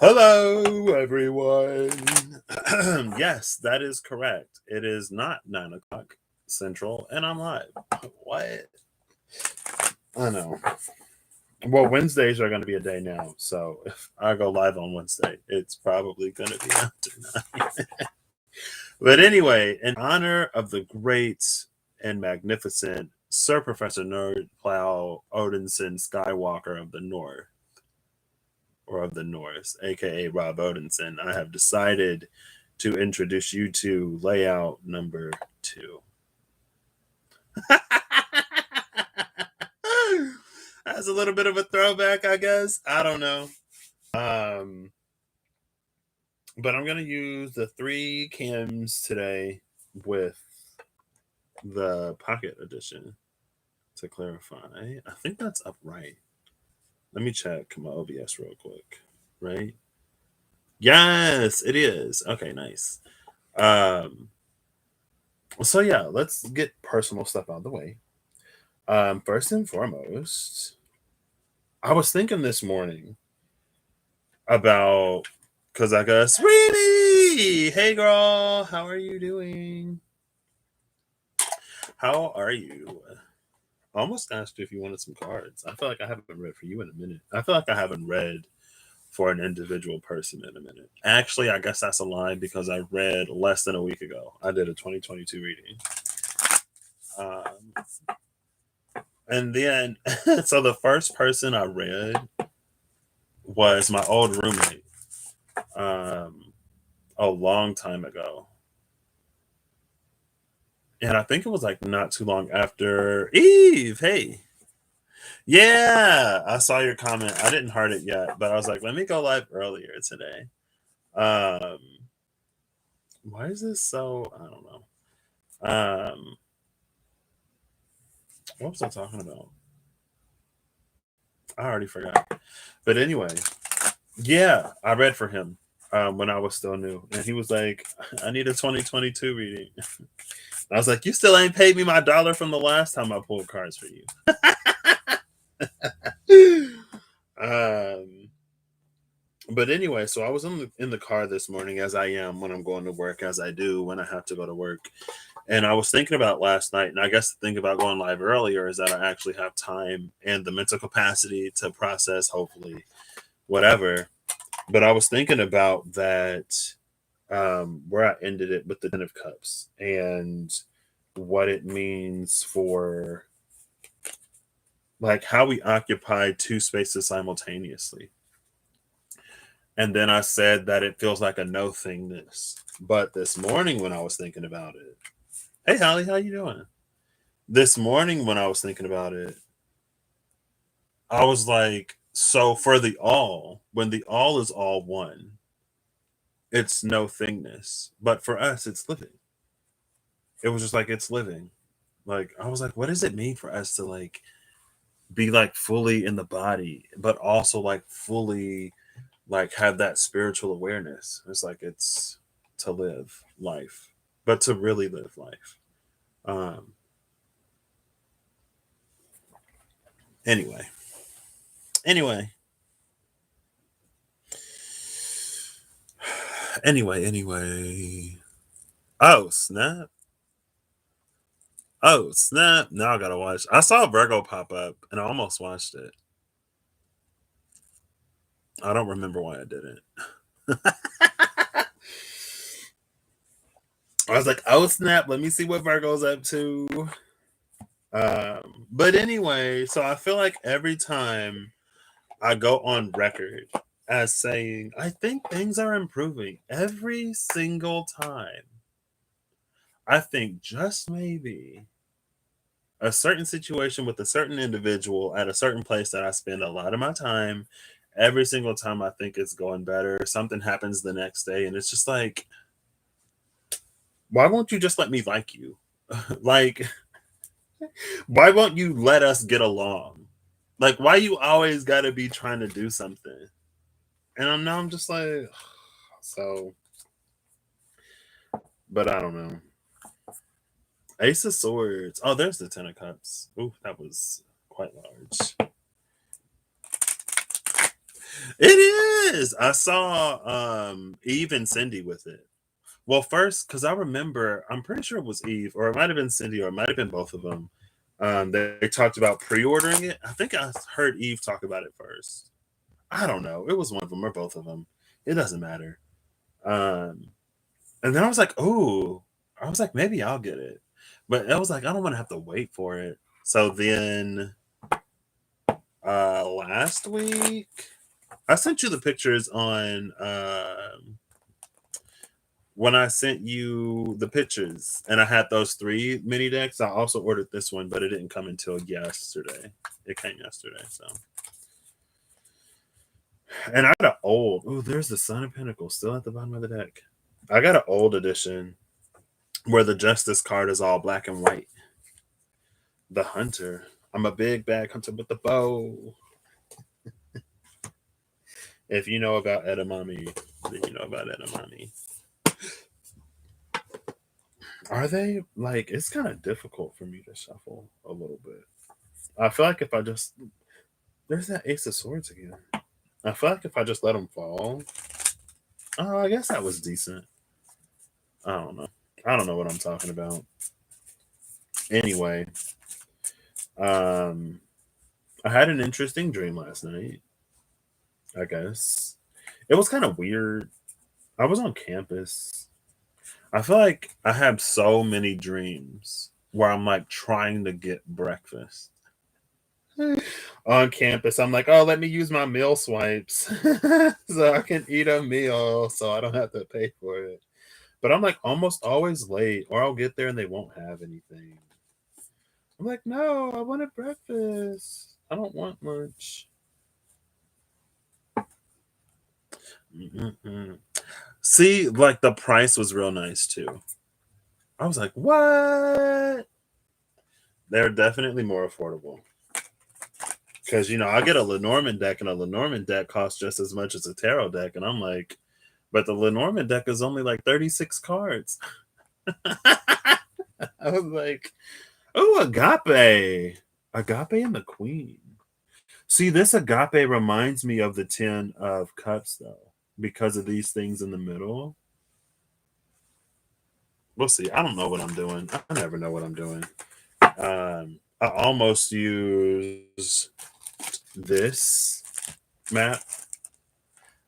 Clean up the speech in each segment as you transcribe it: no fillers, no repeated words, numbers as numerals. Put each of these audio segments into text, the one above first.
Hello, everyone. Yes, that is correct. It is not 9 o'clock Central, and I'm live. What? I know. Well, Wednesdays are going to be a day now, so if I go live on Wednesday, it's probably going to be after 9. But anyway, in honor of the great and magnificent Sir Professor Nerd Plow Odinson Skywalker of the North, or of the North, aka Rob Odinson, I have decided to introduce you to layout number 2. That's a little bit of a throwback, I guess. I don't know. But I'm going to use the 3 cams today with the pocket edition to clarify. I think that's upright. Let me check my OBS real quick. Right? Yes, it is. Okay, nice. So yeah, let's get personal stuff out of the way. First and foremost, I was thinking this morning about, because I got Sweetie! Hey girl, how are you doing? How are you? I almost asked you if you wanted some cards. I feel like I haven't read for you in a minute. I feel like I haven't read for an individual person in a minute. Actually, I guess that's a lie because I read less than a week ago. I did a 2022 reading. And then, so the first person I read was my old roommate a long time ago. And I think it was like not too long after Eve. Hey. Yeah, I saw your comment. I didn't heart it yet, but I was like, let me go live earlier today. Why is this so? I don't know. What was I talking about? I already forgot. But anyway, yeah, I read for him when I was still new, and he was like, "I need a 2022 reading." I was like, "You still ain't paid me my $1 from the last time I pulled cards for you." But anyway, so I was in the car this morning, as I am when I'm going to work, as I do when I have to go to work. And I was thinking about last night, and I guess the thing about going live earlier is that I actually have time and the mental capacity to process, hopefully, whatever. But I was thinking about that, where I ended it with the Ten of Cups and what it means for like how we occupy 2 spaces simultaneously. And then I said that it feels like a no thingness. But this morning when I was thinking about it, hey Holly, how you doing? This morning when I was thinking about it, I was like, so for the all, when the all is all one, it's no thingness. But for us, it's living. It was just like it's living. Like I was like, what does it mean for us to like be like fully in the body, but also like fully like have that spiritual awareness? It's like it's to live life, but to really live life. Um anyway. Anyway. Anyway. Oh, snap. Oh, snap. Now I gotta watch. I saw Virgo pop up and I almost watched it. I don't remember why I didn't. I was like, oh, snap. Let me see what Virgo's up to. But anyway, so I feel like every time I go on record as saying, I think things are improving every single time, I think just maybe a certain situation with a certain individual at a certain place that I spend a lot of my time, every single time I think it's going better, something happens the next day, and it's just like, why won't you just let me like you? Like, why won't you let us get along? Like, why you always got to be trying to do something? And now I'm just like, so, but I don't know. Ace of Swords. Oh, there's the Ten of Cups. Ooh, that was quite large. It is. I saw Eve and Cindy with it. Well, first, because I remember, I'm pretty sure it was Eve, or it might have been Cindy, or it might have been both of them. They talked about pre-ordering it. I think I heard Eve talk about it first. I don't know. It was one of them or both of them. It doesn't matter. Um, and then I was like, oh, I was like, maybe I'll get it. But I was like, I don't want to have to wait for it. So then last week, I sent you the pictures on when I sent you the pictures and I had those 3 mini decks. I also ordered this one, but it didn't come until yesterday. It came yesterday, so. And I got an old. Oh, there's the Son of Pentacles still at the bottom of the deck. I got an old edition where the Justice card is all black and white. The Hunter. I'm a big bad hunter with the bow. If you know about edamame, then you know about edamame. Are they like? It's kind of difficult for me to shuffle a little bit. I feel like if I just there's that Ace of Swords again. I feel like if I just let them fall, oh, I guess that was decent. I don't know. I don't know what I'm talking about. Anyway, I had an interesting dream last night. I guess it was kind of weird. I was on campus. I feel like I have so many dreams where I'm like trying to get breakfast on campus. I'm like, oh, let me use my meal swipes so I can eat a meal so I don't have to pay for it. But I'm like almost always late, or I'll get there and they won't have anything. I'm like, no, I wanted breakfast. I don't want lunch. Mm-mm-mm. See, like the price was real nice too. I was like, what? They're definitely more affordable. Because, I get a Lenormand deck, and a Lenormand deck costs just as much as a tarot deck. And I'm like, but the Lenormand deck is only like 36 cards. I was like, oh, Agape. Agape and the Queen. See, this Agape reminds me of the 10 of Cups, though, because of these things in the middle. We'll see. I don't know what I'm doing. I never know what I'm doing. I almost use this map.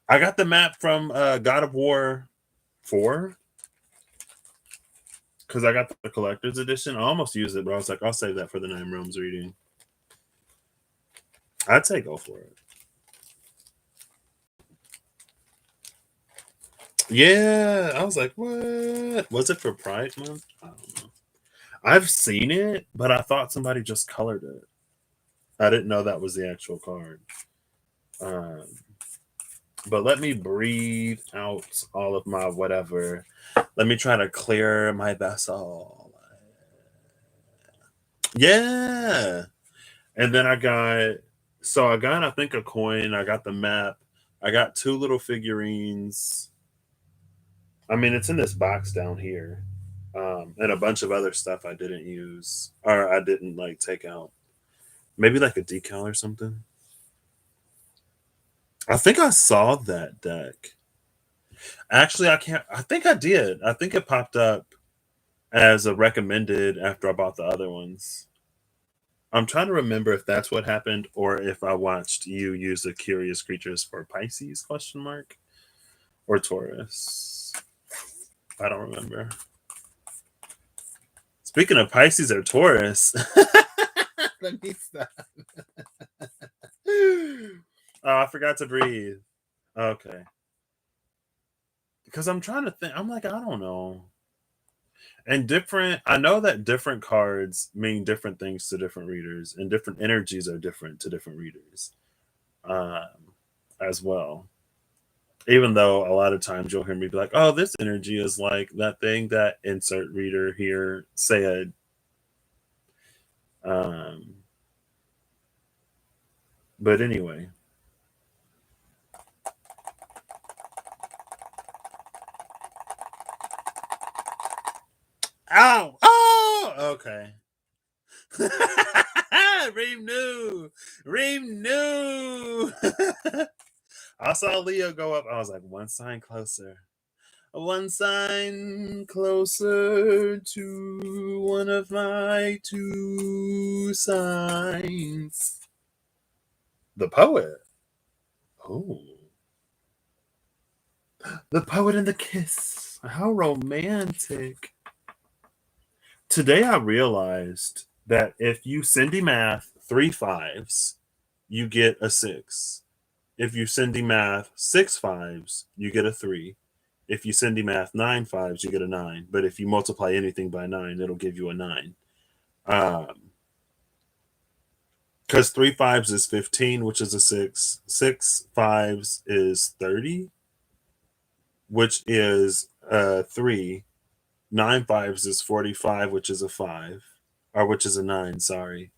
I got the map from God of War 4 because I got the collector's edition. I almost used it, but I was like, I'll save that for the 9 Realms reading. I'd say go for it. Yeah, I was like, what? Was it for Pride Month? I don't know. I've seen it, but I thought somebody just colored it. I didn't know that was the actual card. Um, but let me breathe out all of my whatever. Let me try to clear my vessel. Yeah. And then I got, I think, a coin. I got the map. I got 2 little figurines. I mean, it's in this box down here. And a bunch of other stuff I didn't use or I didn't like take out. Maybe like a decal or something. I think I saw that deck. Actually, I think I did. I think it popped up as a recommended after I bought the other ones. I'm trying to remember if that's what happened or if I watched you use the Curious Creatures for Pisces question mark or Taurus. I don't remember. Speaking of Pisces or Taurus, let me stop. Oh, I forgot to breathe. Okay. Because I'm trying to think. I'm like, I don't know. And I know that different cards mean different things to different readers, and different energies are different to different readers um, as well. Even though a lot of times you'll hear me be like, oh, this energy is like that thing that insert reader here said. Um, but anyway. Oh, oh, okay. Reem new. I saw Leo go up. I was like, one sign closer. One sign closer to one of my two signs. The poet. Oh. The poet and the kiss. How romantic. Today I realized that if you Cindy math 3 5s, you get a 6. If you Cindy math 6 5s, you get a 3. If you Cindy math 9 5s, you get a 9. But if you multiply anything by 9, it'll give you a 9. Because 3 5s is 15, which is a 6. 6 5s is 30, which is a 3. 9 5s is 45, which is a 5, or which is a 9, sorry.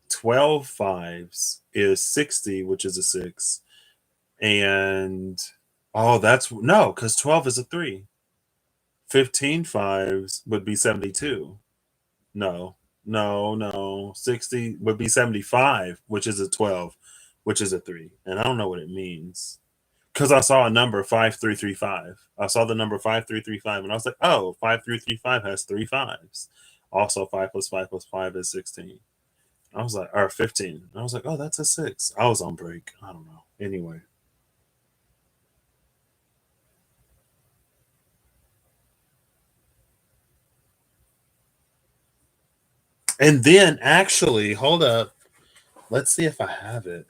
12 5s is 60, which is a 6. And, oh, that's, no, because 12 is a 3. 15 5s would be 72. No, no. 60 would be 75, which is a 12, which is a 3. And I don't know what it means. Because I saw a number 5335. I saw the number 5335, and I was like, oh, 5335 has 3 5s. Also, 5 plus 5 plus 5 is 16. I was like, or 15. I was like, oh, that's a 6. I was on break. I don't know. Anyway. And then, actually, hold up. Let's see if I have it.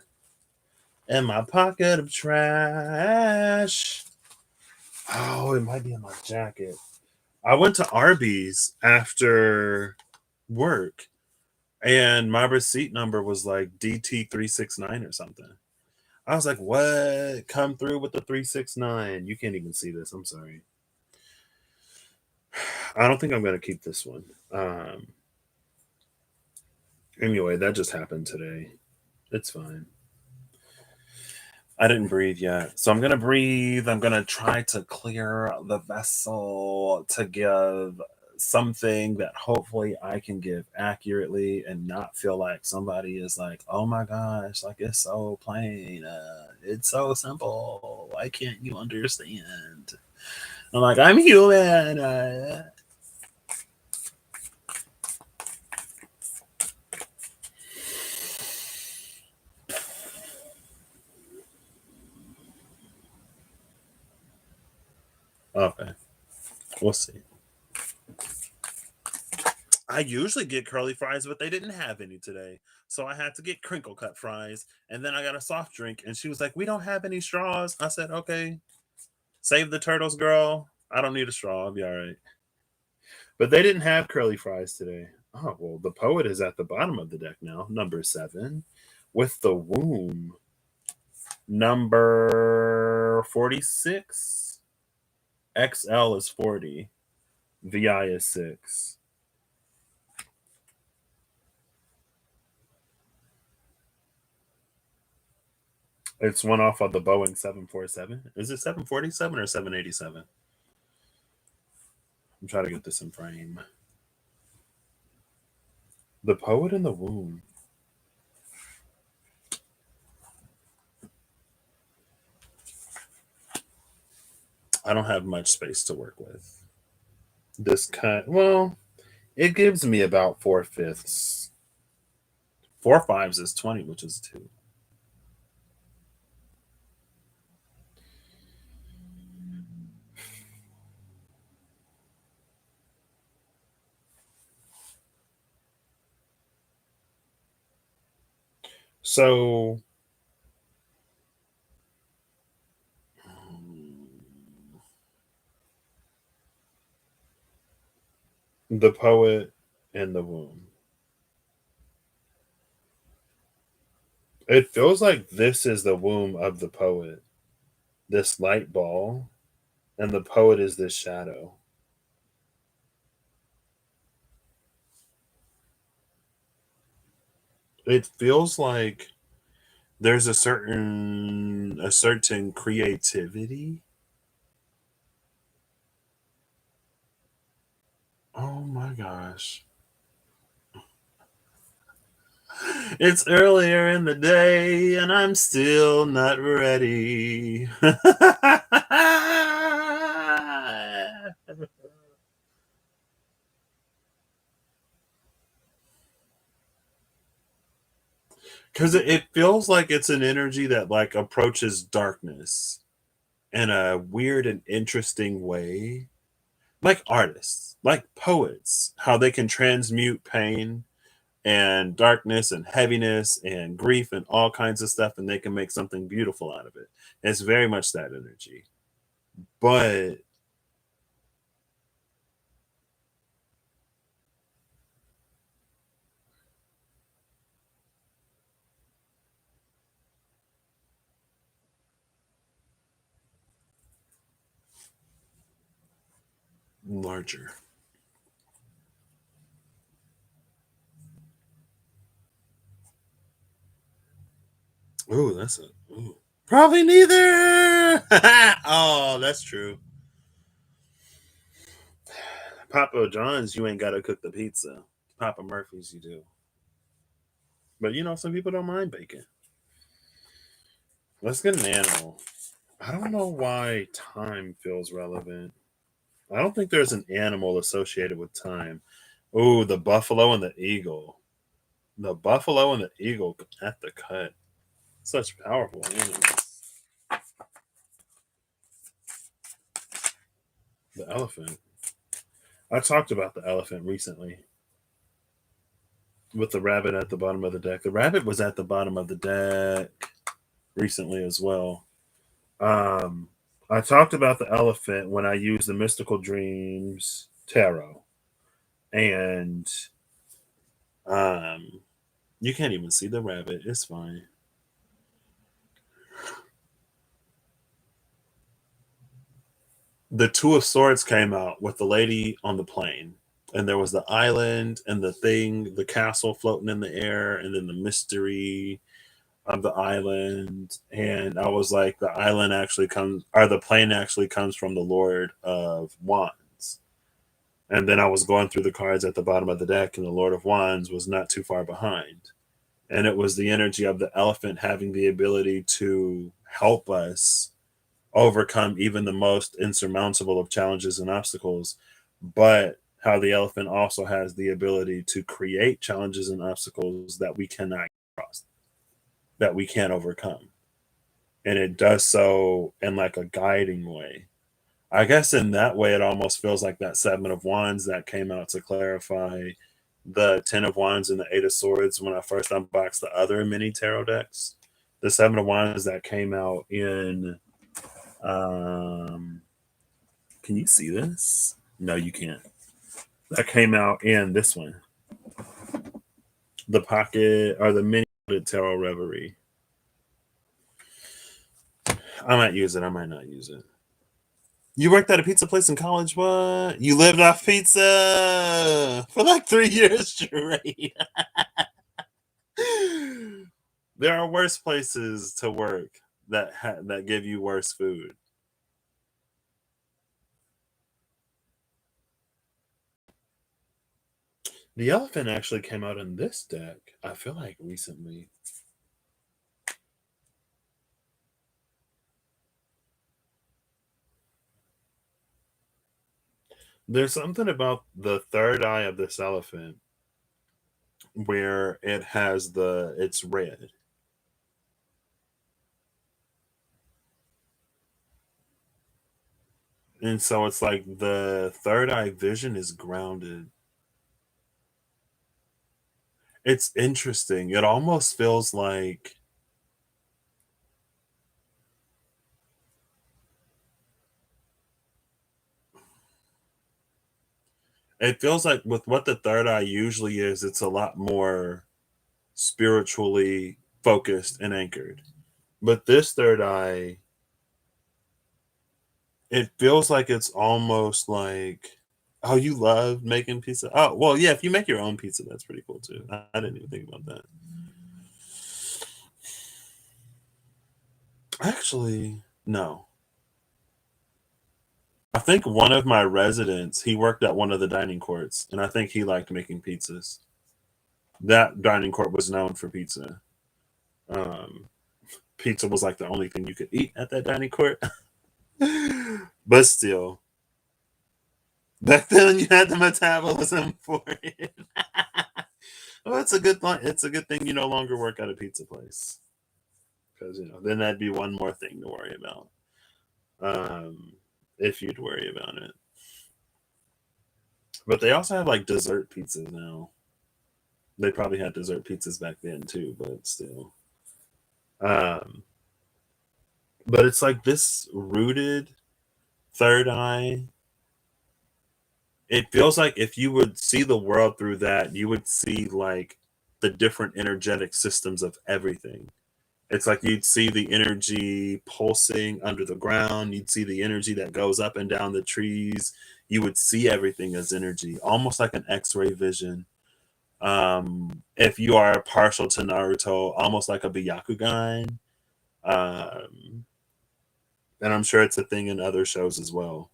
In my pocket of trash. Oh, it might be in my jacket. I went to Arby's after work, and my receipt number was like DT369 or something. I was like, what? Come through with the 369. You can't even see this. I'm sorry. I don't think I'm going to keep this one. Anyway, that just happened today. It's fine. I didn't breathe yet. So I'm going to breathe. I'm going to try to clear the vessel to give something that hopefully I can give accurately and not feel like somebody is like, oh my gosh, like it's so plain. It's so simple. Why can't you understand? I'm like, I'm human. Okay, we'll see. I usually get curly fries, but they didn't have any today. So I had to get crinkle cut fries. And then I got a soft drink. And she was like, we don't have any straws. I said, okay, save the turtles, girl. I don't need a straw. I'll be all right. But they didn't have curly fries today. Oh, well, the poet is at the bottom of the deck now, number 7, with the womb. Number 46. XL is 40. VI is 6. It's one off of the Boeing 747. Is it 747 or 787? I'm trying to get this in frame. The poet in the womb. I don't have much space to work with. This kind, well, it gives me about 4/5. 4 5s is 20, which is 2. So the poet and the womb. It feels like this is the womb of the poet, this light ball, and the poet is this shadow. It feels like there's a certain creativity. Oh my gosh. It's earlier in the day and I'm still not ready. Because it feels like it's an energy that like approaches darkness in a weird and interesting way. Like artists, like poets, how they can transmute pain and darkness and heaviness and grief and all kinds of stuff, and they can make something beautiful out of it. It's very much that energy. But larger. Ooh, that's a ooh. Probably neither. Oh, that's true. Papa John's, you ain't gotta cook the pizza. Papa Murphy's, you do. But you know, some people don't mind bacon. Let's get an animal. I don't know why time feels relevant. I don't think there's an animal associated with time. Ooh, the buffalo and the eagle. The buffalo and the eagle at the cut. Such powerful animals. The elephant. I talked about the elephant recently with the rabbit at the bottom of the deck. The rabbit was at the bottom of the deck recently as well. Um, I talked about the elephant when I used the Mystical Dreams Tarot. And um, you can't even see the rabbit. It's fine. The Two of Swords came out with the lady on the plane, and there was the island and the thing, the castle floating in the air, and then the mystery of the island. And I was like, the island actually comes, or the plane actually comes from the Lord of Wands. And then I was going through the cards at the bottom of the deck, and the Lord of Wands was not too far behind. And it was the energy of the elephant having the ability to help us overcome even the most insurmountable of challenges and obstacles, but how the elephant also has the ability to create challenges and obstacles that we cannot cross, that we can't overcome. And it does so in like a guiding way. I guess in that way, it almost feels like that Seven of Wands that came out to clarify the Ten of Wands and the Eight of Swords when I first unboxed the other mini tarot decks. The Seven of Wands that came out in um, can you see this? No, you can't. That came out in this one, the pocket or the mini tarot reverie. I might use it. I might not use it. You worked at a pizza place in college? What? You lived off pizza for like 3 years straight. There are worse places to work that give you worse food. The elephant actually came out in this deck. I feel like recently. There's something about the third eye of this elephant where it has it's red. And so it's like the third eye vision is grounded. It's interesting. It almost feels like with what the third eye usually is, it's a lot more spiritually focused and anchored. But this third eye, it feels like it's almost like, oh, you love making pizza. Oh, well, yeah, if you make your own pizza, that's pretty cool too. I didn't even think about that. Actually, no. I think one of my residents, he worked at one of the dining courts, and I think he liked making pizzas. That dining court was known for pizza. Um, Pizza was like the only thing you could eat at that dining court. But still, back then you had the metabolism for it. Well, it's a good thing. It's a good thing you no longer work at a pizza place, because then that'd be one more thing to worry about. If you'd worry about it. But they also have like dessert pizzas now. They probably had dessert pizzas back then too, but still. Um, but it's like this rooted third eye. It feels like if you would see the world through that, you would see like the different energetic systems of everything. It's like you'd see the energy pulsing under the ground, you'd see the energy that goes up and down the trees. You would see everything as energy, almost like an X-ray vision. If you are partial to Naruto, almost like a Byakugan. Um, and I'm sure it's a thing in other shows as well.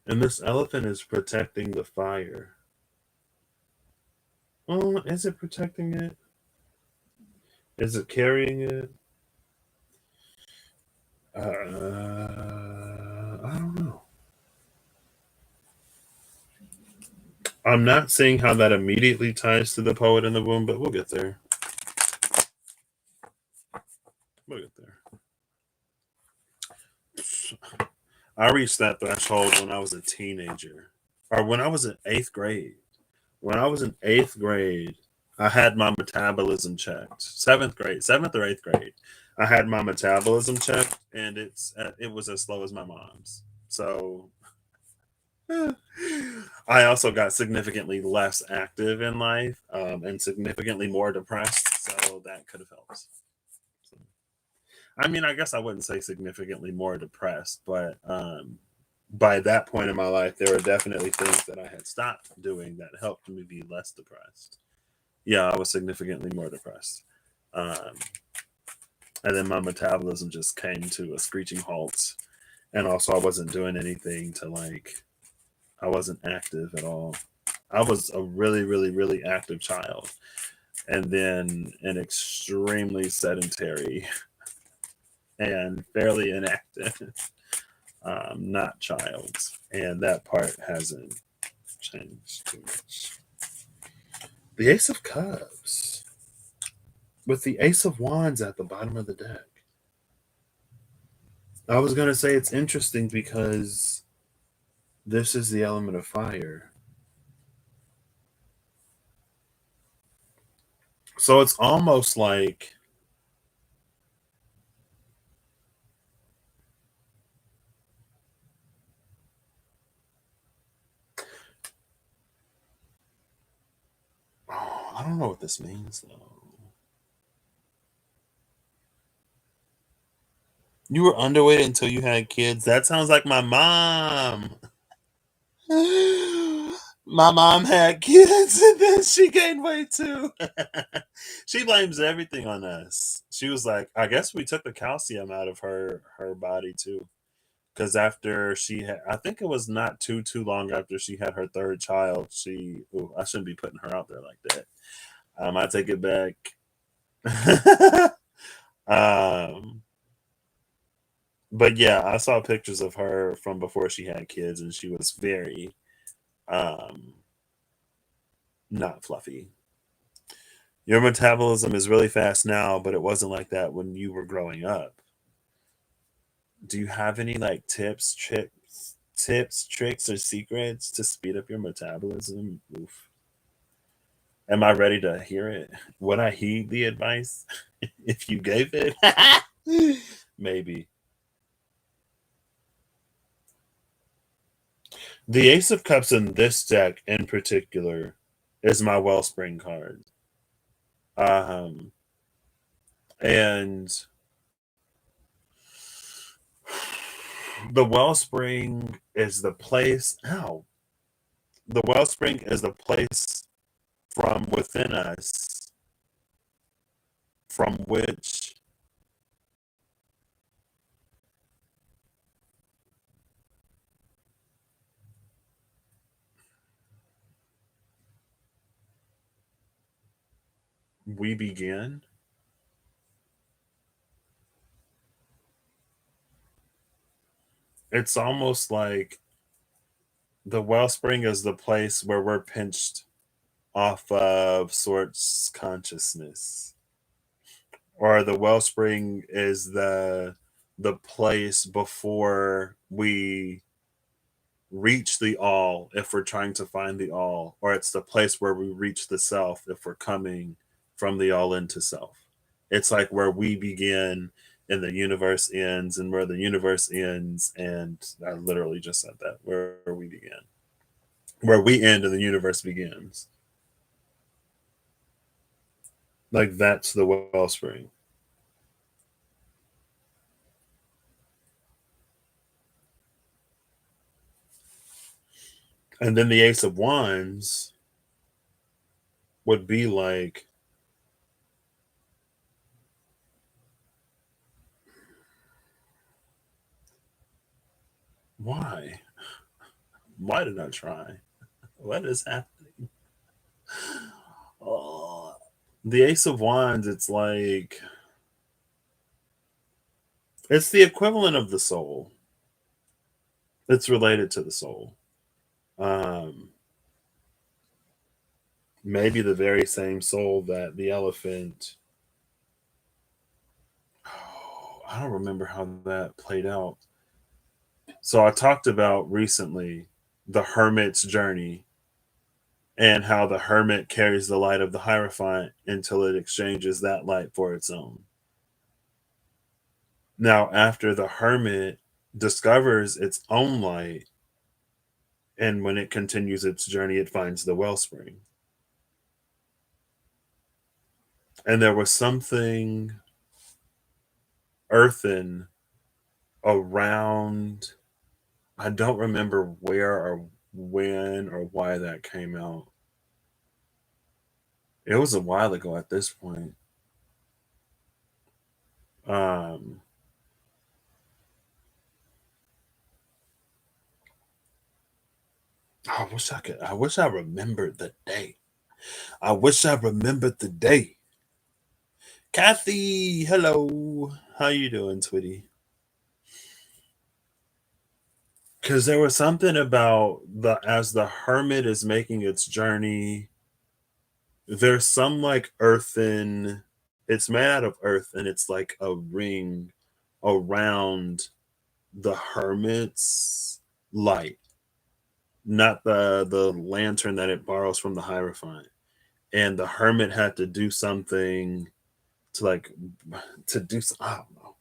And this elephant is protecting the fire. Oh, is it protecting it? Is it carrying it? I don't know. I'm not seeing how that immediately ties to the poet in the womb, but we'll get there. We'll get there. I reached that threshold when I was a teenager, or when I was in eighth grade. When I was in eighth grade, I had my metabolism checked. Seventh or eighth grade, I had my metabolism checked, and it was as slow as my mom's. So I also got significantly less active in life, and significantly more depressed. So that could have helped. I mean, I guess I wouldn't say significantly more depressed, but by that point in my life, there were definitely things that I had stopped doing that helped me be less depressed. Yeah, I was significantly more depressed. Um, and then my metabolism just came to a screeching halt. And also, I wasn't doing anything to like, I wasn't active at all. I was a really, really, really active child. And then an extremely sedentary and fairly inactive not child. And that part hasn't changed too much. The Ace of Cups with the Ace of Wands at the bottom of the deck. I was going to say it's interesting because this is the element of fire. So it's almost like I don't know what this means though. You were underweight until you had kids. That sounds like my mom. My mom had kids and then she gained weight too. She blames everything on us. She was like, I guess we took the calcium out of her body too. Because after she had, I think it was not too long after she had her third child. I shouldn't be putting her out there like that. I take it back. um, but yeah, I saw pictures of her from before she had kids, and she was very um not fluffy. Your metabolism is really fast now, but it wasn't like that when you were growing up. Do you have any like tricks, or secrets to speed up your metabolism? Oof. Am I ready to hear it? Would I heed the advice if you gave it? Maybe. The Ace of Cups in this deck in particular is my Wellspring card. Um, and the Wellspring is the place. Ow. The Wellspring is the place from within us from which we begin. It's almost like the wellspring is the place where we're pinched off of sorts consciousness, or the wellspring is the place before we reach the all if we're trying to find the all, or it's the place where we reach the self if we're coming from the all into self. It's like where we begin and the universe ends, and where the universe ends, and I literally just said that, where we begin, where we end and the universe begins. Like that's the wellspring. And then the Ace of Wands would be like, why? Why did I try? What is happening? Oh, the Ace of Wands, it's like, it's the equivalent of the soul. It's related to the soul. Um, Maybe the very same soul that the elephant. Oh, I don't remember how that played out. So I talked about recently the hermit's journey, and how the hermit carries the light of the Hierophant until it exchanges that light for its own. Now, after the hermit discovers its own light, and when it continues its journey, it finds the wellspring. And there was something earthen around, I don't remember where or when or why that came out. It was a while ago at this point. Um, I wish I remembered the day. I wish I remembered the day. Kathy, hello. How you doing, Twitty? Because there was something about the as the hermit is making its journey, there's some like earthen, it's made out of earth, and it's like a ring around the hermit's light, not the lantern that it borrows from the Hierophant. And the hermit had to do something to like to do, I don't know.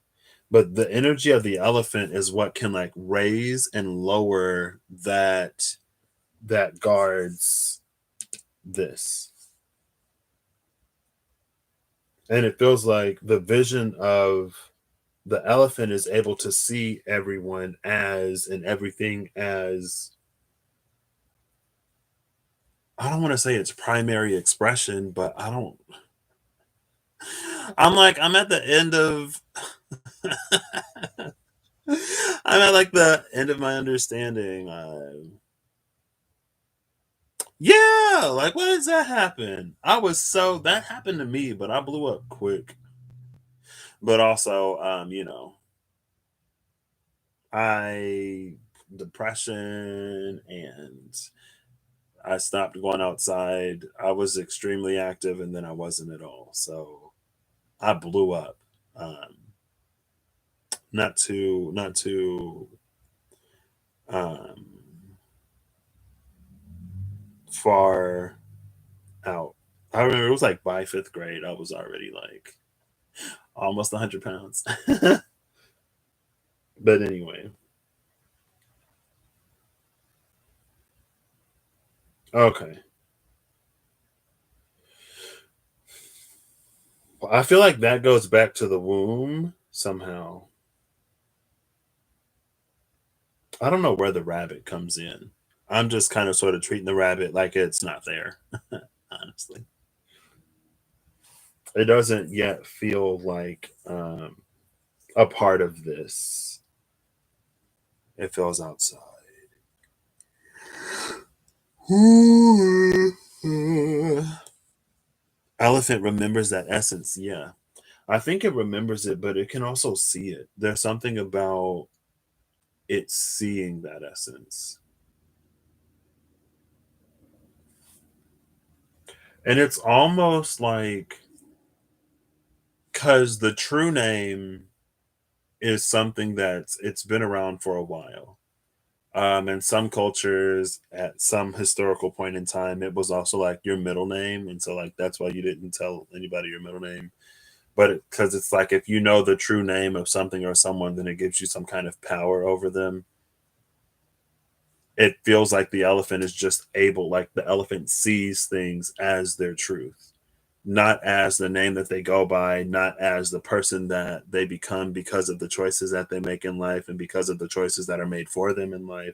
But the energy of the elephant is what can like raise and lower that guards this. And it feels like the vision of the elephant is able to see everyone as and everything as, I don't want to say it's primary expression, but I'm like, I'm at the end of I'm at like the end of my understanding. Yeah, like when does that happen? That happened to me, but I blew up quick. But also, I depression, and I stopped going outside. I was extremely active, and then I wasn't at all. So I blew up. Um, not too um, far out. I remember it was like by fifth grade, I was already like almost 100 pounds. But anyway, okay. Well, I feel like that goes back to the womb somehow. I don't know where the rabbit comes in. I'm just kind of sort of treating the rabbit like it's not there, honestly. It doesn't yet feel like a part of this. It feels outside. Elephant remembers that essence. Yeah. I think it remembers it, but it can also see it. There's something about it seeing that essence. And it's almost like, because the true name is something that's it's been around for a while. In some cultures, at some historical point in time, it was also like your middle name, and so like that's why you didn't tell anybody your middle name. But because it's like if you know the true name of something or someone, then it gives you some kind of power over them. It feels like the elephant is just able, like the elephant sees things as their truth, not as the name that they go by, not as the person that they become because of the choices that they make in life and because of the choices that are made for them in life,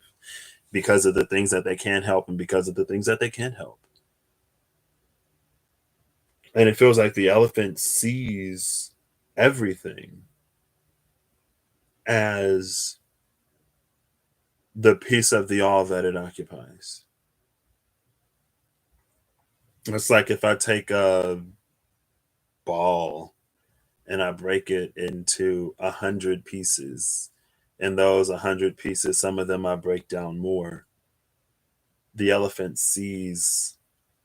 because of the things that they can help and because of the things that they can't help. And it feels like the elephant sees everything as the piece of the all that it occupies. It's like if I take a ball and I break it into 100 pieces, and those 100 pieces, some of them I break down more. The elephant sees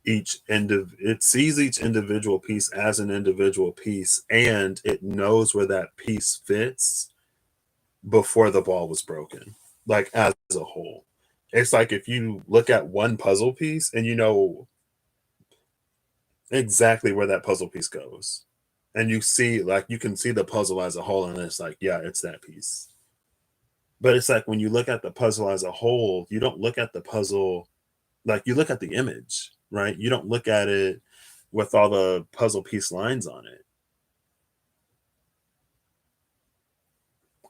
it sees each individual piece as an individual piece, and it knows where that piece fits before the ball was broken, like as a whole. It's like if you look at one puzzle piece and you know exactly where that puzzle piece goes. And you see, like, you can see the puzzle as a whole, and it's like, yeah, it's that piece. But it's like when you look at the puzzle as a whole, you don't look at the puzzle like you look at the image, right? You don't look at it with all the puzzle piece lines on it.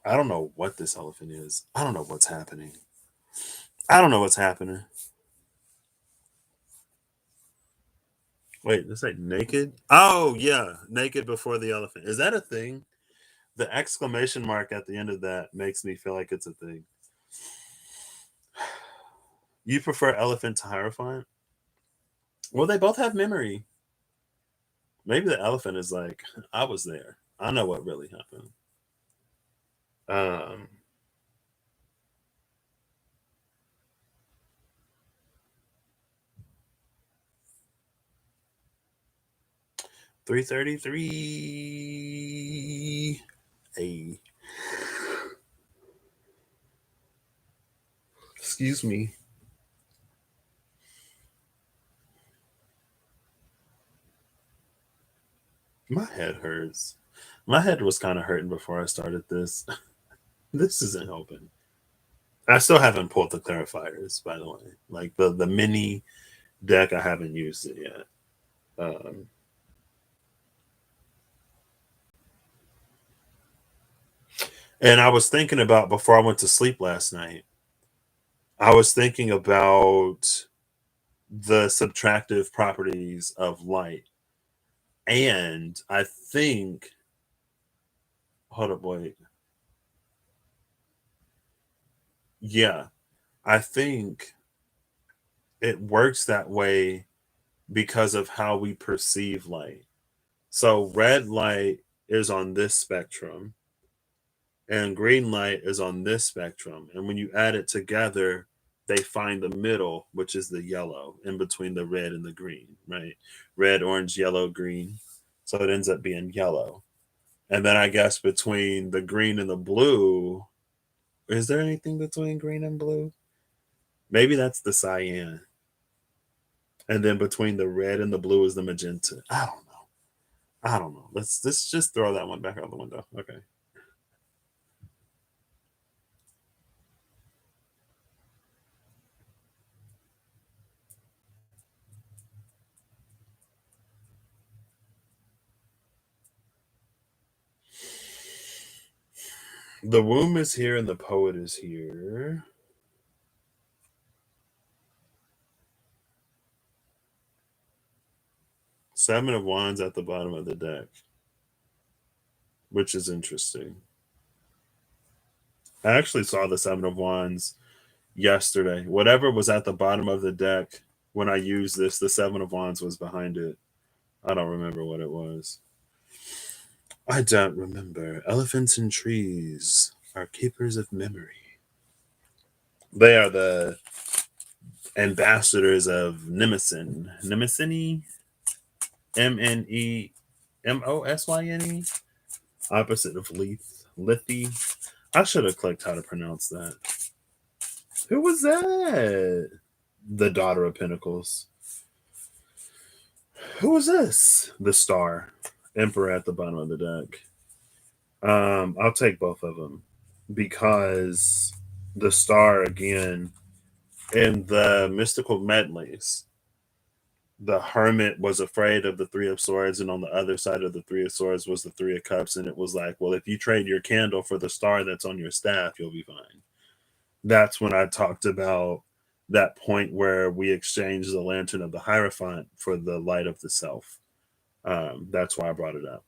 I don't know what this elephant is. I don't know what's happening. I don't know what's happening. Wait, this like naked? Oh yeah, naked before the elephant. Is that a thing? The exclamation mark at the end of that makes me feel like it's a thing. You prefer elephant to hierophant? Well, they both have memory. Maybe the elephant is like, I was there. I know what really happened. Um, 333. Hey, excuse me. My head hurts. My head was kind of hurting before I started this. This isn't helping. I still haven't pulled the clarifiers, by the way. Like the mini deck, I haven't used it yet. Um, and I was thinking about before I went to sleep last night. I was thinking about the subtractive properties of light, and I think, hold up, wait. Yeah, I think it works that way because of how we perceive light. So red light is on this spectrum and green light is on this spectrum. And when you add it together, they find the middle, which is the yellow in between the red and the green, right? Red, orange, yellow, green. So it ends up being yellow. And then I guess between the green and the blue, is there anything between green and blue? Maybe that's the cyan. And then between the red and the blue is the magenta. I don't know. I don't know. Let's just throw that one back out the window. Okay. The womb is here and the poet is here. Seven of Wands at the bottom of the deck, which is interesting. I actually saw the Seven of Wands yesterday. Whatever was at the bottom of the deck when I used this, the Seven of Wands was behind it. I don't remember what it was. I don't remember. Elephants and trees are keepers of memory. They are the ambassadors of Nemesis. Nemesine? Mnemosyne? Opposite of Leith. Lithy. I should have clicked how to pronounce that. Who was that? The Daughter of Pentacles. Who is this? The Star. Emperor at the bottom of the deck. I'll take both of them because the Star, again, in the mystical medleys, the Hermit was afraid of the Three of Swords, and on the other side of the Three of Swords was the Three of Cups, and it was like, well, if you trade your candle for the star that's on your staff, you'll be fine. That's when I talked about that point where we exchanged the lantern of the Hierophant for the light of the self. That's why I brought it up.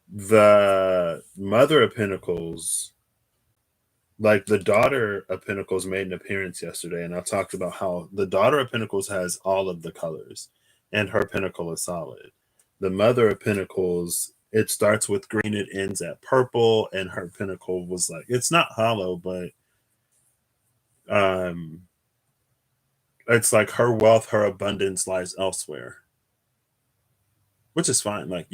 The Mother of Pentacles, like the Daughter of Pentacles, made an appearance yesterday, and I talked about how the Daughter of Pentacles has all of the colors, and her pentacle is solid. The Mother of Pentacles, it starts with green, it ends at purple, and her pentacle was like, it's not hollow, but it's like her wealth, her abundance lies elsewhere, which is fine, like,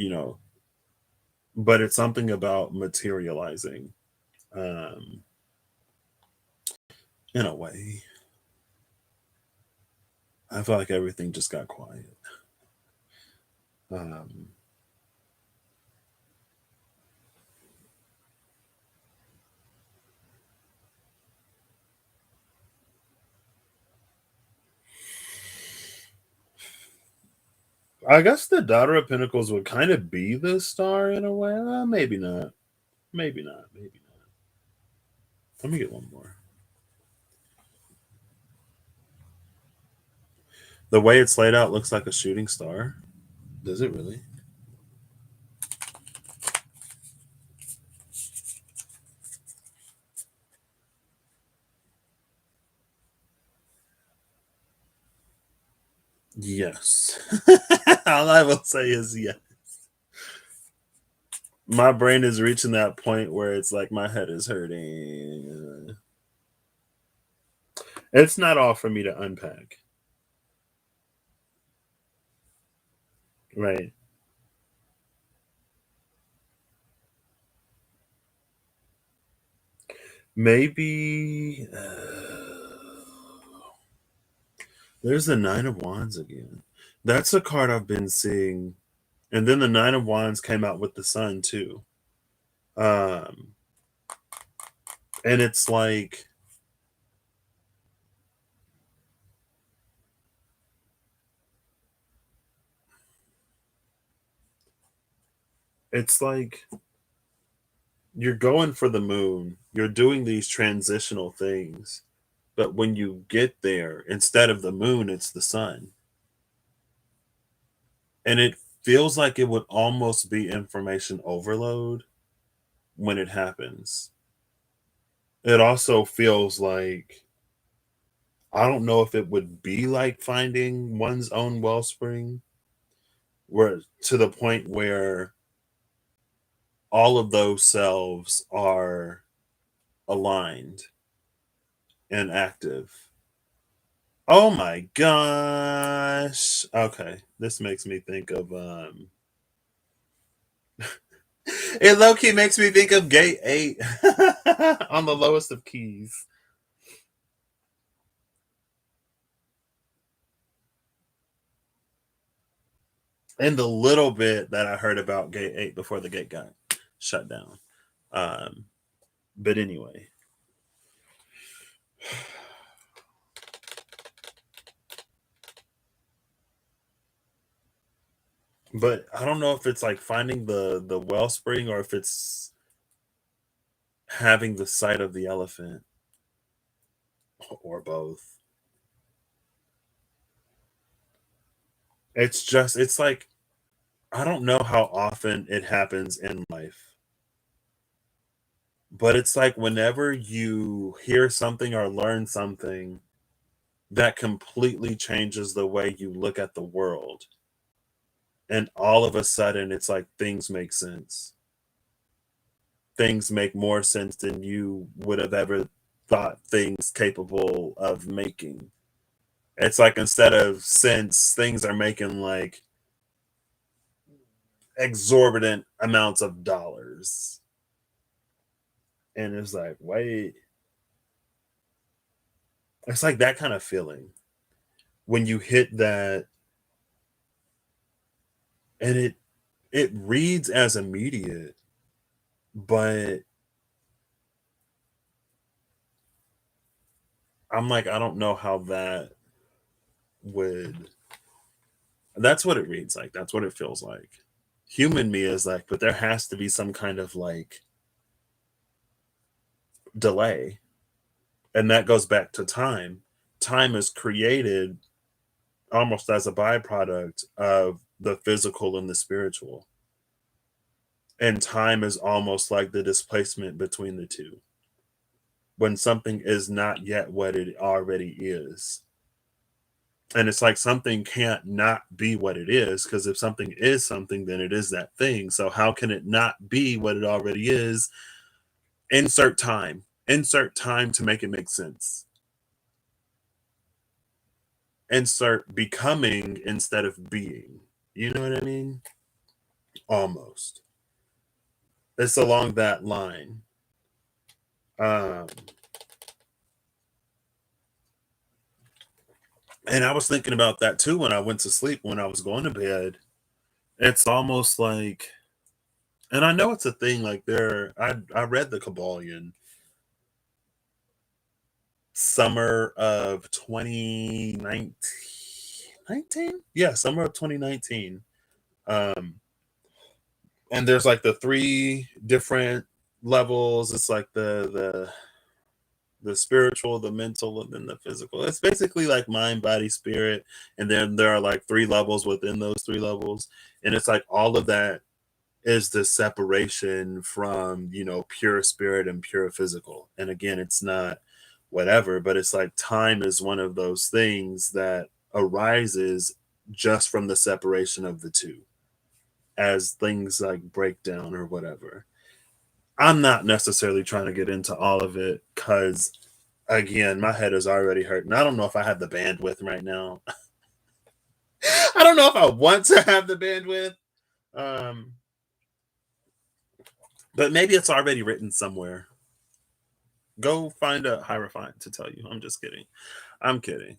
but it's something about materializing, in a way. I feel like everything just got quiet. I guess the Daughter of Pentacles would kind of be the star in a way. Maybe not. Maybe not. Maybe not. Let me get one more. The way it's laid out looks like a shooting star. Does it really? Yes. All I will say is yes. My brain is reaching that point where it's like my head is hurting. It's not all for me to unpack. Right. Maybe there's the Nine of Wands again. That's a card I've been seeing. And then the Nine of Wands came out with the Sun too. Um and it's like you're going for the moon. You're doing these transitional things. But when you get there, instead of the moon, it's the sun. And it feels like it would almost be information overload when it happens. It also feels like, I don't know if it would be like finding one's own wellspring, where to the point where all of those selves are aligned and active. Oh my gosh. Okay. This makes me think of it low key makes me think of gate 8 on the lowest of keys. And the little bit that I heard about gate 8 before the gate got shut down. Um but anyway. But I don't know if it's like finding the wellspring or if it's having the sight of the elephant or both. It's like, I don't know how often it happens in life, but it's like whenever you hear something or learn something that completely changes the way you look at the world, and all of a sudden it's like things make sense. Things make more sense than you would have ever thought things capable of making. It's like instead of sense, things are making like exorbitant amounts of dollars. And it's like, wait, it's like that kind of feeling when you hit that, and it reads as immediate, but I'm like, I don't know how that would, that's what it reads like. That's what it feels like. Human me is like, but there has to be some kind of like delay. And that goes back to time. Time is created almost as a byproduct of the physical and the spiritual. And time is almost like the displacement between the two. When something is not yet what it already is. And it's like something can't not be what it is, because if something is something, then it is that thing. So how can it not be what it already is? Insert time. Insert time to make it make sense. Insert becoming instead of being. You know what I mean? Almost. It's along that line. Um, and I was thinking about that too when I went to sleep, when I was going to bed. It's almost like, and I know it's a thing, like I read the Kabbalion summer of 2019. Yeah, summer of 2019. Um, and there's like the three different levels. It's like the spiritual, the mental, and then the physical. It's basically like mind, body, spirit, and then there are like three levels within those three levels, and it's like all of that is the separation from, pure spirit and pure physical. And again, it's not whatever, but it's like time is one of those things that arises just from the separation of the two, as things like break down or whatever. I'm not necessarily trying to get into all of it because, again, my head is already hurting. I don't know if I have the bandwidth right now. I don't know if I want to have the bandwidth. Um, but maybe it's already written somewhere. Go find a Hierophant to tell you. I'm just kidding. I'm kidding.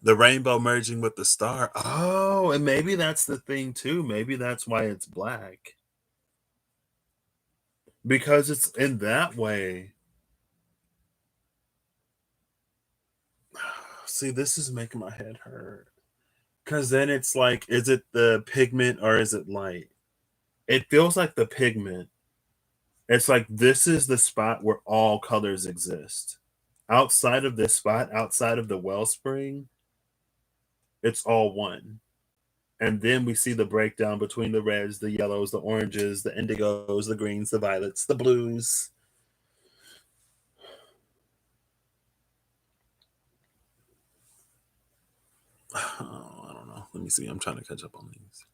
The rainbow merging with the star. Oh, and maybe that's the thing too. Maybe that's why it's black. Because it's in that way. See, this is making my head hurt. Because then it's like, is it the pigment or is it light? It feels like the pigment. It's like this is the spot where all colors exist. Outside of this spot, outside of the wellspring, it's all one. And then we see the breakdown between the reds, the yellows, the oranges, the indigos, the greens, the violets, the blues. Oh, I don't know. Let me see. I'm trying to catch up on these.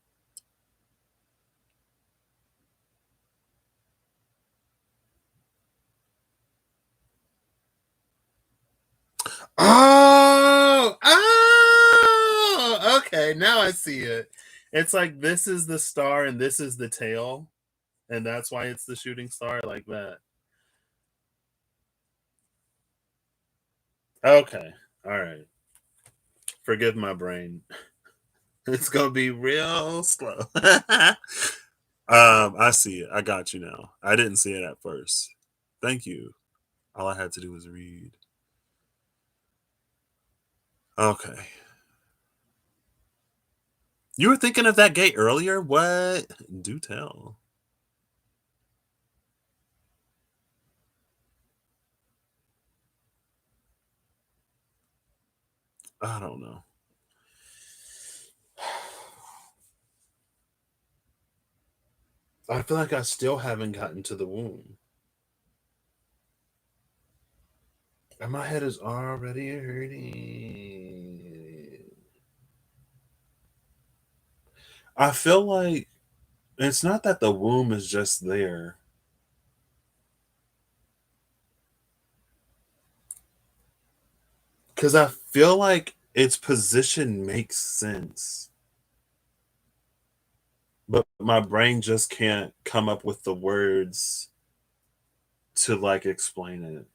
Okay. Now I see it. It's like this is the star and this is the tail, and that's why it's the shooting star, like that. Okay. All right. Forgive my brain. It's gonna be real slow. I see it. I got you now. I didn't see it at first. Thank you. All I had to do was read. Okay. You were thinking of that gate earlier? What? Do tell. I don't know. I feel like I still haven't gotten to the womb. And my head is already hurting. I feel like it's not that the womb is just there. Because I feel like its position makes sense. But my brain just can't come up with the words to like explain it.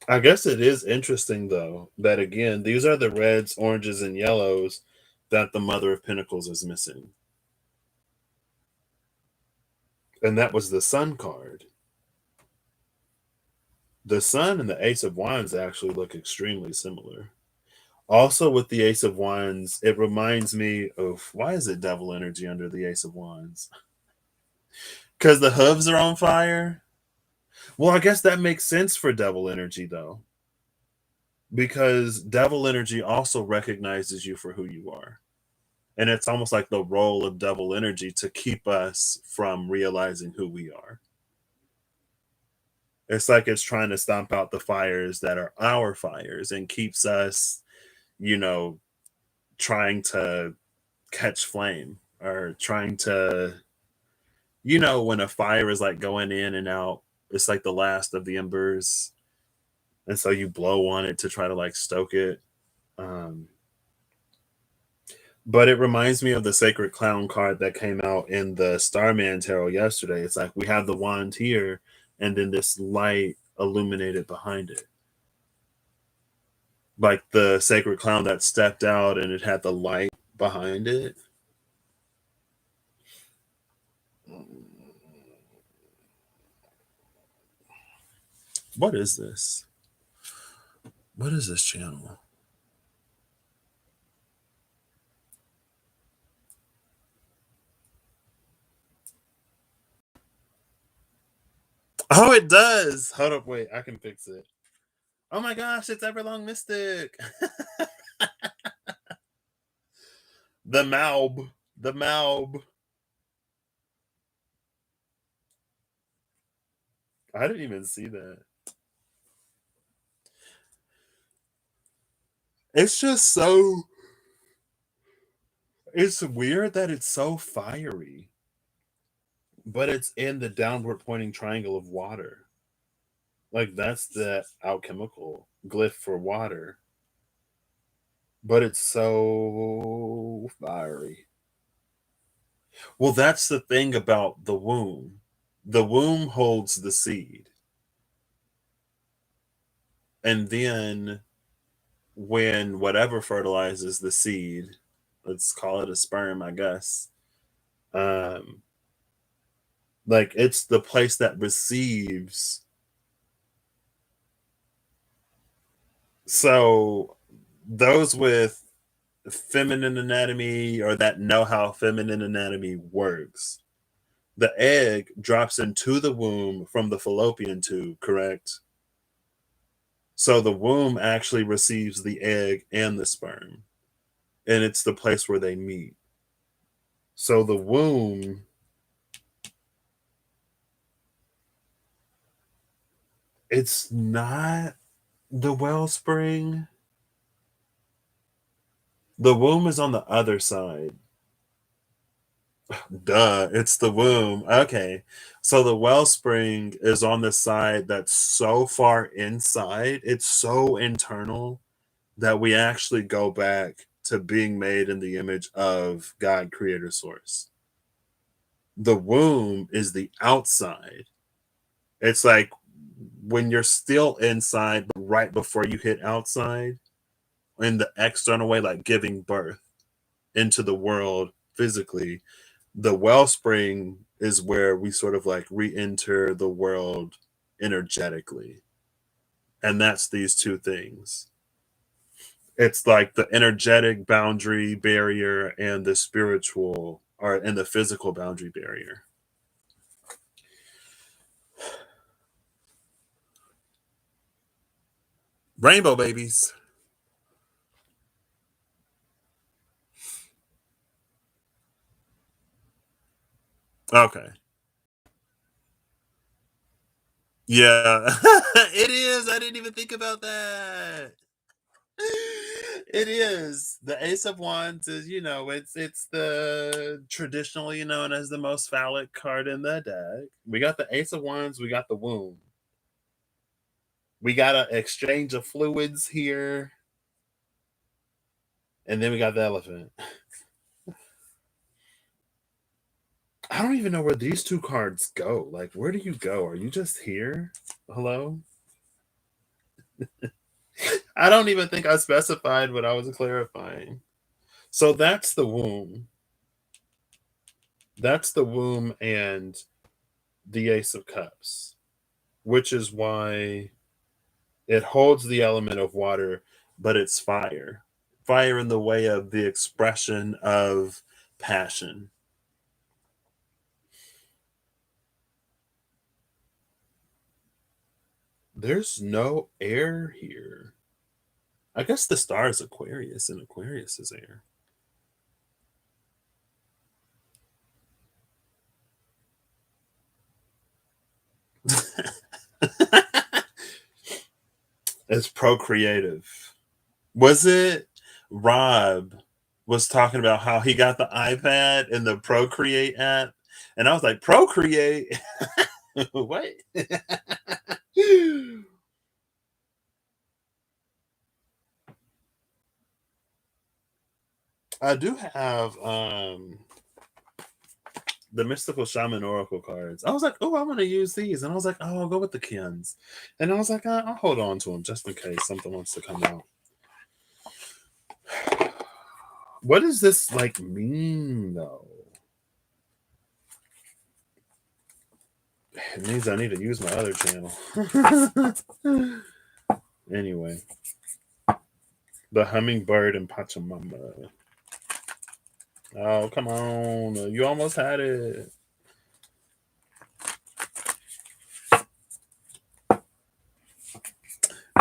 I guess it is interesting though that again, these are the reds, oranges, and yellows that the Mother of Pentacles is missing. And that was the Sun card. The Sun and the Ace of Wands actually look extremely similar. Also, with the Ace of Wands, it reminds me of why is it devil energy under the Ace of Wands? Because the hooves are on fire. Well, I guess that makes sense for devil energy though, because devil energy also recognizes you for who you are. And it's almost like the role of devil energy to keep us from realizing who we are. It's like it's trying to stomp out the fires that are our fires and keeps us, you know, trying to catch flame or trying to, when a fire is like going in and out, it's like the last of the embers. And so you blow on it to try to like stoke it. Um, but it reminds me of the Sacred Clown card that came out in the Starman Tarot yesterday. It's like we have the wand here and then this light illuminated behind it. Like the Sacred Clown that stepped out and it had the light behind it. What is this? What is this channel? Oh, it does. Hold up, wait. I can fix it. Oh my gosh, it's Everlong Mystic. The Maub. The Maub. I didn't even see that. It's just so. It's weird that it's so fiery, but it's in the downward pointing triangle of water. Like that's the alchemical glyph for water, but it's so fiery. Well, that's the thing about the womb. The womb holds the seed. And then when whatever fertilizes the seed, let's call it a sperm, I guess. Um, like it's the place that receives. So those with feminine anatomy or that know how feminine anatomy works, the egg drops into the womb from the fallopian tube, correct? So the womb actually receives the egg and the sperm, and it's the place where they meet. So the womb, it's not the wellspring. The womb is on the other side. Duh, it's the womb. Okay. So the wellspring is on the side that's so far inside, it's so internal that we actually go back to being made in the image of God, creator, source. The womb is the outside. It's like when you're still inside, but right before you hit outside, in the external way, like giving birth into the world physically. The wellspring is where we sort of like re-enter the world energetically. And that's these two things. It's like the energetic boundary barrier and the spiritual or in the physical boundary barrier. Rainbow babies. Okay. Yeah. It is. I didn't even think about that. It is. The Ace of Wands is, it's the traditionally known as the most phallic card in the deck. We got the Ace of Wands, we got the womb. We got an exchange of fluids here. And then we got the elephant. I don't even know where these two cards go. Like, where do you go? Are you just here? Hello? I don't even think I specified what I was clarifying. So that's the womb. That's the womb and the Ace of Cups, which is why it holds the element of water, but it's fire. Fire in the way of the expression of passion. There's no air here. I guess the star is Aquarius, and Aquarius is air. It's procreative. Was it Rob was talking about how he got the iPad and the Procreate app? And I was like, Procreate? What? I do have the Mystical Shaman Oracle cards. I was like, oh, I want to use these. And I was like, oh, I'll go with the Kens. And I was like, I'll hold on to them just in case something wants to come out. What does this like mean though? It means I need to use my other channel. Anyway, the hummingbird and Pachamama. Oh, come on. You almost had it.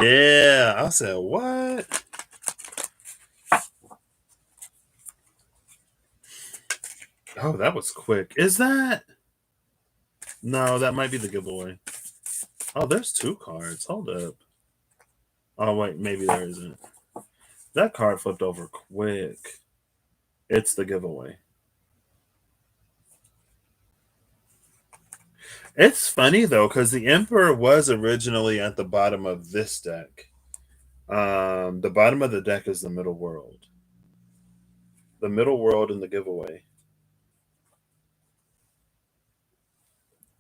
Yeah, I said, what? Oh, that was quick. Is that? No, that might be the giveaway. Oh, there's two cards. Hold up. Oh, wait, maybe there isn't. That card flipped over quick. It's the giveaway. It's funny, though, because the Emperor was originally at the bottom of this deck. The bottom of the deck is the middle world. The middle world in the giveaway.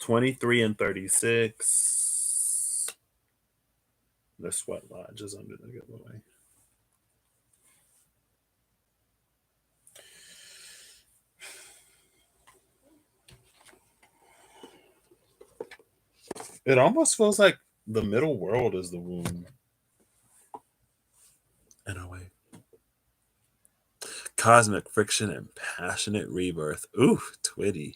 23 and 36. The Sweat Lodge is under the giveaway. It almost feels like the middle world is the womb. In a way. Cosmic friction and passionate rebirth. Ooh, Twitty.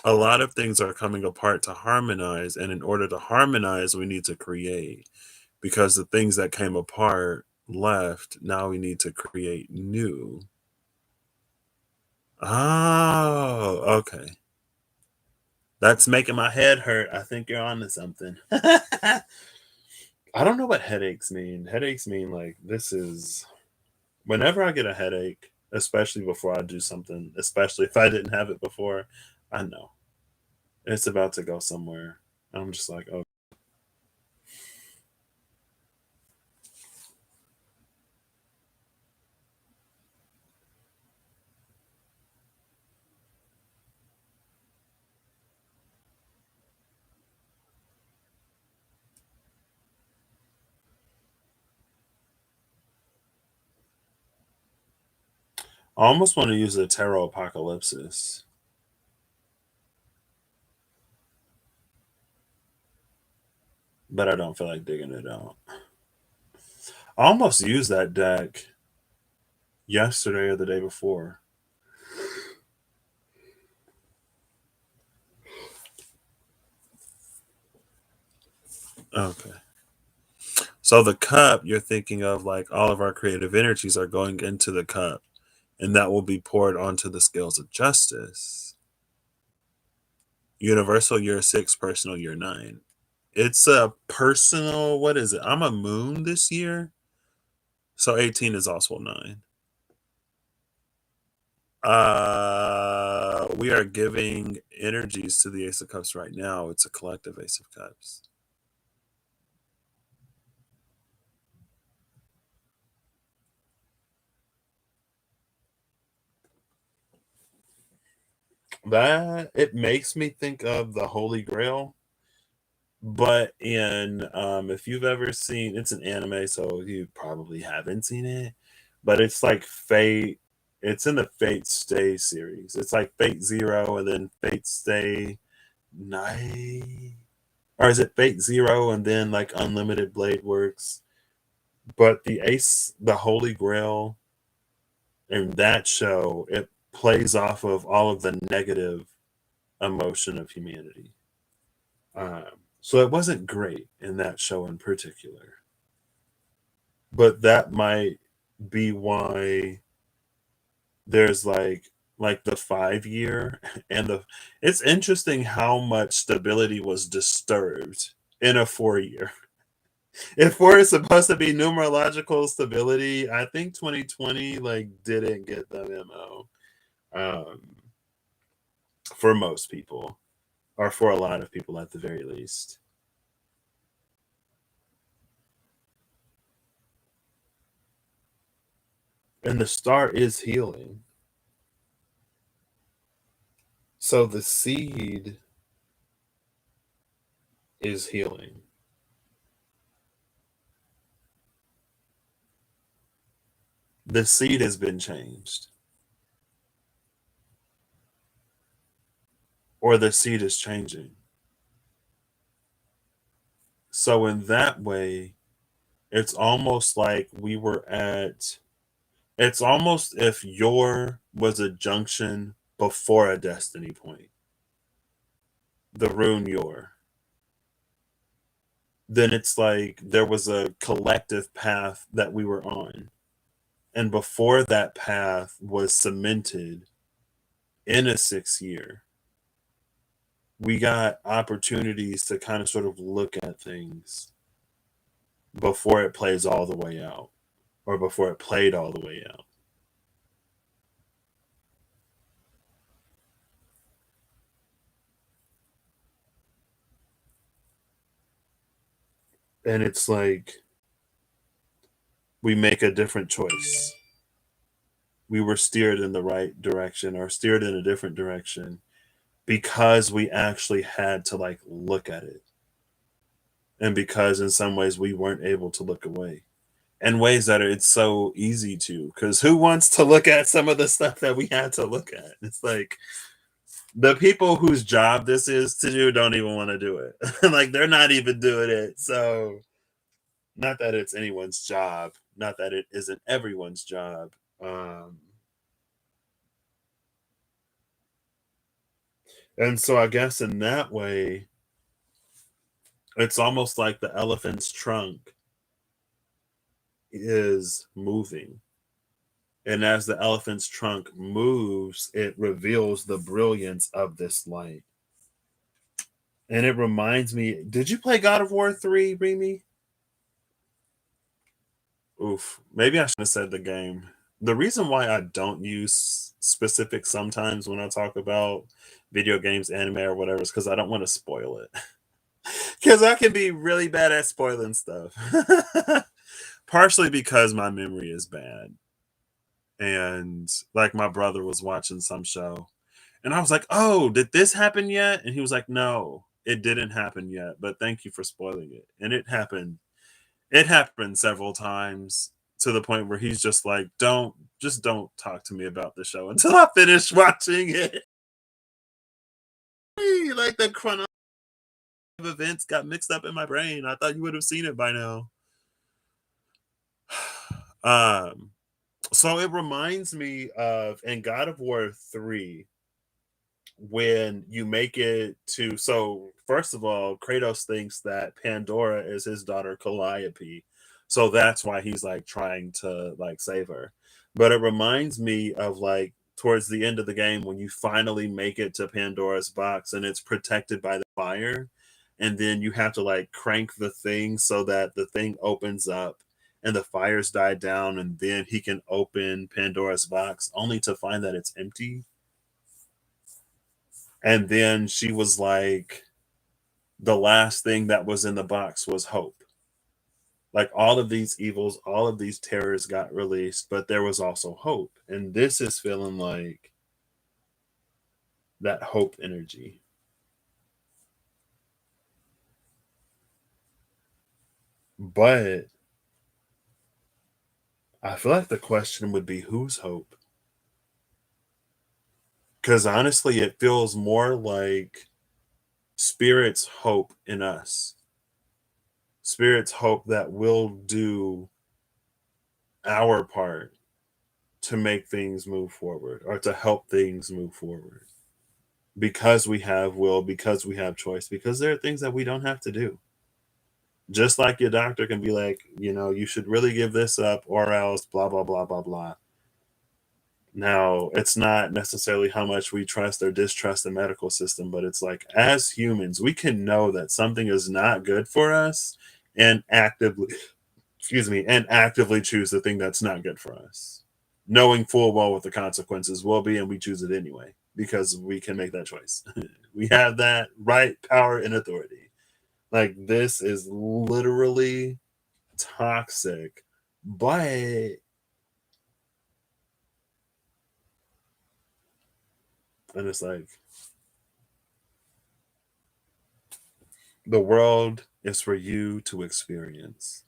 A lot of things are coming apart to harmonize, and in order to harmonize, we need to create. Because the things that came apart left, now we need to create new. Oh, okay. That's making my head hurt. I think you're on to something. I don't know what headaches mean. Headaches mean like this is whenever I get a headache, especially before I do something, especially if I didn't have it before, I know it's about to go somewhere. I'm just like, oh. I almost want to use the Tarot Apocalypsis. But I don't feel like digging it out. I almost used that deck yesterday or the day before. Okay. So the cup, you're thinking of like all of our creative energies are going into the cup, and that will be poured onto the scales of justice. Universal year 6, personal year 9. It's a personal, what is it? I'm a moon this year. So 18 is also 9. We are giving energies to the Ace of Cups right now. It's a collective Ace of Cups. That it makes me think of the Holy Grail, but in if you've ever seen, it's an anime, so you probably haven't seen it, but it's like Fate. It's in the Fate Stay series. It's like Fate Zero and then Fate Stay Night, or is it Fate Zero and then like Unlimited Blade Works? But the Holy Grail in that show, it plays off of all of the negative emotion of humanity. So it wasn't great in that show in particular, but that might be why there's like the 5 year and the. It's interesting how much stability was disturbed in a 4 year. If 4 is supposed to be numerological stability, I think 2020 like didn't get the memo. Um, for most people, or for a lot of people at the very least. And the star is healing. So the seed is healing. The seed has been changed, or the seed is changing. So, in that way, it's almost like we were at, it's almost if your was a junction before a destiny point, the rune your. Then it's like there was a collective path that we were on. And before that path was cemented in a 6 year, we got opportunities to kind of sort of look at things before it plays all the way out, or before it played all the way out. And it's like we make a different choice. We were steered in the right direction or steered in a different direction because we actually had to like look at it. And because in some ways we weren't able to look away. In ways that it's so easy to, because who wants to look at some of the stuff that we had to look at? It's like the people whose job this is to do don't even want to do it. Like they're not even doing it. So not that it's anyone's job, not that it isn't everyone's job. Um, and so I guess in that way, it's almost like the elephant's trunk is moving. And as the elephant's trunk moves, it reveals the brilliance of this light. And it reminds me, did you play God of War 3, Remy? Oof. Maybe I should have said the game. The reason why I don't use specifics sometimes when I talk about video games, anime, or whatever is because I don't want to spoil it. Because I can be really bad at spoiling stuff. Partially because my memory is bad. And like my brother was watching some show, and I was like, "Oh, did this happen yet?" And he was like, "No, it didn't happen yet, but thank you for spoiling it." And it happened. It happened several times to the point where he's just like, don't talk to me about the show until I finish watching it." Like the chronology of events got mixed up in my brain. I thought you would have seen it by now. Um, So it reminds me of in God of War 3, when you make it to, so first of all, Kratos thinks that Pandora is his daughter Calliope. So that's why he's like trying to like save her. But it reminds me of like towards the end of the game when you finally make it to Pandora's box and it's protected by the fire. And then you have to like crank the thing so that the thing opens up and the fires die down. And then he can open Pandora's box only to find that it's empty. And then she was like, the last thing that was in the box was hope. Like all of these evils, all of these terrors got released, but there was also hope. And this is feeling like that hope energy. But I feel like the question would be whose hope? Because honestly, it feels more like Spirit's hope in us. Spirit's hope that we'll do our part to make things move forward or to help things move forward because we have will, because we have choice, because there are things that we don't have to do. Just like your doctor can be like, you should really give this up or else blah, blah, blah, blah, blah. Now, it's not necessarily how much we trust or distrust the medical system, but it's like as humans, we can know that something is not good for us and actively choose the thing that's not good for us, knowing full well what the consequences will be, and we choose it anyway because we can make that choice. We have that right, power, and authority. Like this is literally toxic, but and it's like the world is for you to experience.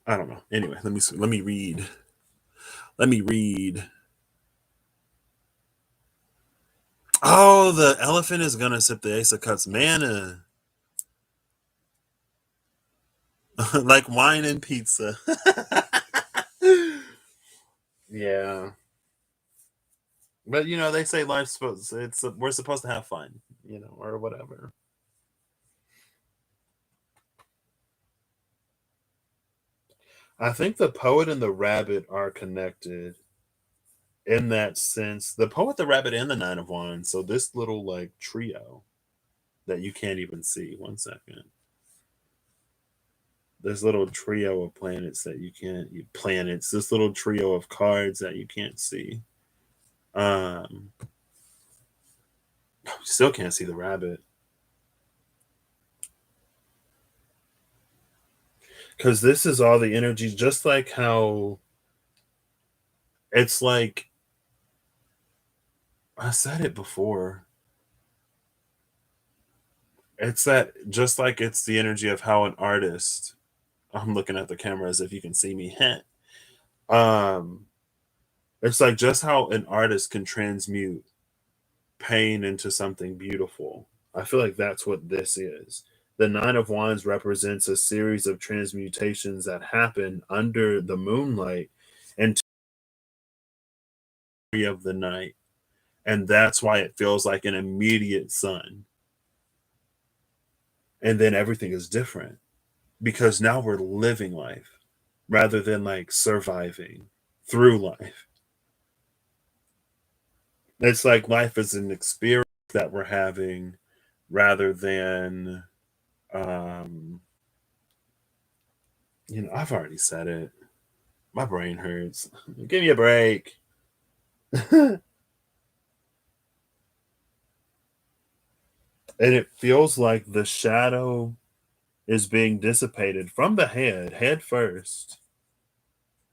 I don't know. Anyway, let me see. Let me read. Let me read. Oh, the elephant is gonna sip the Ace of Cups mana. Like wine and pizza. Yeah. But they say life's supposed we're supposed to have fun, or whatever. I think the poet and the rabbit are connected in that sense. The poet, the rabbit, and the nine of wands. So this little like trio that you can't even see. One second. This little trio of planets that you can't planets. This little trio of cards that you can't see. You still can't see the rabbit. Because this is all the energy, just like how it's like I said it before. It's that just like it's the energy of how an artist. I'm looking at the camera as if you can see me. um, it's like just how an artist can transmute pain into something beautiful. I feel like that's what this is. The Nine of Wands represents a series of transmutations that happen under the moonlight and of the night. And that's why it feels like an immediate sun. And then everything is different because now we're living life rather than like surviving through life. It's like life is an experience that we're having rather than um I've already said it. My brain hurts. Give me a break. And it feels like the shadow is being dissipated from the head first,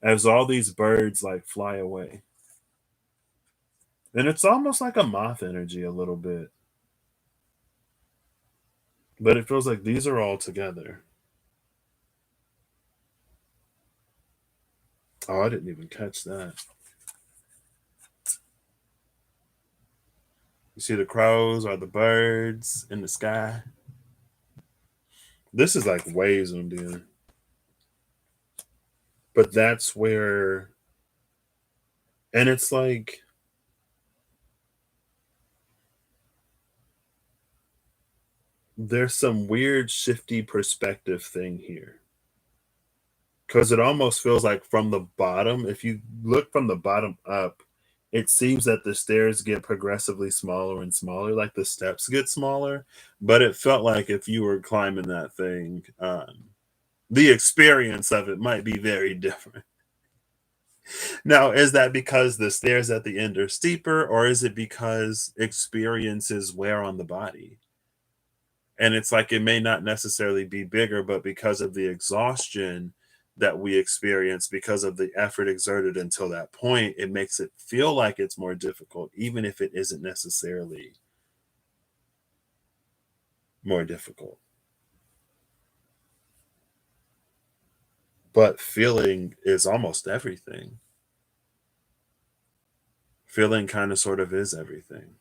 as all these birds like fly away. And it's almost like a moth energy a little bit. But it feels like these are all together. Oh, I didn't even catch that. You see the crows or the birds in the sky? This is like way zoomed in. But that's where, and it's like, there's some weird shifty perspective thing here. Because it almost feels like from the bottom, if you look from the bottom up, it seems that the stairs get progressively smaller and smaller, like the steps get smaller. But it felt like if you were climbing that thing, the experience of it might be very different. Now, is that because the stairs at the end are steeper, or is it because experiences wear on the body? And it's like it may not necessarily be bigger, but because of the exhaustion that we experience, because of the effort exerted until that point, it makes it feel like it's more difficult, even if it isn't necessarily more difficult. But feeling is almost everything. Feeling kind of sort of is everything.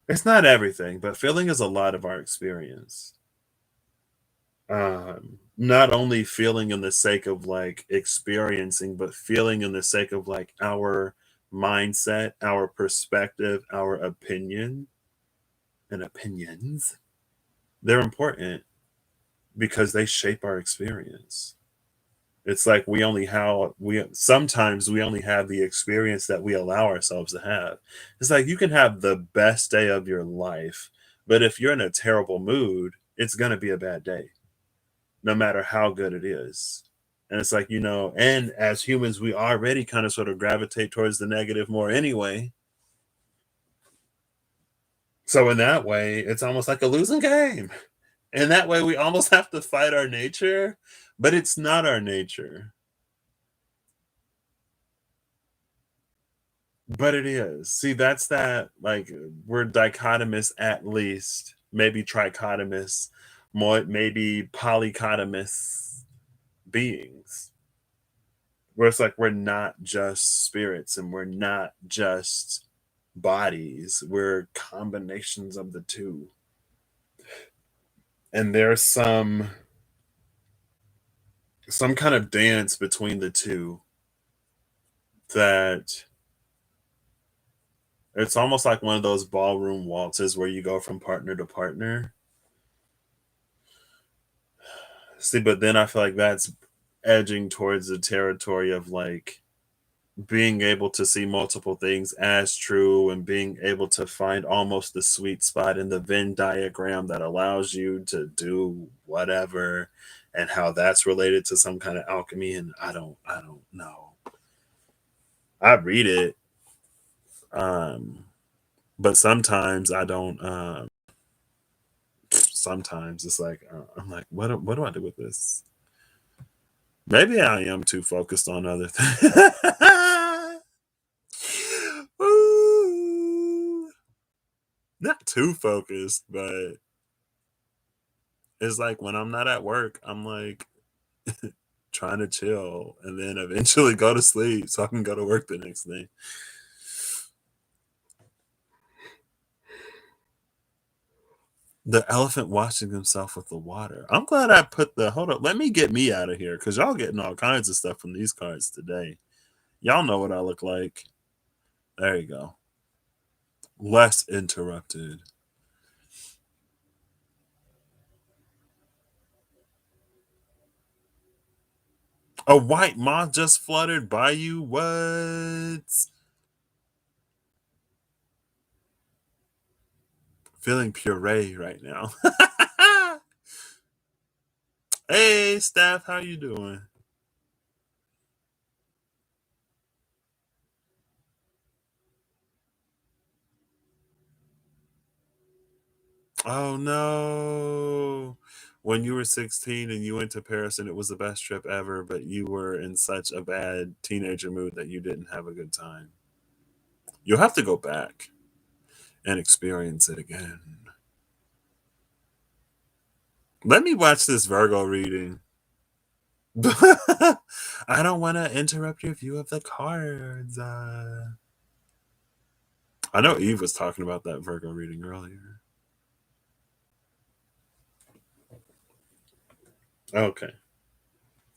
It's not everything, but feeling is a lot of our experience. Not only feeling in the sake of like experiencing, but feeling in the sake of like our mindset, our perspective, our opinion and opinions. They're important because they shape our experience. It's like we sometimes we only have the experience that we allow ourselves to have. It's like you can have the best day of your life, but if you're in a terrible mood, it's going to be a bad day no matter how good it is. And it's like, and as humans, we already kind of sort of gravitate towards the negative more anyway. So in that way, it's almost like a losing game. And that way we almost have to fight our nature, but it's not our nature. But it is. See, that's that like we're dichotomous at least, maybe trichotomous, more maybe polychotomous beings. Where it's like we're not just spirits and we're not just bodies, we're combinations of the two. And there's some kind of dance between the two that it's almost like one of those ballroom waltzes where you go from partner to partner. See, but then I feel like that's edging towards the territory of like being able to see multiple things as true and being able to find almost the sweet spot in the Venn diagram that allows you to do whatever, and how that's related to some kind of alchemy. And I don't know. I read it, um but sometimes I don't. Sometimes it's like I'm like, what do I do with this? Maybe I am too focused on other things. Ooh. Not too focused, but it's like when I'm not at work, I'm like trying to chill and then eventually go to sleep so I can go to work the next day. The elephant washing himself with the water. I'm glad I put the hold up. Let me get me out of here because y'all getting all kinds of stuff from these cards today. Y'all know what I look like. There you go. Less interrupted. A white moth just fluttered by you. What? Feeling puree right now. Hey, Steph, how you doing? Oh no. When you were 16 and you went to Paris and it was the best trip ever, but you were in such a bad teenager mood that you didn't have a good time. You'll have to go back and experience it again. Let me watch this Virgo reading. I don't want to interrupt your view of the cards. I know Eve was talking about that Virgo reading earlier. Okay,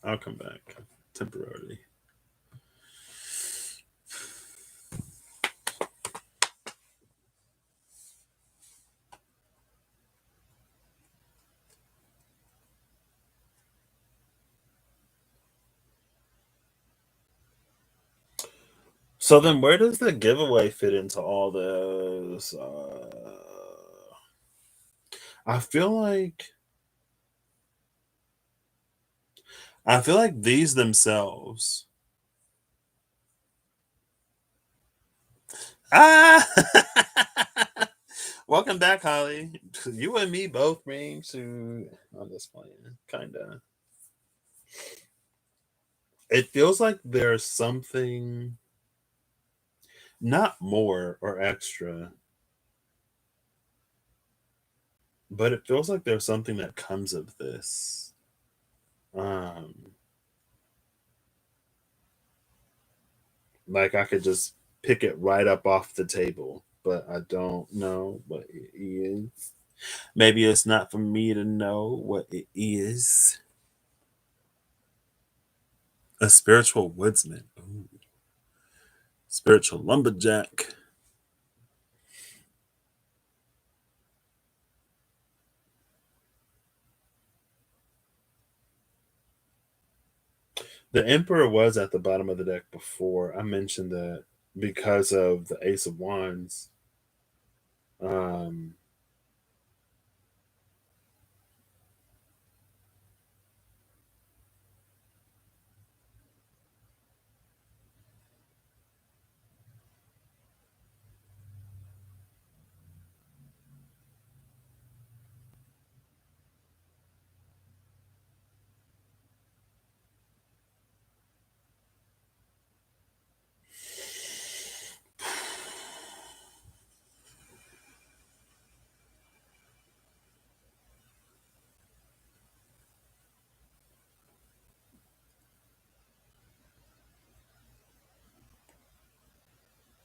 I'll come back. temporarily. So then where does the giveaway fit into all this? I feel like these themselves. Ah, welcome back, Holly. You and me both bring to. I'm just playing, kinda. It feels like there's something, not more or extra, but it feels like there's something that comes of this. Um, like I could just pick it right up off the table, but I don't know what it is. Maybe it's not for me to know what it is. A spiritual woodsman. Ooh. Spiritual lumberjack. The Emperor was at the bottom of the deck before. I mentioned that because of the Ace of Wands. Um,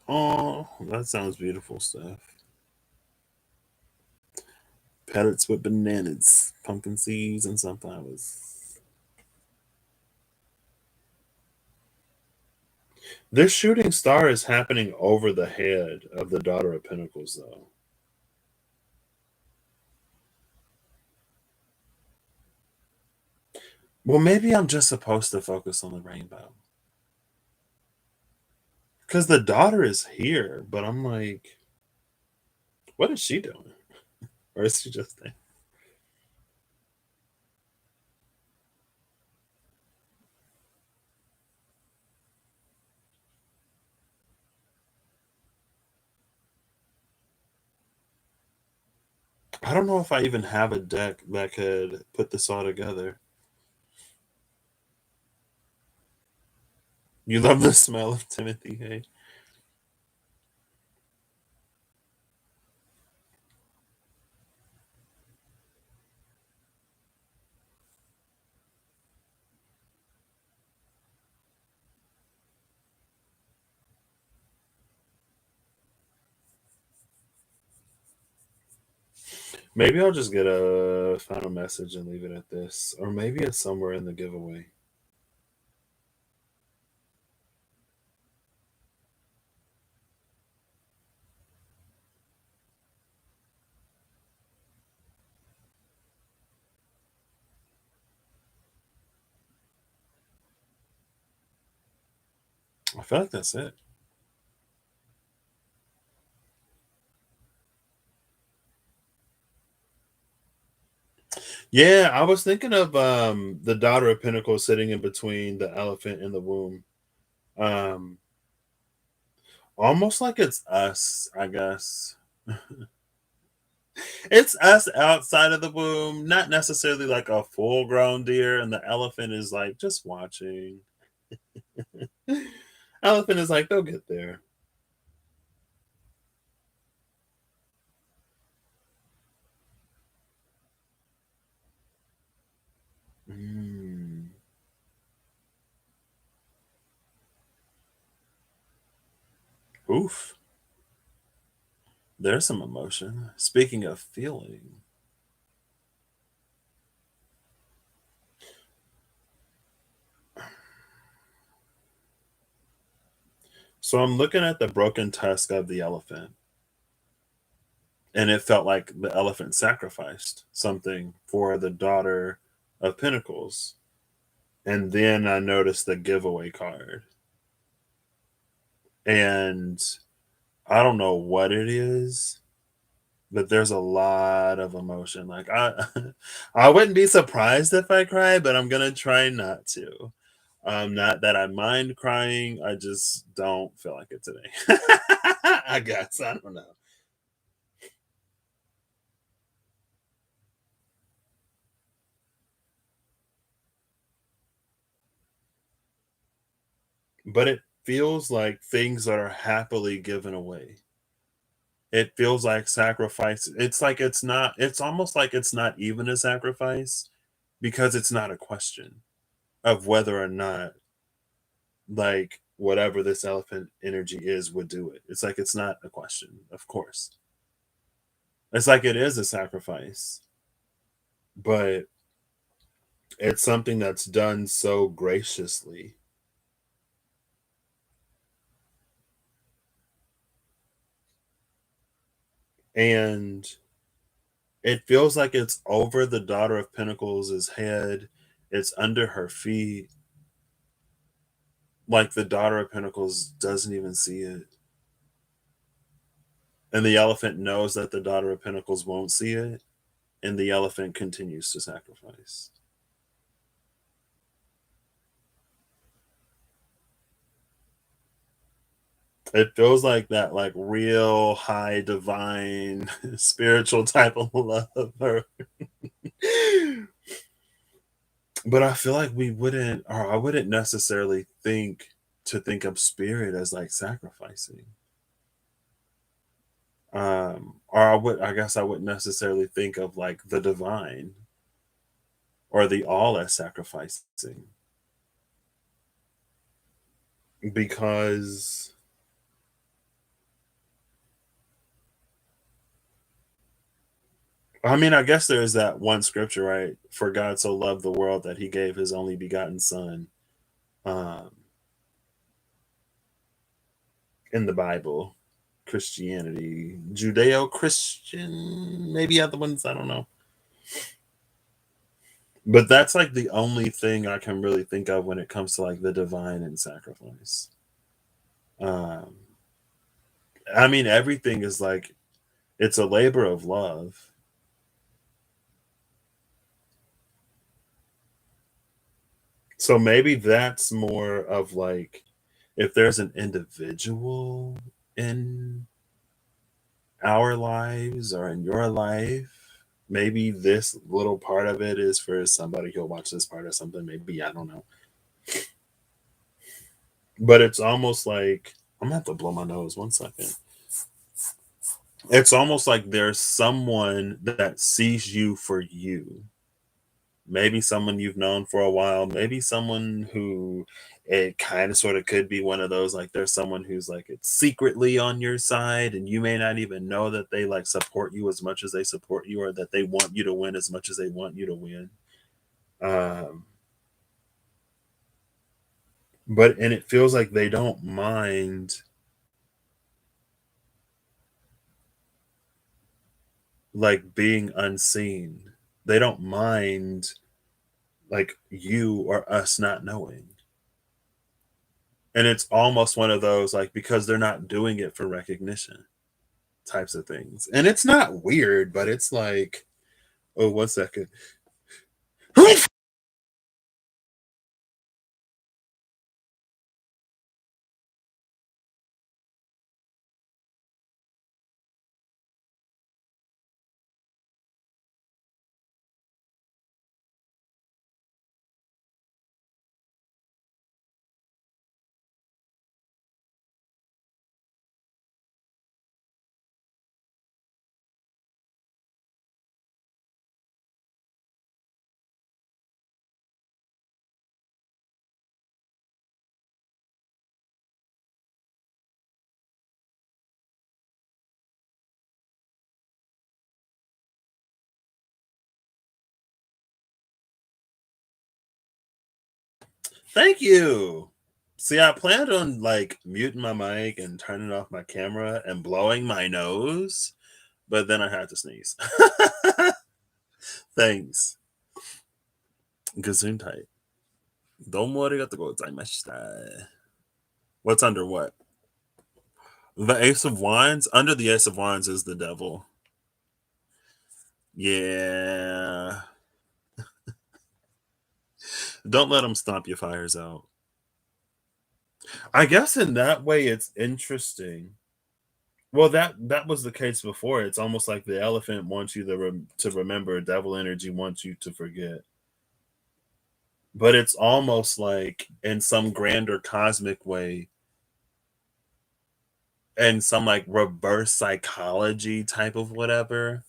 oh, that sounds beautiful stuff. Pellets with bananas, pumpkin seeds, and sunflowers. This shooting star is happening over the head of the Daughter of Pentacles, though. Well, maybe I'm just supposed to focus on the rainbow. Because the daughter is here, but I'm like, what is she doing? Or is she just there? I don't know if I even have a deck that could put this all together. You love the smell of Timothy Hay. Maybe I'll just get a final message and leave it at this. Or maybe it's somewhere in the giveaway. I feel like that's it. Yeah, I was thinking of the Daughter of Pentacles sitting in between the elephant and the womb. Um Almost like it's us, I guess. It's us outside of the womb, not necessarily like a full grown deer, and the elephant is like just watching. Elephant is like, they'll get there. Mm. Oof. There's some emotion. Speaking of feeling, So I'm looking at the broken tusk of the elephant, and it felt like the elephant sacrificed something for the daughter of Pentacles. And then I noticed the giveaway card. And I don't know what it is, but there's a lot of emotion. Like I wouldn't be surprised if I cry, but I'm gonna try not to. Not that I mind crying, I just don't feel like it today. I guess I don't know. But it feels like things that are happily given away. It feels like sacrifice. It's like it's not, it's almost like it's not even a sacrifice because it's not a question of whether or not, like, whatever this elephant energy is would do it. It's like it's not a question, of course. It's like it is a sacrifice, but it's something that's done so graciously. And it feels like it's over the daughter of Pentacles' head. It's under her feet. Like the daughter of Pentacles doesn't even see it. And the elephant knows that the daughter of Pentacles won't see it. And the elephant continues to sacrifice. It feels like that, like real high divine spiritual type of love. But I feel like we wouldn't, or I wouldn't necessarily think of spirit as like sacrificing. Or I guess I wouldn't necessarily think of like the divine or the all as sacrificing, because I mean, I guess there's that one scripture, right? For God so loved the world that he gave his only begotten son, um, in the Bible, Christianity, Judeo Christian, maybe other ones, I don't know. But that's like the only thing I can really think of when it comes to like the divine and sacrifice. Um, I mean, everything is like it's a labor of love. So maybe that's more of like if there's an individual in our lives or in your life, maybe this little part of it is for somebody who'll watch this part or something. Maybe, I don't know. But it's almost like I'm gonna have to blow my nose 1 second. It's almost like there's someone that sees you for you. Maybe someone you've known for a while, maybe someone who it kind of sort of could be one of those, like there's someone who's like it's secretly on your side and you may not even know that they like support you as much as they support you, or that they want you to win as much as they want you to win. Um but and it feels like they don't mind like being unseen. They don't mind like you or us not knowing. And it's almost one of those like because they're not doing it for recognition types of things. And it's not weird, but it's like, oh, 1 second. Thank you. See, I planned on like muting my mic and turning off my camera and blowing my nose, but then I had to sneeze. Thanks. Gesundheit. Domo arigatou gozaimashita. What's under what? The Ace of Wands? Under the Ace of Wands is the devil. Yeah. Don't let them stomp your fires out. I guess in that way it's interesting. Well, that was the case before. It's almost like the elephant wants you to remember, devil energy wants you to forget. But it's almost like in some grander cosmic way, and some like reverse psychology type of whatever.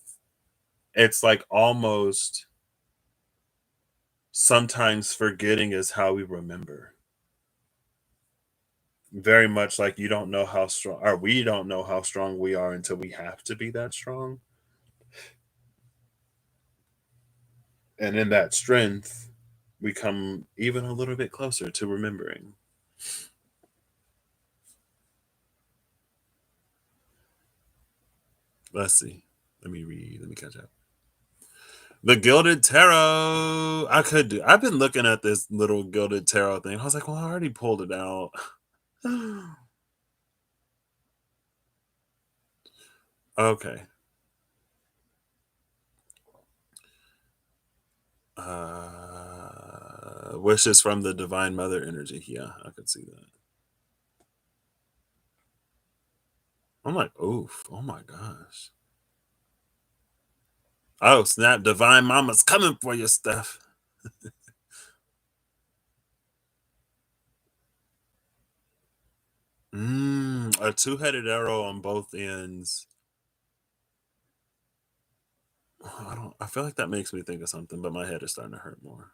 It's like almost sometimes forgetting is how we remember. Very much like you don't know how strong, or we don't know how strong we are until we have to be that strong. And in that strength, we come even a little bit closer to remembering. Let's see. Let me read. Let me catch up. The Gilded Tarot. I could do. I've been looking at this little Gilded Tarot thing. I was like, well, I already pulled it out. Okay. Wishes from the Divine Mother energy. Yeah, I could see that. I'm like, oof. Oh my gosh. Oh, snap. Divine Mama's coming for your stuff. A two-headed arrow on both ends. I feel like that makes me think of something, but my head is starting to hurt more.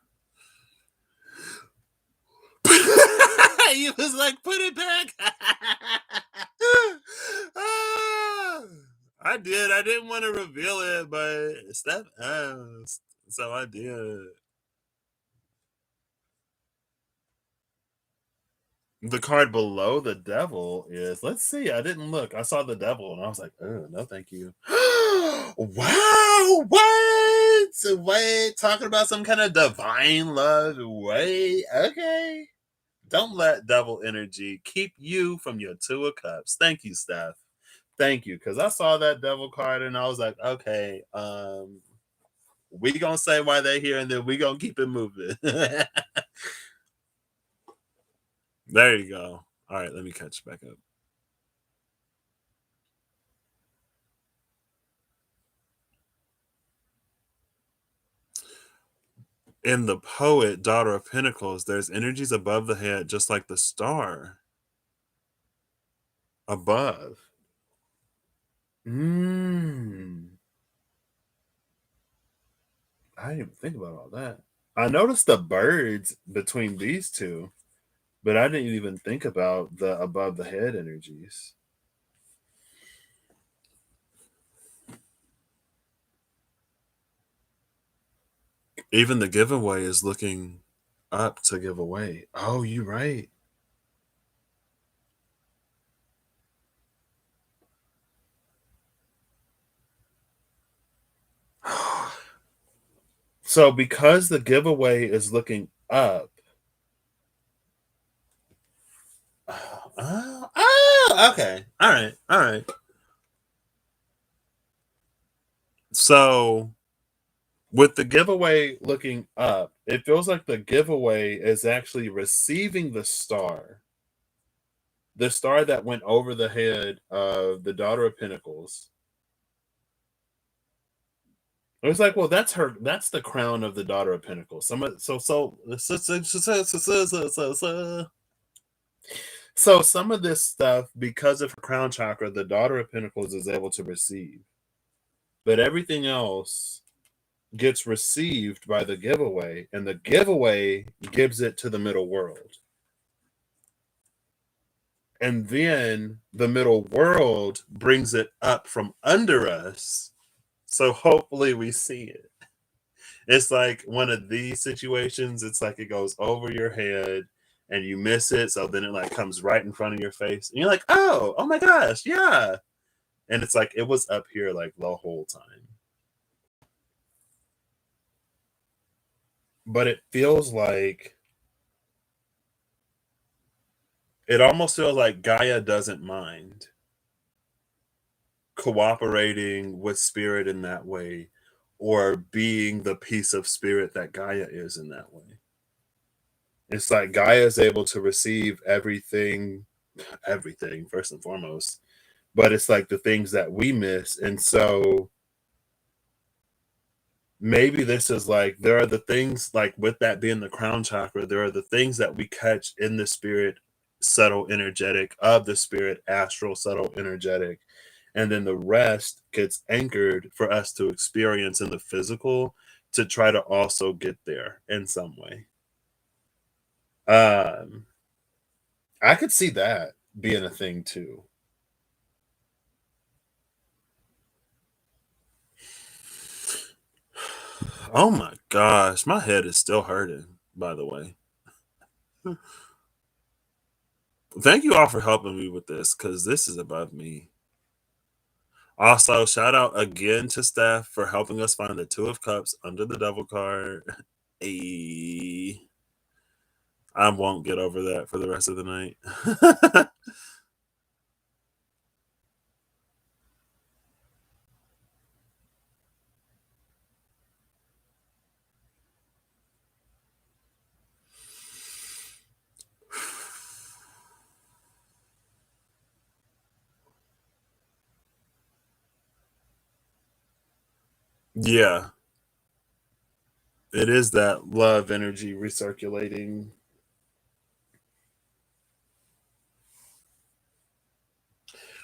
He was like, put it back. I did. I didn't want to reveal it, but Steph asked. So I did. The card below the devil is, let's see, I didn't look. I saw the devil and I was like, oh, no, thank you. Wow, what? Wait, talking about some kind of divine love. Wait, okay. Don't let devil energy keep you from your Two of Cups. Thank you, Steph. Thank you. Because I saw that devil card and I was like, okay, we gonna say why they're here and then we gonna keep it moving. There you go. All right, let me catch back up. In the poet, Daughter of Pentacles, there's energies above the head, just like the star above. I didn't even think about all that. I noticed the birds between these two, but I didn't even think about the above the head energies. Even the giveaway is looking up to give away. Oh, you're right. So because the giveaway is looking up. Okay. All right. All right. So with the giveaway looking up, it feels like the giveaway is actually receiving the star. The star that went over the head of the Daughter of Pentacles. It was like, well, that's her. That's the crown of the Daughter of Pentacles. So some of this stuff, because of her crown chakra, the Daughter of Pentacles is able to receive, but everything else gets received by the giveaway, and the giveaway gives it to the middle world. And then the middle world brings it up from under us. So hopefully we see it. It's like one of these situations. It's like it goes over your head and you miss it. So then it like comes right in front of your face. And you're like, oh my gosh, yeah. And it's like, it was up here like the whole time. But it almost feels like Gaia doesn't mind cooperating with spirit in that way, or being the piece of spirit that Gaia is in that way. It's like Gaia is able to receive everything first and foremost, but it's like the things that we miss. And so maybe this is like, there are the things, like with that being the crown chakra, there are the things that we catch in the spirit, subtle energetic of the spirit, astral subtle energetic, and then the rest gets anchored for us to experience in the physical, to try to also get there in some way. um I could see that being a thing too. Oh my gosh, my head is still hurting, by the way. Thank you all for helping me with this, because this is above me. Also, shout out again to Steph for helping us find the Two of Cups under the Devil card. Ayy. I won't get over that for the rest of the night. Yeah, it is that love energy recirculating,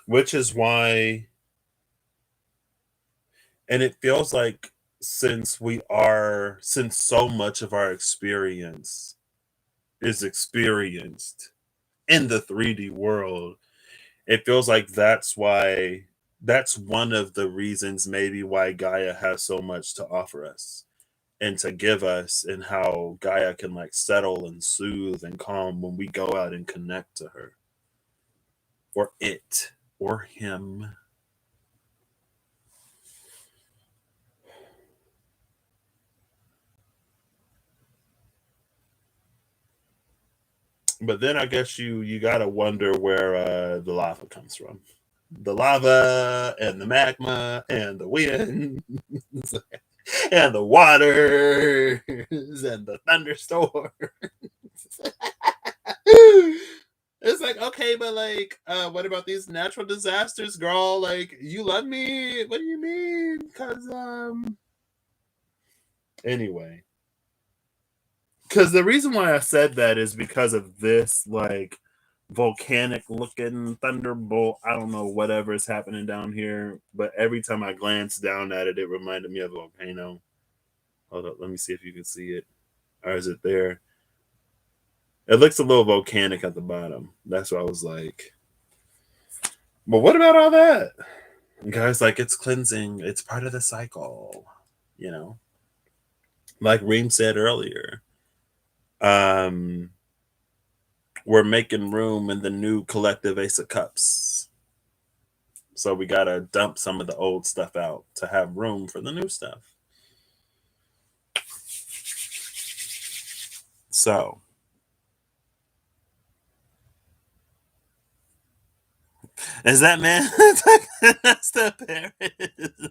which is why, and it feels like, since so much of our experience is experienced in the 3D world, it feels like that's one of the reasons maybe why Gaia has so much to offer us and to give us, and how Gaia can like settle and soothe and calm when we go out and connect to her, or it, or him. But then I guess you gotta wonder where the lava comes from. The lava and the magma and the wind and the waters and the thunderstorm. It's like, okay, but like, what about these natural disasters, girl? Like, you love me? What do you mean? Because anyway, because the reason why I said that is because of this, like, volcanic looking thunderbolt. I don't know whatever is happening down here, but every time I glanced down at it, it reminded me of a volcano. Hold up, let me see if you can see it. Or is it there? It looks a little volcanic at the bottom. That's what I was like. But what about all that? And guys, like, it's cleansing. It's part of the cycle. You know, like Reem said earlier. Um, we're making room in the new collective Ace of Cups. So we gotta dump some of the old stuff out to have room for the new stuff. So is that man? That's the Paris.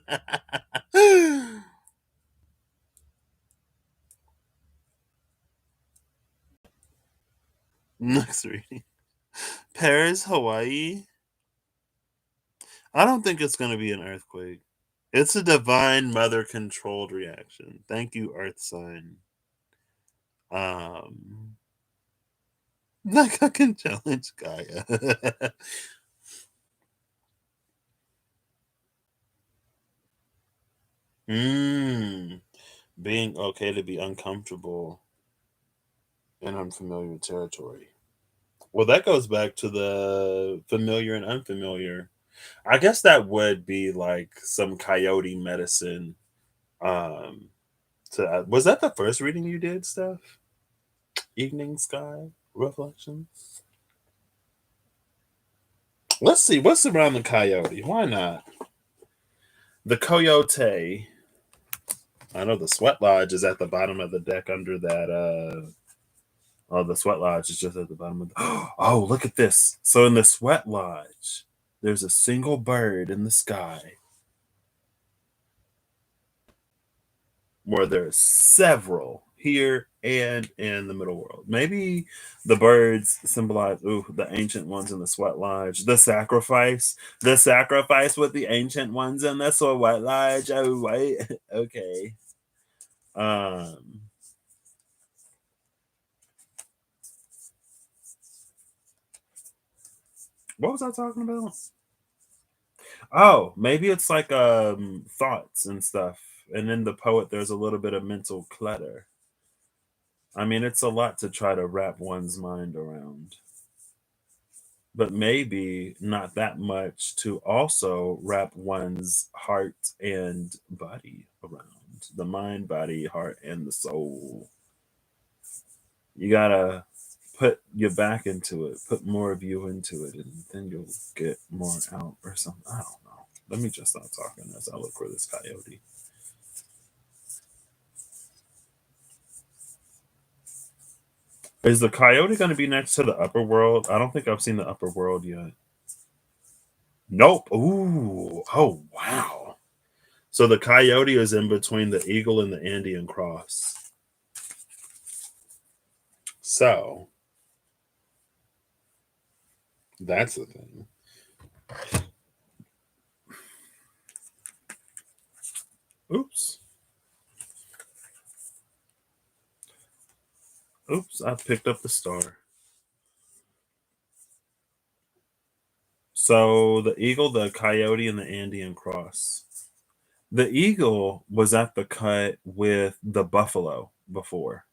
Next reading. Paris, Hawaii. I don't think it's gonna be an earthquake. It's a divine mother controlled reaction. Thank you, Earth sign. Um like I can challenge Gaia. mm, being okay to be uncomfortable in unfamiliar territory. Well, that goes back to the familiar and unfamiliar. I guess that would be like some coyote medicine. Um, was that the first reading you did, Steph? Evening Sky? Reflections. Let's see what's around the coyote. Why not? The coyote. I know the sweat lodge is at the bottom of the deck under that. Oh, the sweat lodge is just at the bottom of the. Oh, look at this. So in the sweat lodge, there's a single bird in the sky where there's several here and in the middle world. Maybe the birds symbolize the ancient ones in the sweat lodge, the sacrifice with the ancient ones in the sweat lodge. Oh, wait, okay. Um, what was I talking about? Oh, maybe it's like thoughts and stuff. And in the poet, there's a little bit of mental clutter. I mean, it's a lot to try to wrap one's mind around, but maybe not that much to also wrap one's heart and body around. The mind, body, heart, and the soul. You gotta put your back into it, put more of you into it, and then you'll get more out or something. I don't know. Let me just stop talking as I look for this coyote. Is the coyote going to be next to the upper world? I don't think I've seen the upper world yet. Nope. Ooh. Oh, wow. So the coyote is in between the eagle and the Andean cross. So that's the thing. Oops. Oops. I picked up the star. So the eagle, the coyote, and the Andean cross. The eagle was at the cut with the buffalo before.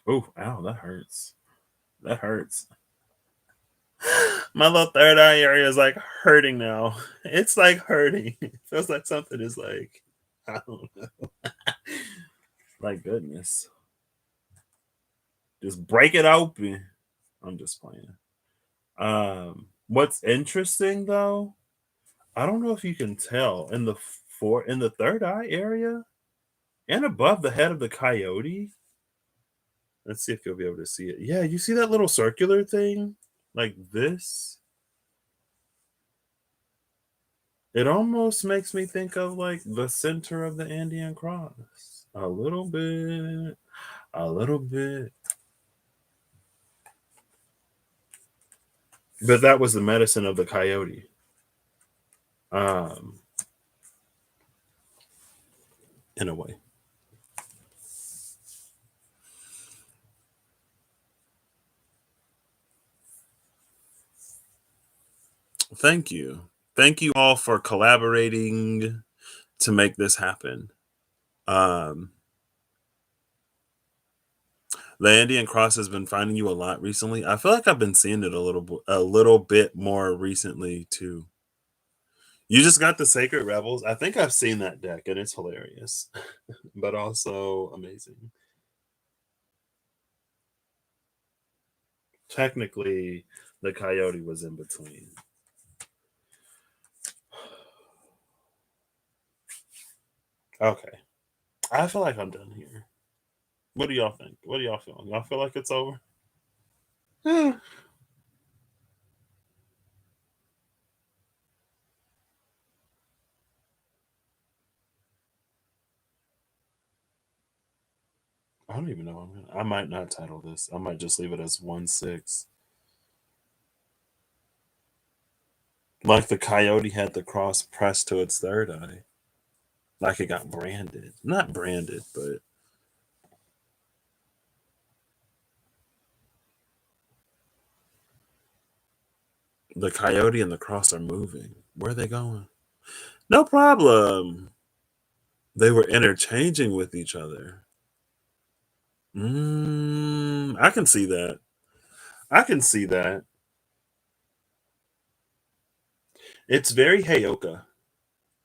Ooh, ow, that hurts. That hurts. My little third eye area is like hurting now. It's like hurting. It feels like something is like, I don't know. Like, goodness. Just break it open. I'm just playing. What's interesting though, I don't know if you can tell in the third eye area and above the head of the coyote. Let's see if you'll be able to see it. Yeah, you see that little circular thing? Like this? It almost makes me think of like the center of the Andean cross. A little bit. A little bit. But that was the medicine of the coyote. Um, in a way. Thank you. Thank you all for collaborating to make this happen. Um, the Andean cross has been finding you a lot recently. I feel like I've been seeing it a little bit more recently too. You just got the Sacred Rebels. I think I've seen that deck and it's hilarious, but also amazing. Technically, the coyote was in between. Okay. I feel like I'm done here. What do y'all think? What do y'all feel? Y'all feel like it's over? Eh, I don't even know. I might not title this. I might just leave it as 1-6. Like the coyote had the cross pressed to its third eye. Like it got branded. Not branded, but the coyote and the cross are moving. Where are they going? No problem. They were interchanging with each other. I can see that. I can see that. It's very Heyoka.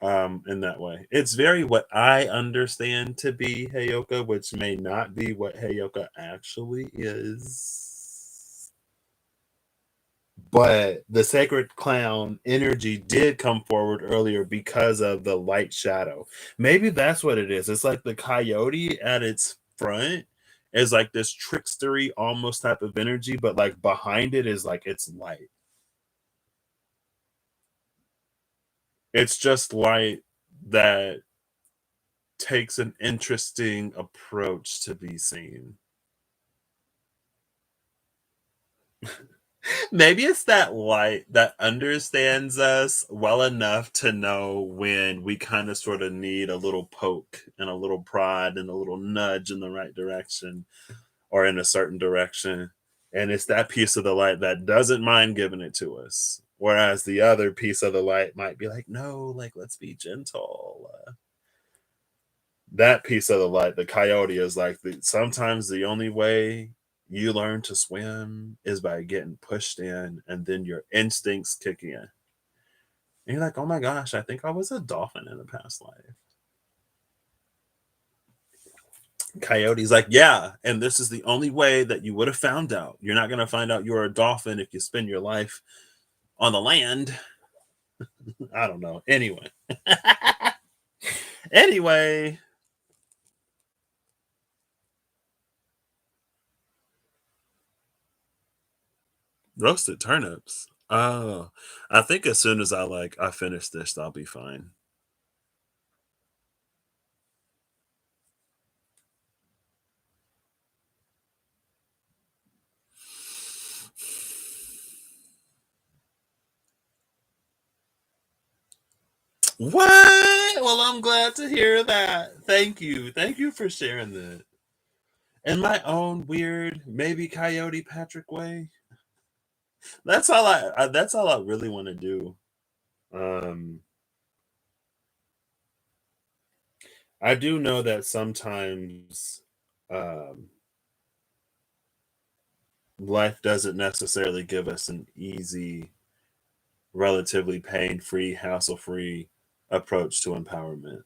in that way. It's very what I understand to be Heyoka, which may not be what Heyoka actually is. But the sacred clown energy did come forward earlier because of the light shadow. Maybe that's what it is. It's like the coyote at its front is like this trickstery almost type of energy, but like behind it is like it's light. It's just light that takes an interesting approach to be seen. Maybe it's that light that understands us well enough to know when we kind of sort of need a little poke and a little prod and a little nudge in the right direction or in a certain direction. And it's that piece of the light that doesn't mind giving it to us. Whereas the other piece of the light might be like, no, like, let's be gentle. That piece of the light, the coyote, is like sometimes the only way you learn to swim is by getting pushed in, and then your instincts kick in. And you're like, oh my gosh, I think I was a dolphin in a past life. Coyote's like, yeah, and this is the only way that you would have found out. You're not going to find out you're a dolphin if you spend your life on the land. I don't know. Anyway. Anyway. Roasted turnips. Oh, I think as soon as I finish this, I'll be fine. What? Well, I'm glad to hear that. Thank you. Thank you for sharing that. In my own weird, maybe Coyote Patrick way. That's all I really want to do. Um I do know that sometimes um life doesn't necessarily give us an easy, relatively pain-free, hassle-free approach to empowerment.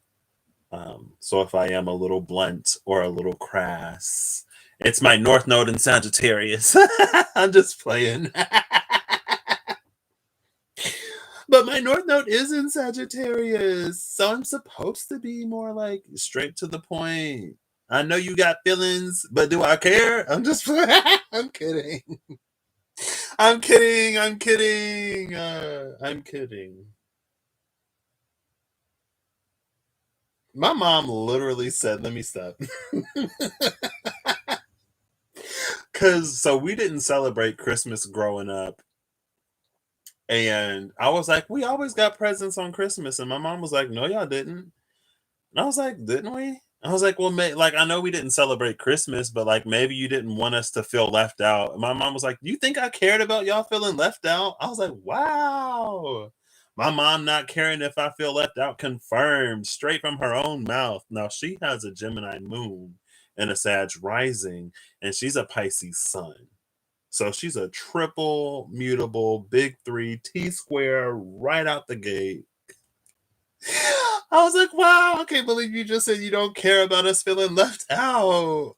So if I am a little blunt or a little crass, it's my North Node in Sagittarius. I'm just playing. But my North Node is in Sagittarius, so I'm supposed to be more like straight to the point. I know you got feelings, but do I care? I'm just I'm kidding. I'm kidding. I'm kidding. I'm kidding. My mom literally said, let me stop. Cause so we didn't celebrate Christmas growing up. And I was like, we always got presents on Christmas. And my mom was like, no, y'all didn't. And I was like, didn't we? I was like, well, like, I know we didn't celebrate Christmas, but like maybe you didn't want us to feel left out. And my mom was like, you think I cared about y'all feeling left out? I was like, wow. My mom not caring if I feel left out, confirmed straight from her own mouth. Now she has a Gemini moon and a Sag rising, and she's a Pisces sun. So she's a triple mutable big three T square right out the gate. I was like, wow, I can't believe you just said you don't care about us feeling left out.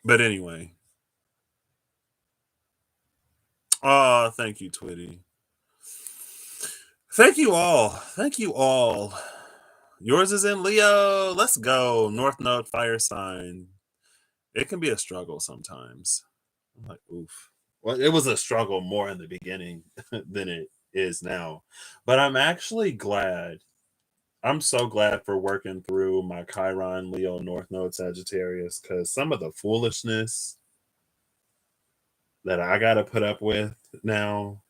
But anyway. Oh, thank you, Twitty. Thank you all. Thank you all. Yours is in Leo. Let's go. North Node fire sign. It can be a struggle sometimes. I'm like, oof. Well, it was a struggle more in the beginning than it is now. But I'm actually glad. I'm so glad for working through my Chiron Leo North Node Sagittarius, because some of the foolishness that I got to put up with now,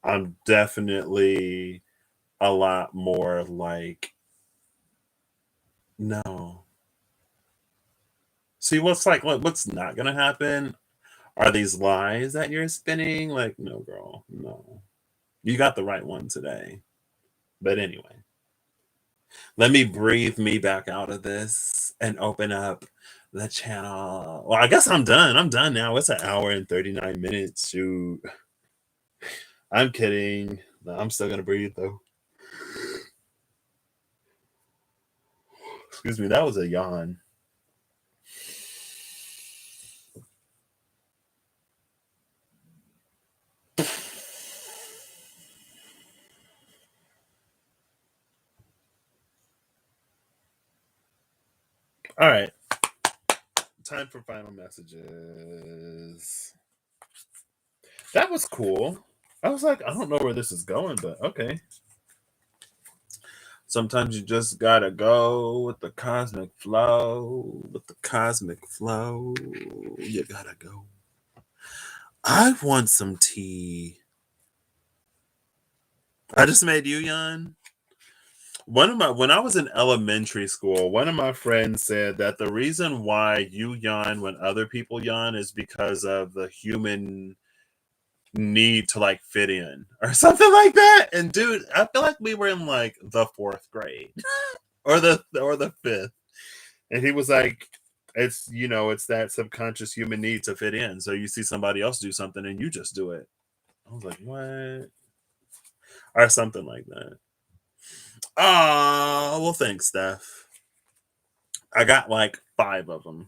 I'm definitely a lot more like, no. See, what's not going to happen are these lies that you're spinning. Like, no, girl, no. You got the right one today. But anyway, let me breathe me back out of this and open up the channel. Well, I guess I'm done. I'm done now. It's an hour and 39 minutes. Shoot. I'm kidding. No, I'm still gonna breathe though. Excuse me, that was a yawn. All right. Time for final messages. That was cool. I was like, I don't know where this is going, but okay. Sometimes you just gotta go with the cosmic flow. With the cosmic flow, you gotta go. I want some tea. I just made you yawn. When I was in elementary school, one of my friends said that the reason why you yawn when other people yawn is because of the human need to like fit in or something like that. And dude, I feel like we were in like the fourth grade or the fifth. And he was like, it's that subconscious human need to fit in. So you see somebody else do something and you just do it. I was like, what? Or something like that. Oh, well, thanks, Steph. I got like 5 of them.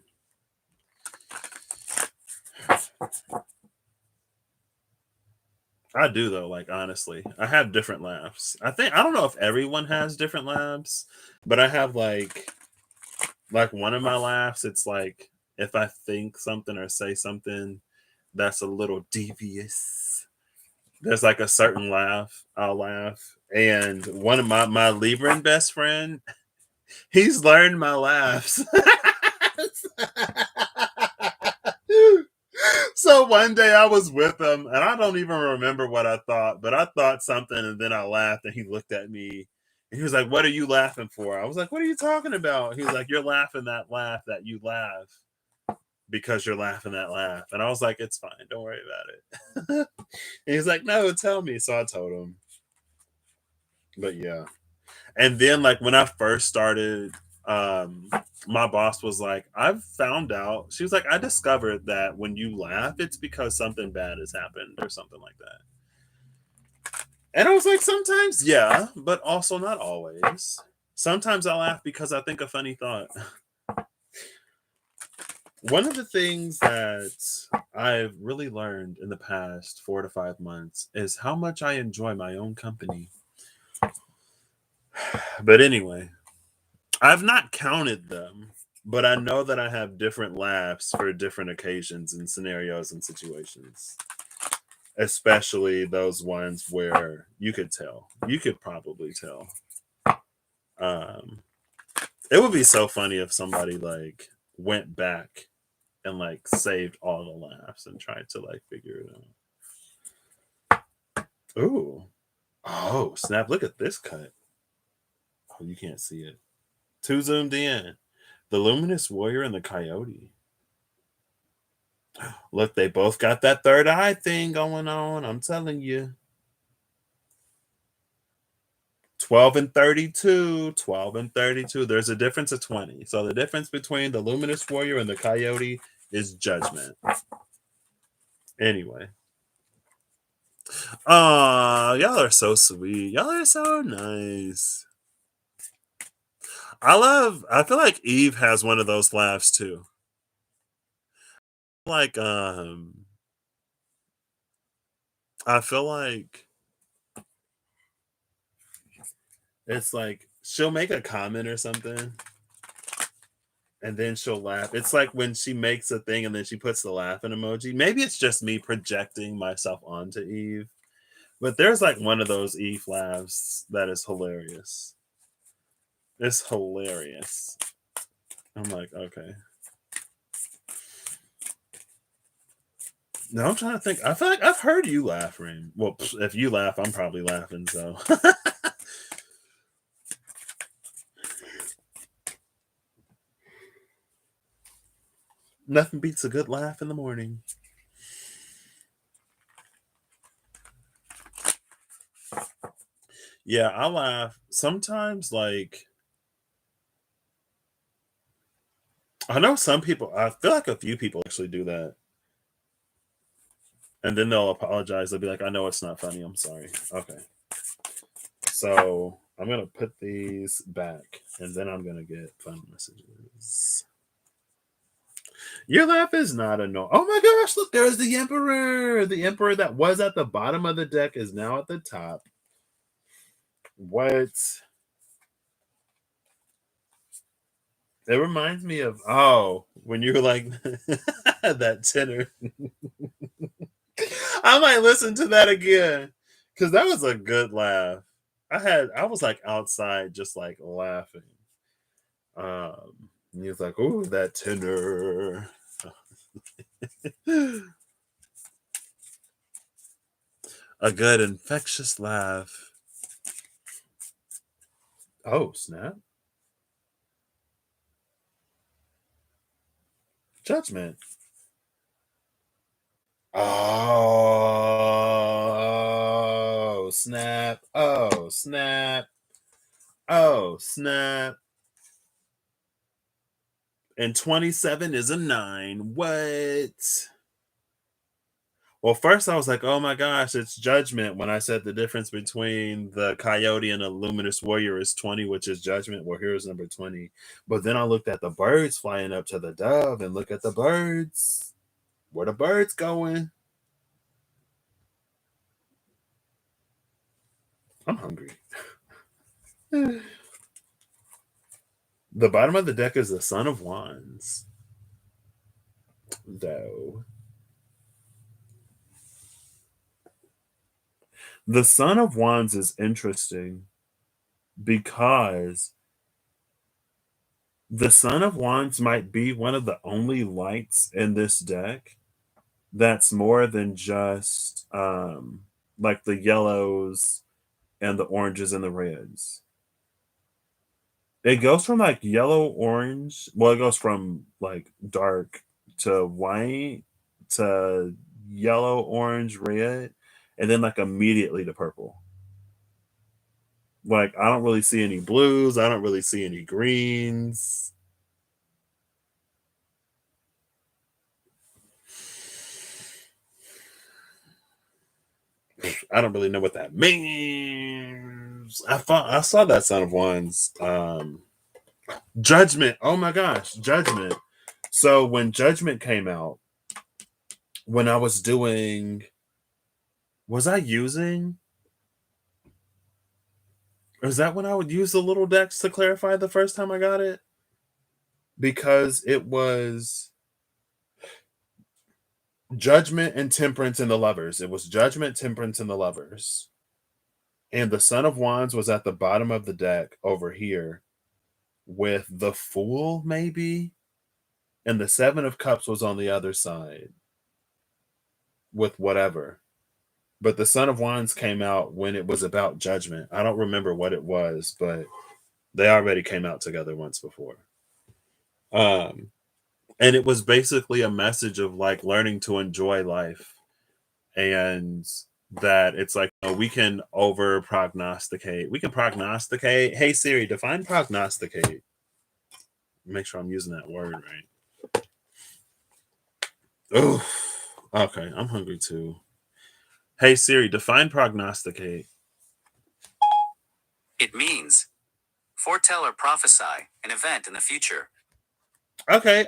I do though, like honestly. I have different laughs. I don't know if everyone has different laughs, but I have like one of my laughs, it's like if I think something or say something that's a little devious, there's like a certain laugh I'll laugh. And one of my Libran best friend, he's learned my laughs. So one day I was with him and I don't even remember what I thought, but I thought something and then I laughed and he looked at me and he was like, "What are you laughing for?" I was like, "What are you talking about?" He was like, "You're laughing that laugh that you laugh because you're laughing that laugh." And I was like, "It's fine. Don't worry about it." And he's like, "No, tell me." So I told him. But yeah. And then like when I first started, my boss was like, I've found out, she was like, I discovered that when you laugh, it's because something bad has happened or something like that. And I was like, sometimes, yeah, but also not always. Sometimes I laugh because I think a funny thought. One of the things that I've really learned in the past 4 to 5 months is how much I enjoy my own company. But anyway, I've not counted them, but I know that I have different laughs for different occasions and scenarios and situations. Especially those ones where you could tell. You could probably tell. Um, it would be so funny if somebody like went back and like saved all the laughs and tried to like figure it out. Ooh. Oh, snap. Look at this cut. Oh, you can't see it. Too zoomed in. The luminous warrior and the coyote. Look, they both got that third eye thing going on. I'm telling you. 12 and 32. 12 and 32. There's a difference of 20. So the difference between the luminous warrior and the coyote is judgment. Anyway. Y'all are so sweet. Y'all are so nice. I feel like Eve has one of those laughs too. Like, I feel like it's like she'll make a comment or something and then she'll laugh. It's like when she makes a thing and then she puts the laughing emoji. Maybe it's just me projecting myself onto Eve, but there's like one of those Eve laughs that is hilarious. It's hilarious. I'm like, okay. Now I'm trying to think. I feel like I've heard you laugh, Rain. Well, if you laugh, I'm probably laughing. So nothing beats a good laugh in the morning. Yeah, I laugh sometimes. Like I know some people. I feel like a few people actually do that, and then they'll apologize. They'll be like, "I know it's not funny. I'm sorry." Okay. So I'm going to put these back and then I'm going to get fun messages. Your laugh is not annoying. Oh my gosh, look, there's the Emperor. The Emperor that was at the bottom of the deck is now at the top. What? It reminds me of, when you were like that tenor. I might listen to that again because that was a good laugh. I was like outside just like laughing. And he was like, "Oh, that tenor." A good infectious laugh. Oh, snap. Judgment. Oh, snap. Oh, snap. Oh, snap. And 27 is a 9. What? Well, first I was like, oh my gosh, it's judgment. When I said the difference between the coyote and the luminous warrior is 20, which is judgment. Well, here's number 20. But then I looked at the birds flying up to the dove and look at the birds. Where the birds going? I'm hungry. The bottom of the deck is the Son of Wands. Though. The Son of Wands is interesting because the Son of Wands might be one of the only lights in this deck that's more than just like the yellows and the oranges and the reds. It goes from like yellow, orange. Well, it goes from like dark to white to yellow, orange, red, and then like immediately to purple. Like I don't really see any blues. I don't really see any greens. I don't really know what that means. I saw that Son of Wands. Judgment. Oh my gosh, Judgment. So when Judgment came out, when I was doing, was I using? Is that when I would use the little decks to clarify the first time I got it? Because it was Judgment and Temperance and the Lovers. It was Judgment, Temperance, and the Lovers. And the Son of Wands was at the bottom of the deck over here with the Fool, maybe? And the Seven of Cups was on the other side with whatever. But the Son of Wands came out when it was about Judgment. I don't remember what it was, but they already came out together once before. And it was basically a message of like learning to enjoy life, and that it's like, we can over prognosticate. We can prognosticate. Hey Siri, define prognosticate. Make sure I'm using that word right. Oh, okay. I'm hungry too. Hey Siri, define prognosticate. It means foretell or prophesy an event in the future. Okay,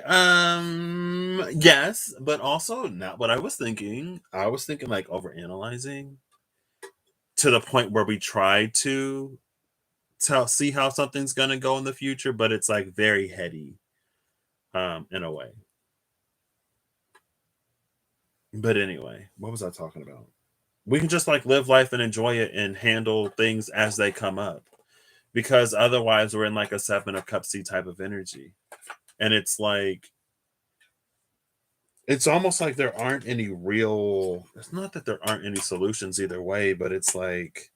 yes, but also not what I was thinking. I was thinking like over analyzing to the point where we try to see how something's gonna go in the future, but it's like very heady, in a way. But anyway, what was I talking about? We can just like live life and enjoy it and handle things as they come up, because otherwise we're in like a Seven of Cups type of energy, and it's like, it's almost like there aren't any real, it's not that there aren't any solutions either way, but it's like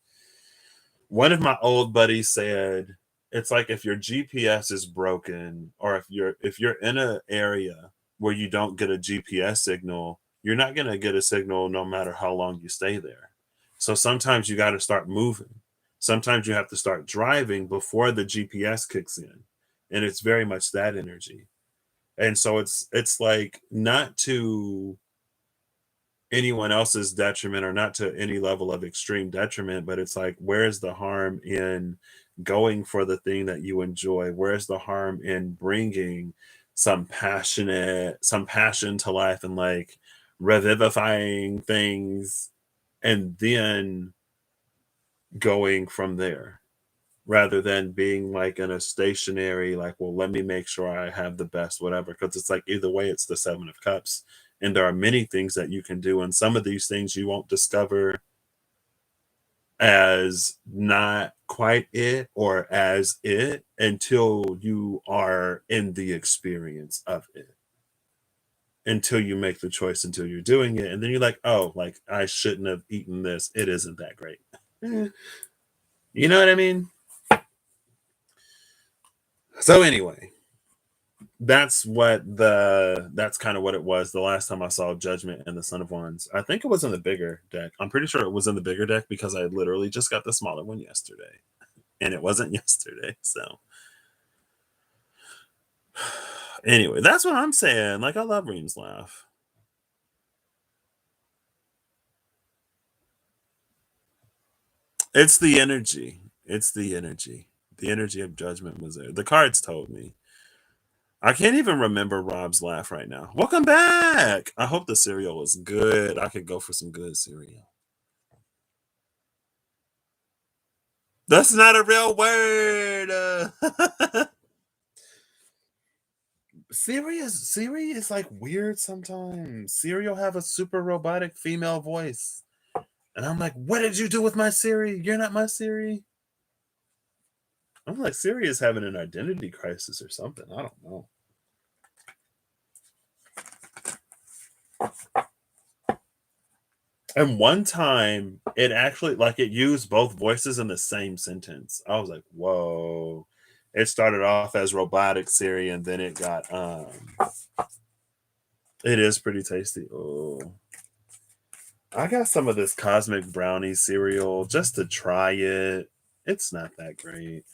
one of my old buddies said, it's like if your GPS is broken, or if you're in an area where you don't get a GPS signal, you're not going to get a signal no matter how long you stay there. So sometimes you got to start moving. Sometimes you have to start driving before the GPS kicks in. And it's very much that energy. And so it's like not to anyone else's detriment, or not to any level of extreme detriment, but it's like, where's the harm in going for the thing that you enjoy? Where's the harm in bringing some passion to life, and like revivifying things, and then going from there, rather than being like in a stationary, like, well, let me make sure I have the best whatever, because it's like either way it's the 7 of cups, and there are many things that you can do, and some of these things you won't discover as not quite it, or as it, until you are in the experience of it, until you make the choice, until you're doing it, and then you're like, oh, like I shouldn't have eaten this, it isn't that great. You know what I mean? So anyway, that's kind of what it was the last time I saw Judgment and the Son of Wands. I think it was in the bigger deck. I'm pretty sure it was in the bigger deck, because I literally just got the smaller one yesterday, and it wasn't yesterday. So anyway, that's what I'm saying. Like, I love Reem's laugh. It's the energy. It's the energy. The energy of Judgment was there. The cards told me. I can't even remember Rob's laugh right now. Welcome back. I hope the cereal was good. I could go for some good cereal. That's not a real word. Siri is like weird sometimes. Siri will have a super robotic female voice. And I'm like, what did you do with my Siri? You're not my Siri. I'm like, Siri is having an identity crisis or something. I don't know. And one time it actually, like, it used both voices in the same sentence. I was like, whoa. It started off as robotic Siri, and then it got it is pretty tasty. Oh. I got some of this cosmic brownie cereal just to try it. It's not that great.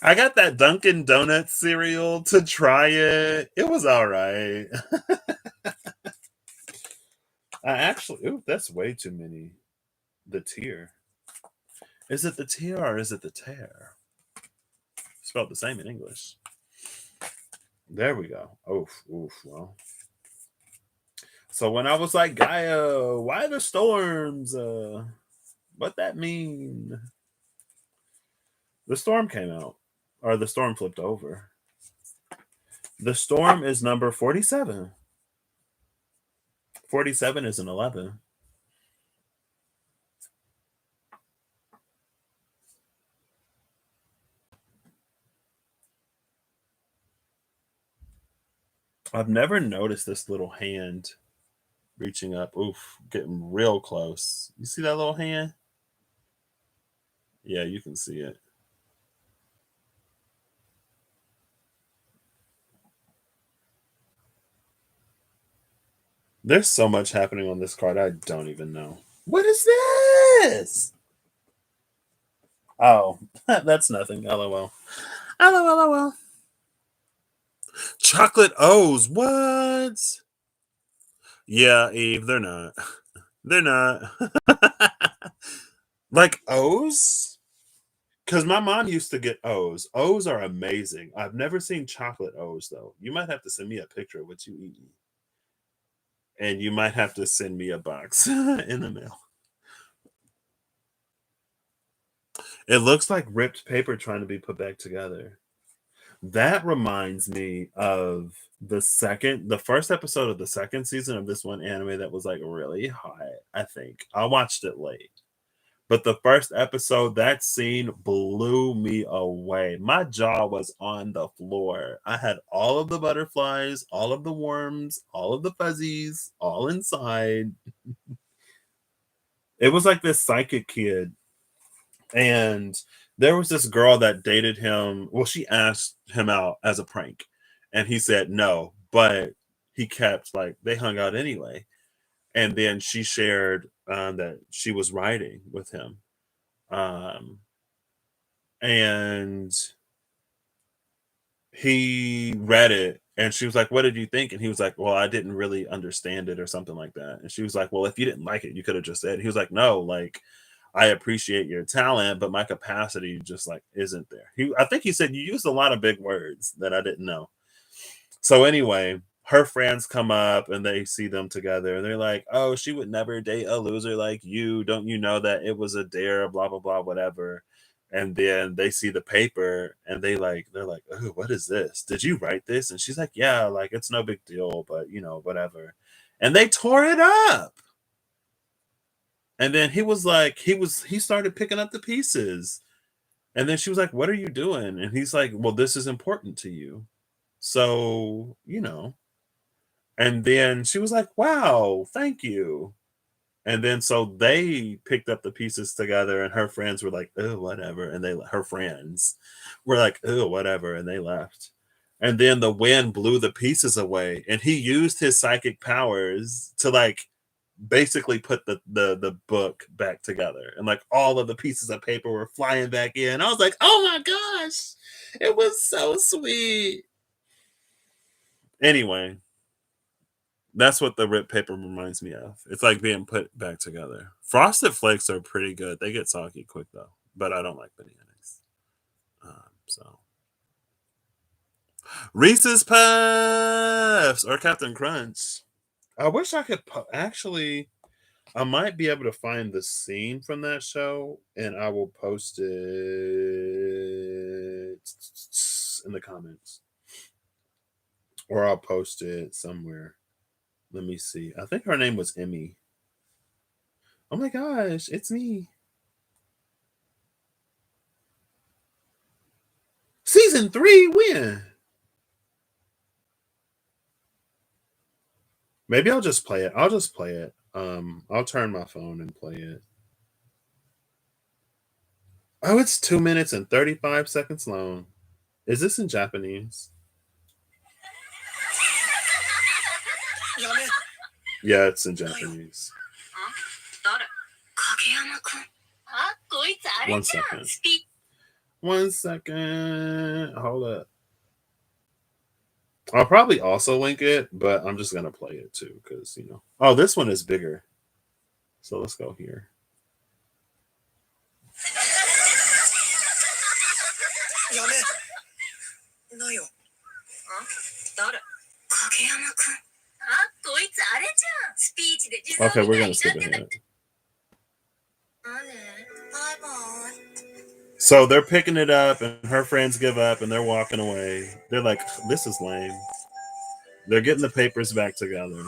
I got that Dunkin' Donuts cereal to try it. It was all right. I actually, ooh, that's way too many. The tier. Is it the tier or is it the tear? Spelled the same in English. There we go. Oof, oof. Well, so when I was like, Gaia, why the storms? What that mean? The storm came out, or the storm flipped over. The storm is number 47. 47 is an 11. I've never noticed this little hand reaching up. Oof, getting real close. You see that little hand? Yeah, you can see it. There's so much happening on this card, I don't even know. What is this? Oh, that's nothing. LOL. LOL. Chocolate O's. What? Yeah, Eve, they're not. They're not. Like O's? Because my mom used to get O's. O's are amazing. I've never seen chocolate O's, though. You might have to send me a picture of what you eat. And you might have to send me a box in the mail. It looks like ripped paper trying to be put back together. That reminds me of the first episode of the second season of this one anime that was like really hot, I think. I watched it late. But the first episode, that scene blew me away. My jaw was on the floor. I had all of the butterflies, all of the worms, all of the fuzzies, all inside. It was like this psychic kid. And there was this girl that dated him. Well, she asked him out as a prank, and he said no, but he kept, like, they hung out anyway. And then she shared that she was writing with him. And he read it, And she was like, what did you think? And he was like, well, I didn't really understand it or something like that. And she was like, well, if you didn't like it, you could have just said. He was like, no, like, I appreciate your talent, but my capacity just like isn't there. I think he said you used a lot of big words that I didn't know. So anyway, her friends come up and they see them together and they're like, oh, she would never date a loser like you. Don't you know that it was a dare, blah, blah, blah, whatever. And then they see the paper and they're like, oh, what is this? Did you write this? And she's like, yeah, like it's no big deal, but you know, whatever. And they tore it up. And then he was like, he started picking up the pieces. And then she was like, what are you doing? And he's like, well, this is important to you. So, you know. And then she was like, wow, thank you. And then so they picked up the pieces together and her friends were like, oh, whatever. And her friends were like, oh, whatever. And they left. And then the wind blew the pieces away. And he used his psychic powers to like basically put the book back together. And like all of the pieces of paper were flying back in. I was like, oh my gosh. It was so sweet. Anyway, that's what the ripped paper reminds me of. It's like being put back together. Frosted Flakes are pretty good. They get soggy quick though, but I don't like bananas. So Reese's Puffs or Captain Crunch. I wish I could actually. I might be able to find the scene from that show, and I will post it in the comments, or I'll post it somewhere. Let me see. I think her name was Emmy. Oh my gosh, it's me. Season 3, when? Maybe I'll just play it. I'll just play it. I'll turn my phone and play it. Oh, it's 2 minutes and 35 seconds long. Is this in Japanese? Yeah, it's in Japanese. 1 second. 1 second. Hold up. I'll probably also link it, but I'm just gonna play it too, because you know. Oh, this one is bigger. So let's go here. Okay, we're gonna skip ahead. So they're picking it up, and her friends give up, and they're walking away. They're like, "This is lame." They're getting the papers back together.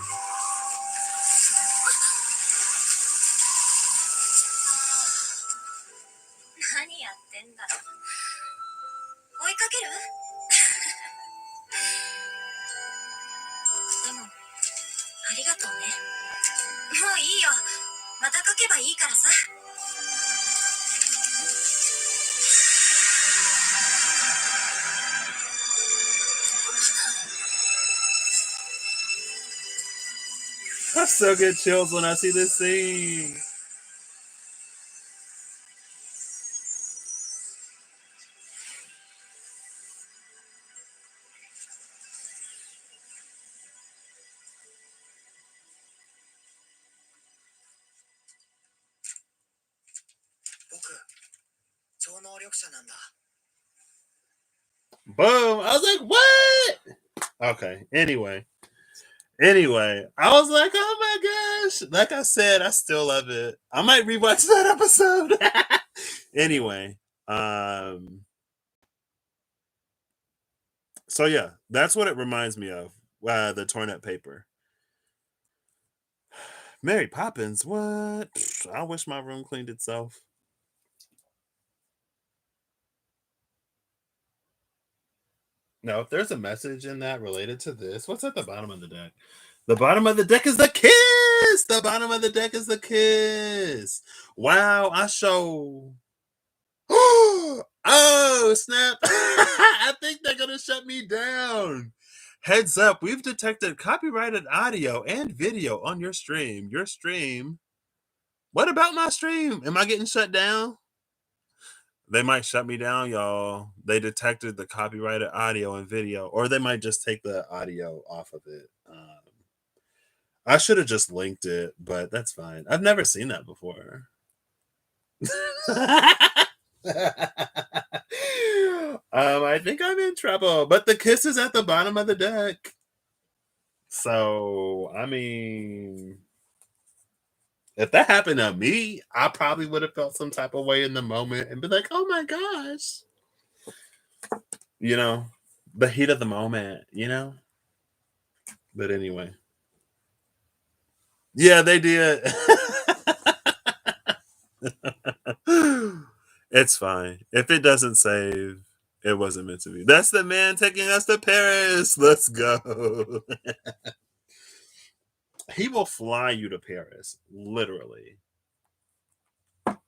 I still get chills when I see this scene. Boom! I was like, what? Okay. Anyway, I was like, oh my gosh! Like I said, I still love it. I might rewatch that episode. Anyway, so yeah, that's what it reminds me of. The torn up paper. Mary Poppins, what? I wish my room cleaned itself. Now, if there's a message in that related to this, what's at the bottom of the deck? The bottom of the deck is the kiss. The bottom of the deck is the kiss. Wow, I show. Oh, snap. I think they're going to shut me down. Heads up, we've detected copyrighted audio and video on your stream. Your stream. What about my stream? Am I getting shut down? They might shut me down, y'all. They detected the copyrighted audio and video, or they might just take the audio off of it. I should have just linked it, but that's fine. I've never seen that before. I think I'm in trouble, but the kiss is at the bottom of the deck. So, I mean, if that happened to me, I probably would have felt some type of way in the moment and be like, oh my gosh. You know, the heat of the moment, you know? But anyway. Yeah, they did. It's fine. If it doesn't save, it wasn't meant to be. That's the man taking us to Paris. Let's go. He will fly you to Paris, literally.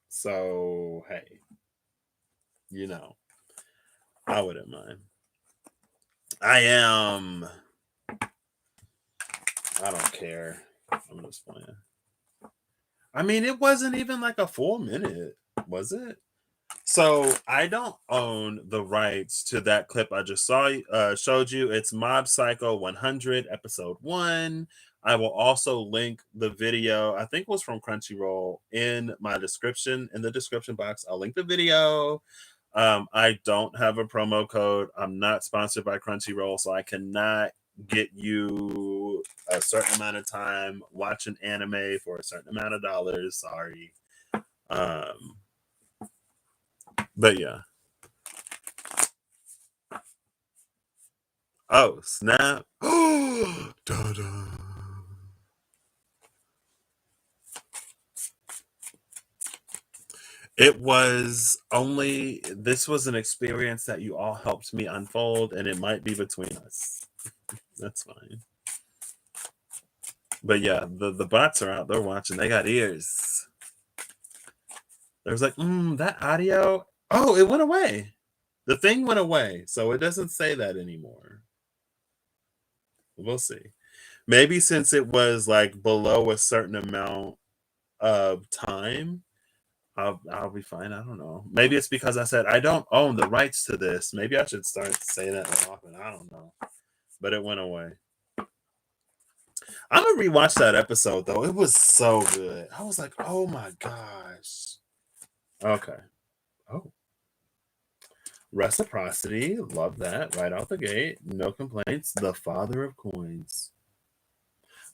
So, hey, you know, I wouldn't mind. I don't care. I'm just playing. I mean, it wasn't even like a full minute, was it? So I don't own the rights to that clip I just showed you. It's Mob Psycho 100 episode 1. I will also link the video. I think it was from Crunchyroll in my description. In the description box, I'll link the video. I don't have a promo code. I'm not sponsored by Crunchyroll, so I cannot get you a certain amount of time watching anime for a certain amount of dollars. Sorry. But yeah. Oh, snap. Da-da. It was only, this was an experience that you all helped me unfold, and it might be between us. That's fine. But yeah, the bots are out. They're watching. They got ears. There's like, that audio. Oh, it went away. The thing went away. So it doesn't say that anymore. We'll see. Maybe since it was like below a certain amount of time, I'll be fine. I don't know. Maybe it's because I said I don't own the rights to this. Maybe I should start saying that more often. I don't know. But it went away. I'm gonna rewatch that episode though. It was so good. I was like, oh my gosh. Okay. Oh. Reciprocity. Love that. Right out the gate. No complaints. The Father of Coins.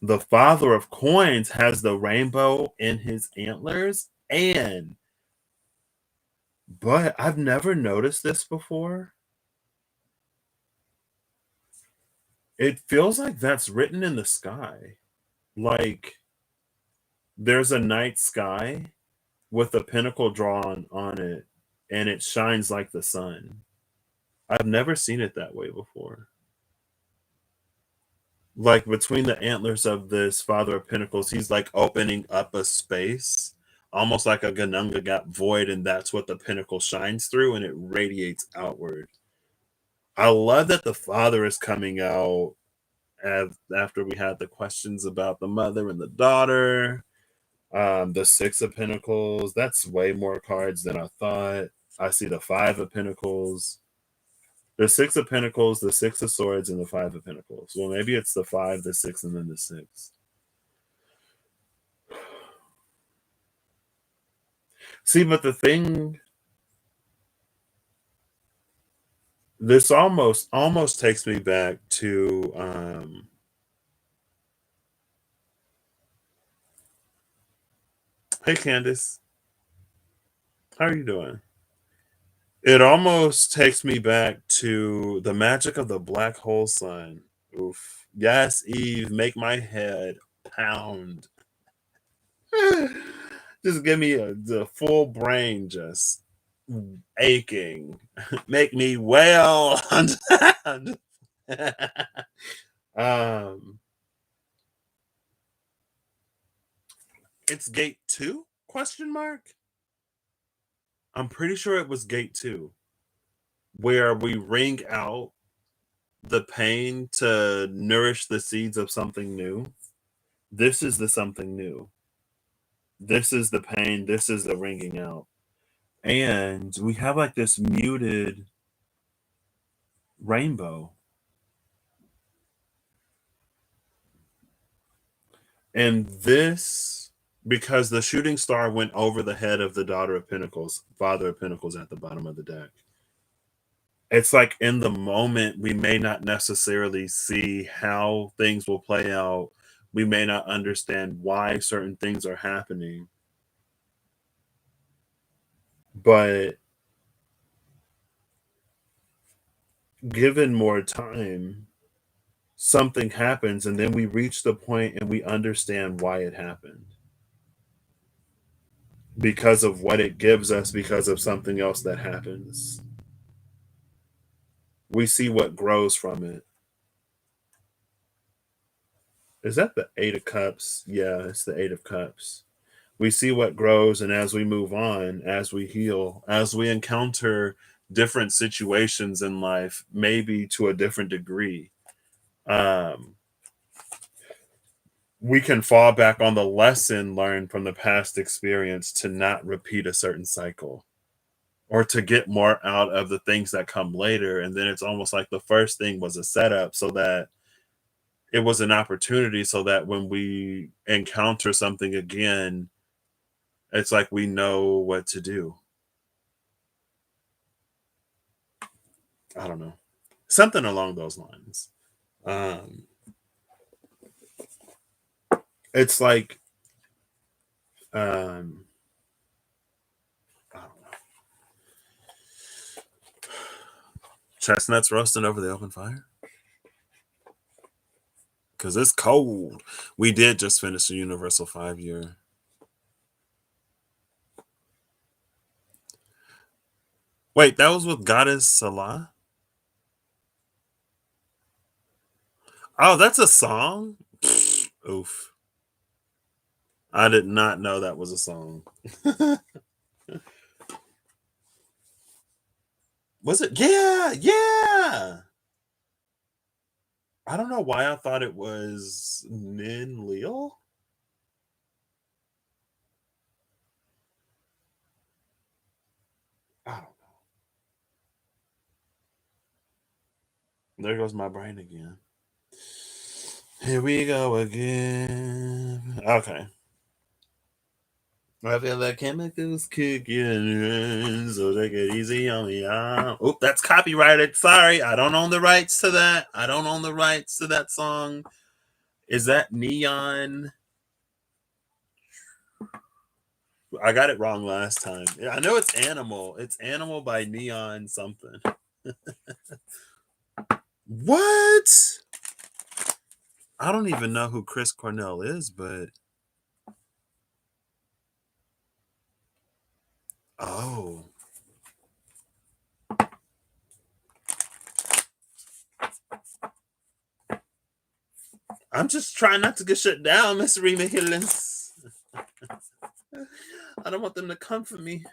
The Father of Coins has the rainbow in his antlers, but I've never noticed this before. It feels like that's written in the sky. Like there's a night sky with a pinnacle drawn on it, and it shines like the sun. I've never seen it that way before. Like between the antlers of this Father of Pentacles, he's like opening up a space, almost like a Ganunga Gap void, and that's what the pinnacle shines through, and it radiates outward. I love that the Father is coming out after we had the questions about the mother and the daughter. The Six of Pentacles, that's way more cards than I thought. I see the Five of Pentacles. The Six of Pentacles, the Six of Swords, and the Five of Pentacles. Well, maybe it's the 5, the 6, and then the 6. See, but the thing, this almost takes me back to hey Candace, how are you doing? It almost takes me back to the magic of the black hole sun. Oof. Yes, Eve, make my head pound. Just give me the full brain just aching. Make me wail. um, it's gate 2? Question mark. I'm pretty sure it was gate 2, where we wring out the pain to nourish the seeds of something new. This is the something new. This is the pain. This is the wringing out. And we have like this muted rainbow. And this, because the shooting star went over the head of the Daughter of Pentacles, Father of Pentacles at the bottom of the deck. It's like in the moment, we may not necessarily see how things will play out. We may not understand why certain things are happening. But given more time, something happens, and then we reach the point and we understand why it happened. Because of what it gives us, because of something else that happens. We see what grows from it. Is that the Eight of Cups? Yeah, it's the Eight of Cups. We see what grows, and as we move on, as we heal, as we encounter different situations in life, maybe to a different degree, we can fall back on the lesson learned from the past experience to not repeat a certain cycle, or to get more out of the things that come later. And then it's almost like the first thing was a setup, so that it was an opportunity, so that when we encounter something again, it's like we know what to do. I don't know. Something along those lines. Um, it's like, I don't know. Chestnuts roasting over the open fire? Because it's cold. We did just finish the Universal 5-year. Wait, that was with Goddess Salah? Oh, that's a song? Oof. I did not know that was a song. Was it? Yeah, yeah. I don't know why I thought it was Nin Leal. I don't know. There goes my brain again. Here we go again. Okay. I feel the chemicals kicking, so take it easy on me. Oh, that's copyrighted. Sorry, I don't own the rights to that. I don't own the rights to that song. Is that Neon? I got it wrong last time. Yeah, I know it's Animal. It's Animal by Neon something. What? I don't even know who Chris Cornell is, but oh. I'm just trying not to get shut down, Miss Rima Hillens. I don't want them to come for me.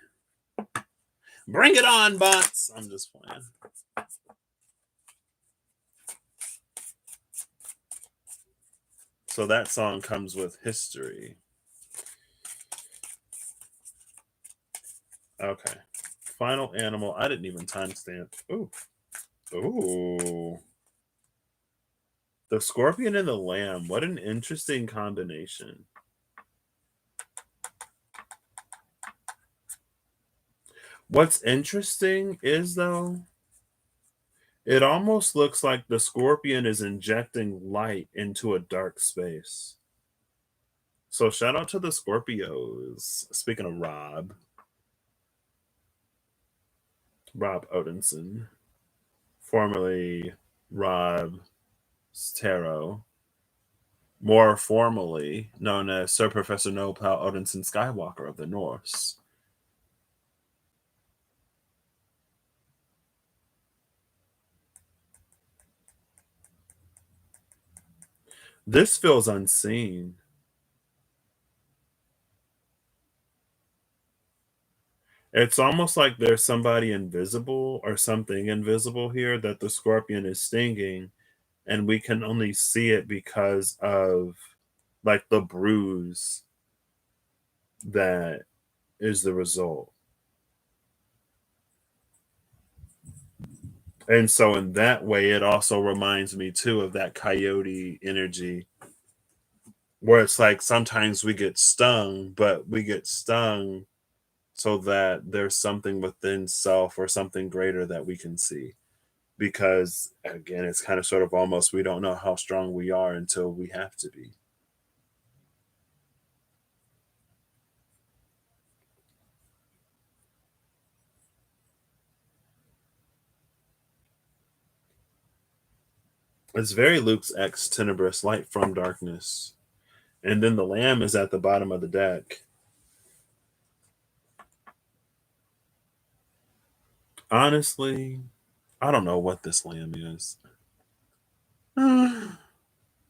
Bring it on, bots. I'm just playing. So that song comes with history. Okay. Final animal. I didn't even timestamp. Ooh. Ooh. The scorpion and the lamb. What an interesting combination. What's interesting is, though, it almost looks like the scorpion is injecting light into a dark space. So shout out to the Scorpios. Speaking of Rob Odinson, formerly Rob Tarot, more formally known as Sir Professor Nopal Odinson Skywalker of the Norse. This feels unseen. It's almost like there's somebody invisible or something invisible here that the scorpion is stinging, and we can only see it because of like the bruise that is the result. And so in that way, it also reminds me too of that coyote energy, where it's like sometimes we get stung, but we get stung so that there's something within self or something greater that we can see. Because again, it's kind of sort of almost we don't know how strong we are until we have to be. It's very Luke's ex tenebris, light from darkness. And then the lamb is at the bottom of the deck. Honestly, I don't know what this lamb is.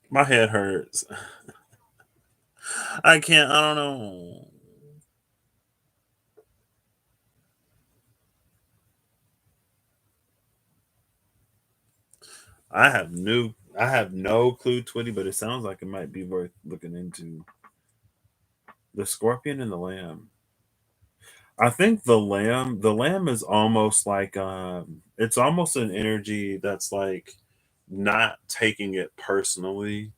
My head hurts. I can't, I don't know. I have no clue, Twitty, but it sounds like it might be worth looking into. The scorpion and the lamb. I think the lamb is almost like it's almost an energy that's like not taking it personally,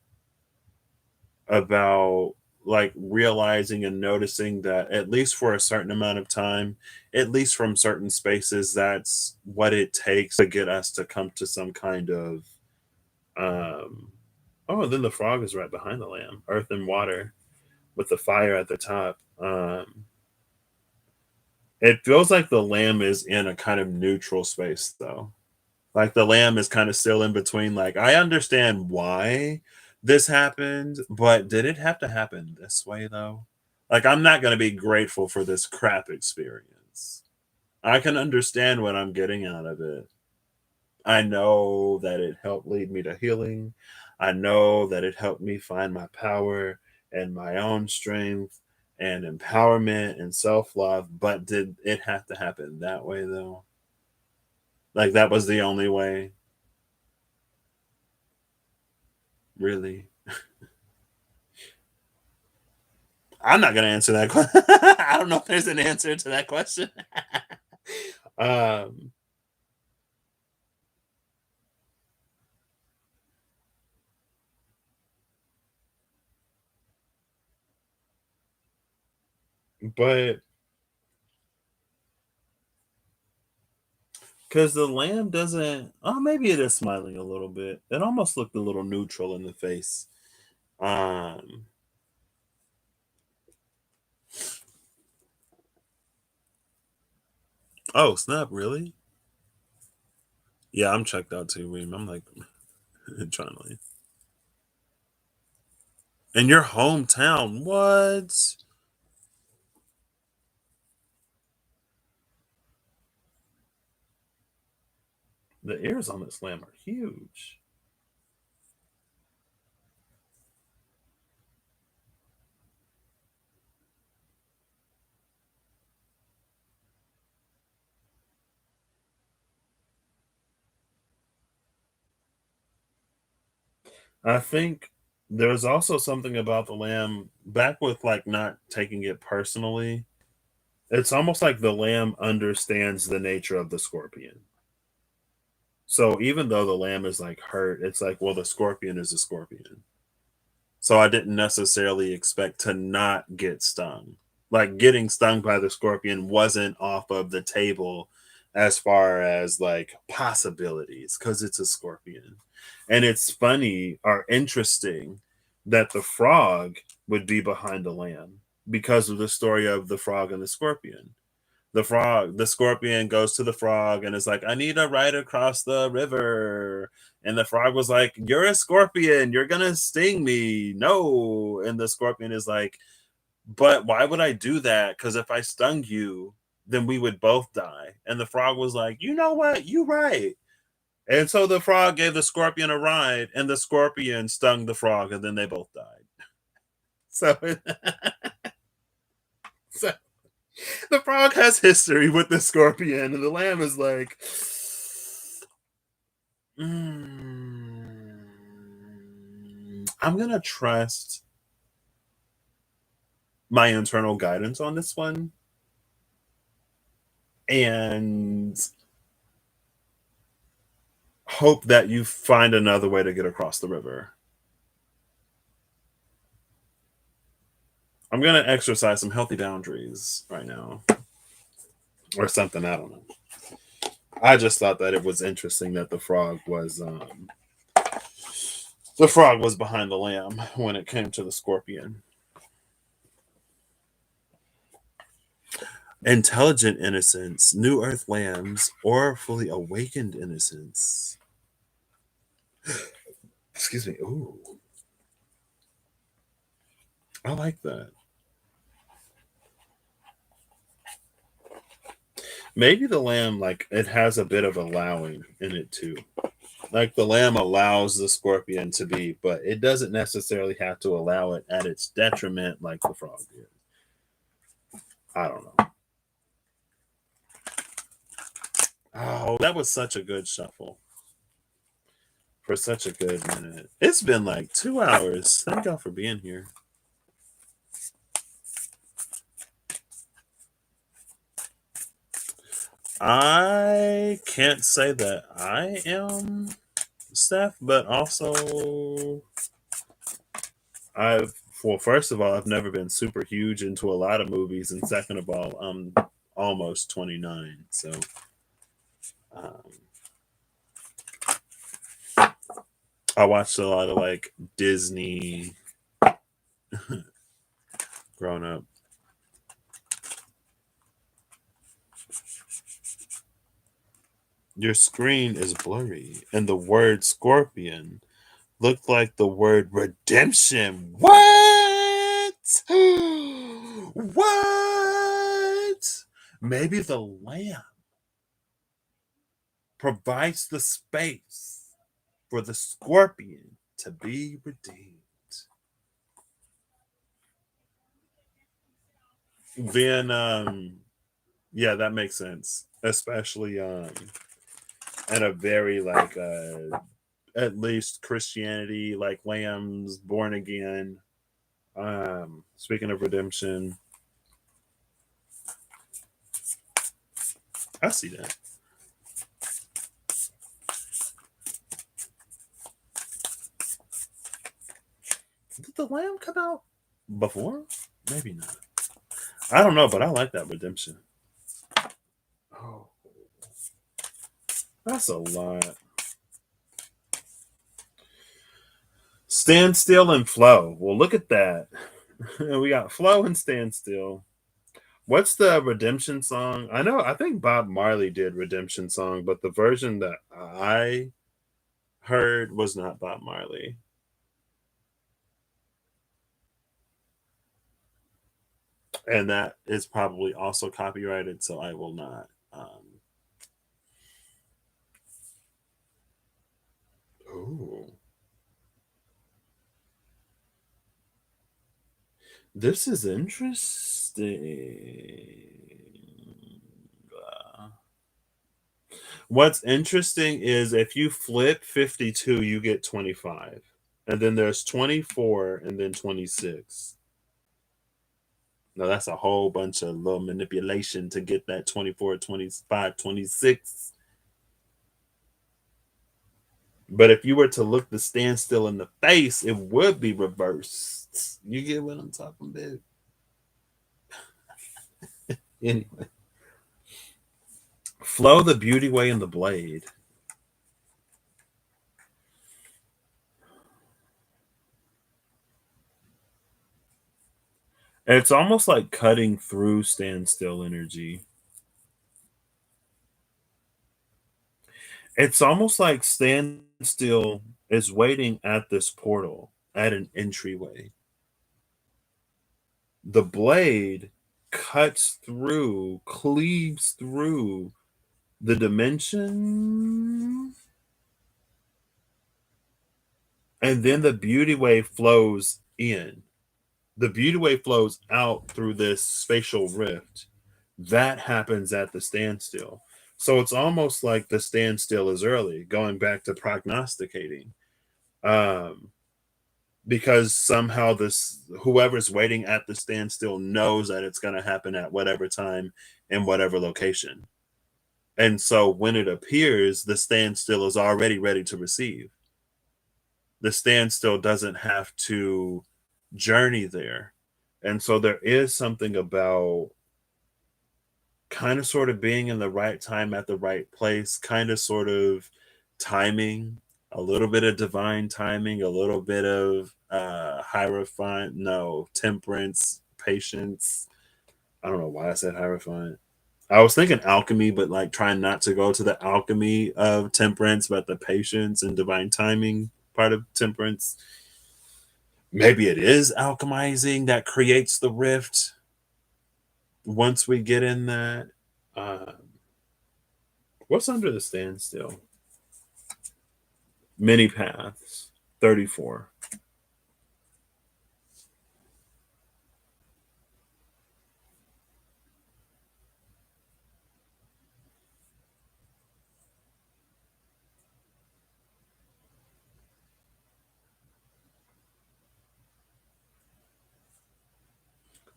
about like realizing and noticing that at least for a certain amount of time, at least from certain spaces, that's what it takes to get us to come to some kind of um oh, and then the frog is right behind the lamb, earth and water with the fire at the top. It feels like the lamb is in a kind of neutral space though. Like the lamb is kind of still in between. Like, I understand why this happened, but did it have to happen this way though? Like, I'm not going to be grateful for this crap experience. I can understand what I'm getting out of it. I know that it helped lead me to healing. I know that it helped me find my power and my own strength and empowerment and self love. But did it have to happen that way though? Like, that was the only way? Really? I'm not gonna answer that question. I don't know if there's an answer to that question. um, but because the lamb doesn't, oh, maybe it is smiling a little bit. It almost looked a little neutral in the face. Um, oh snap! Really? Yeah, I'm checked out too, Reem. I'm like trying to leave. In your hometown, what? The ears on this lamb are huge. I think there's also something about the lamb back with like not taking it personally. It's almost like the lamb understands the nature of the scorpion. So even though the lamb is like hurt, it's like, well, the scorpion is a scorpion. So I didn't necessarily expect to not get stung. Like getting stung by the scorpion wasn't off of the table as far as like possibilities because it's a scorpion. And it's funny or interesting that the frog would be behind the lamb because of the story of the frog and the scorpion. The scorpion goes to the frog and is like, I need a ride across the river. And the frog was like, you're a scorpion, you're gonna sting me, no. And the scorpion is like, but why would I do that? Because if I stung you, then we would both die. And the frog was like, you know what, you right. And so the frog gave the scorpion a ride, and the scorpion stung the frog, and then they both died. So, so the frog has history with the scorpion, and the lamb is like, I'm gonna trust my internal guidance on this one, and hope that you find another way to get across the river. I'm going to exercise some healthy boundaries right now or something. I don't know. I just thought that it was interesting that the frog was behind the lamb when it came to the scorpion. Intelligent innocence, new earth lambs, or fully awakened innocence. Excuse me. Ooh, I like that. Maybe the lamb, like, it has a bit of allowing in it too. Like the lamb allows the scorpion to be, but it doesn't necessarily have to allow it at its detriment like the frog did. I don't know. Oh, that was such a good shuffle for such a good minute. It's been like 2 hours. Thank y'all for being here. I can't say that I am Steph, but also first of all, I've never been super huge into a lot of movies, and second of all, I'm almost 29, so um, I watched a lot of like Disney growing up. Your screen is blurry, and the word scorpion looked like the word redemption. What? What? Maybe the lamb provides the space for the scorpion to be redeemed. Then, yeah, that makes sense, especially at a very like at least Christianity, like lambs born again. Speaking of redemption, I see that. Did the lamb come out before? Maybe not. I don't know, but I like that redemption. Oh, that's a lot. Stand still and flow. Well, look at that. We got flow and stand still. What's the redemption song? I think Bob Marley did redemption song, but the version that I heard was not Bob Marley. And that is probably also copyrighted, so I will not. Oh, this is interesting. What's interesting is if you flip 52, you get 25. And then there's 24 and then 26. Now that's a whole bunch of little manipulation to get that 24, 25, 26. But if you were to look the standstill in the face, it would be reversed. You get what I'm talking about? Anyway. Flow the beauty way in the blade. It's almost like cutting through standstill energy. It's almost like standstill is waiting at this portal, at an entryway. The blade cuts through, cleaves through the dimension, and then the beauty wave flows in. The beauty wave flows out through this spatial rift. That happens at the standstill. So it's almost like the standstill is early, going back to prognosticating. Um, because somehow this whoever's waiting at the standstill knows that it's going to happen at whatever time in whatever location. And so when it appears, the standstill is already ready to receive. The standstill doesn't have to journey there. And so there is something about kind of sort of being in the right time at the right place, kind of sort of timing, a little bit of divine timing, a little bit of hierophant, no, temperance, patience. I don't know why I said hierophant. I was thinking alchemy, but like trying not to go to the alchemy of temperance, but the patience and divine timing part of temperance. Maybe it is alchemizing that creates the rift once we get in that. Uh, what's under the standstill? Many paths, 34.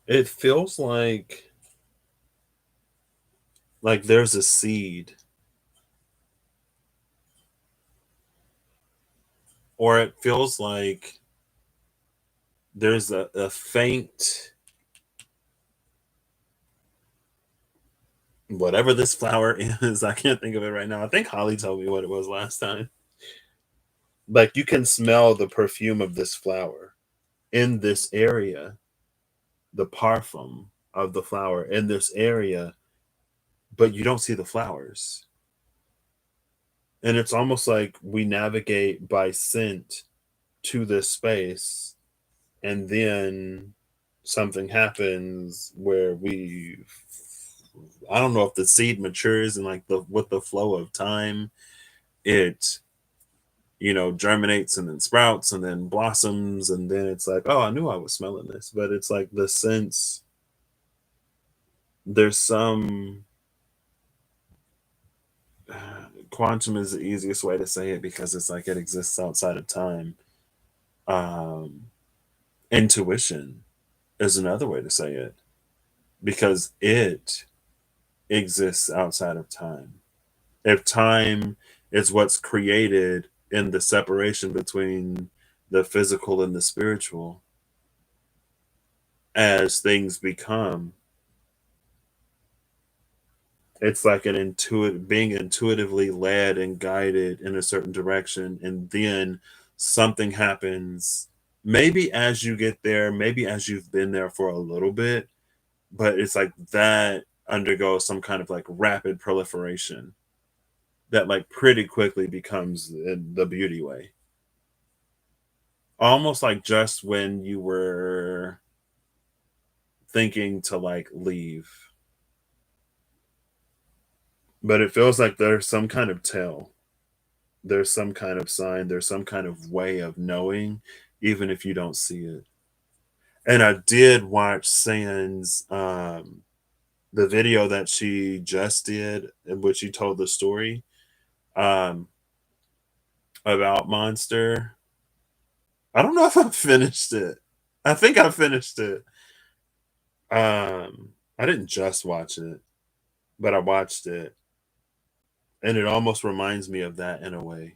It feels like there's a seed, or it feels like there's a faint, whatever this flower is. I can't think of it right now. I think Holly told me what it was last time. Like you can smell the perfume of this flower in this area, the parfum of the flower in this area, but you don't see the flowers. And it's almost like we navigate by scent to this space, and then something happens where I don't know if the seed matures and like the with the flow of time, it germinates and then sprouts and then blossoms, and then it's like, oh, I knew I was smelling this. But it's like the sense, there's some quantum is the easiest way to say it because it's like it exists outside of time. um Intuition is another way to say it because it exists outside of time. If time is what's created in the separation between the physical and the spiritual, as things become, it's like an intuitive being intuitively led and guided in a certain direction, and then something happens, maybe as you get there, maybe as you've been there for a little bit, but it's like that undergoes some kind of like rapid proliferation that like pretty quickly becomes the beauty way, almost like just when you were thinking to like leave, but it feels like there's some kind of tell, there's some kind of sign, there's some kind of way of knowing even if you don't see it. And I did watch Sans the video that she just did in which she told the story um about Monster. I don't know if I finished it. I think I finished it. I didn't just watch it, but I watched it, and it almost reminds me of that in a way.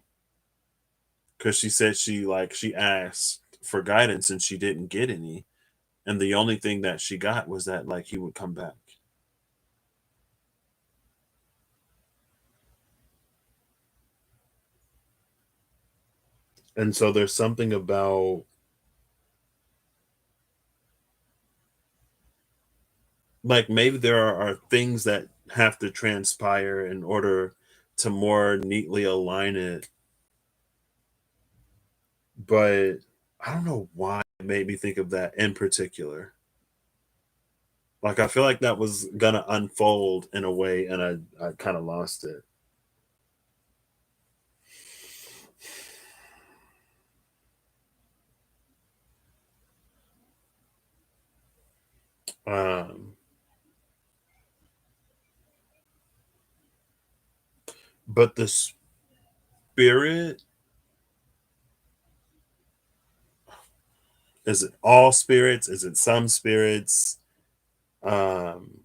Because she said she asked for guidance and she didn't get any, and the only thing that she got was that like he would come back. And so there's something about like maybe there are things that have to transpire in order to more neatly align it, but I don't know why it made me think of that in particular. Like I feel like that was gonna unfold in a way, and I kind of lost it. Um, but the spirit, is it all spirits? Is it some spirits? Um,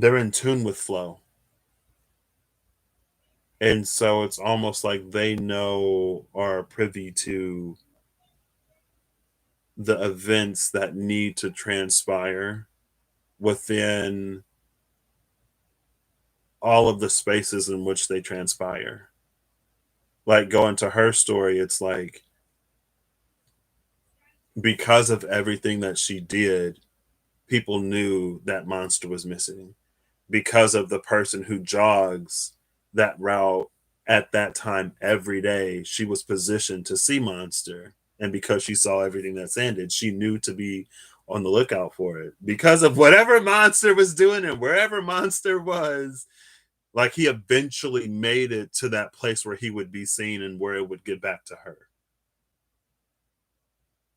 they're in tune with flow. And so it's almost like they know or are privy to the events that need to transpire within all of the spaces in which they transpire. Like going to her story, it's like because of everything that she did, people knew that monster was missing. Because of the person who jogs that route at that time every day, she was positioned to see monster. And because she saw everything that ended, she knew to be on the lookout for it. Because of whatever monster was doing and wherever monster was, like he eventually made it to that place where he would be seen and where it would get back to her.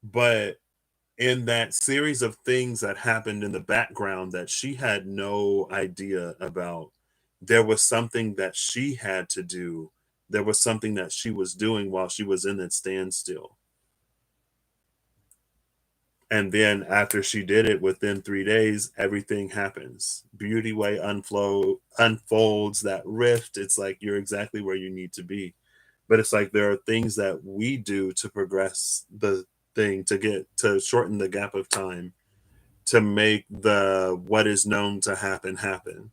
But in that series of things that happened in the background that she had no idea about, there was something that she had to do. There was something that she was doing while she was in that standstill. And then after she did it, within 3 days, everything happens. Beauty Way unfolds that rift. It's like you're exactly where you need to be. But it's like there are things that we do to progress the thing, to get to shorten the gap of time, to make the what is known to happen happen.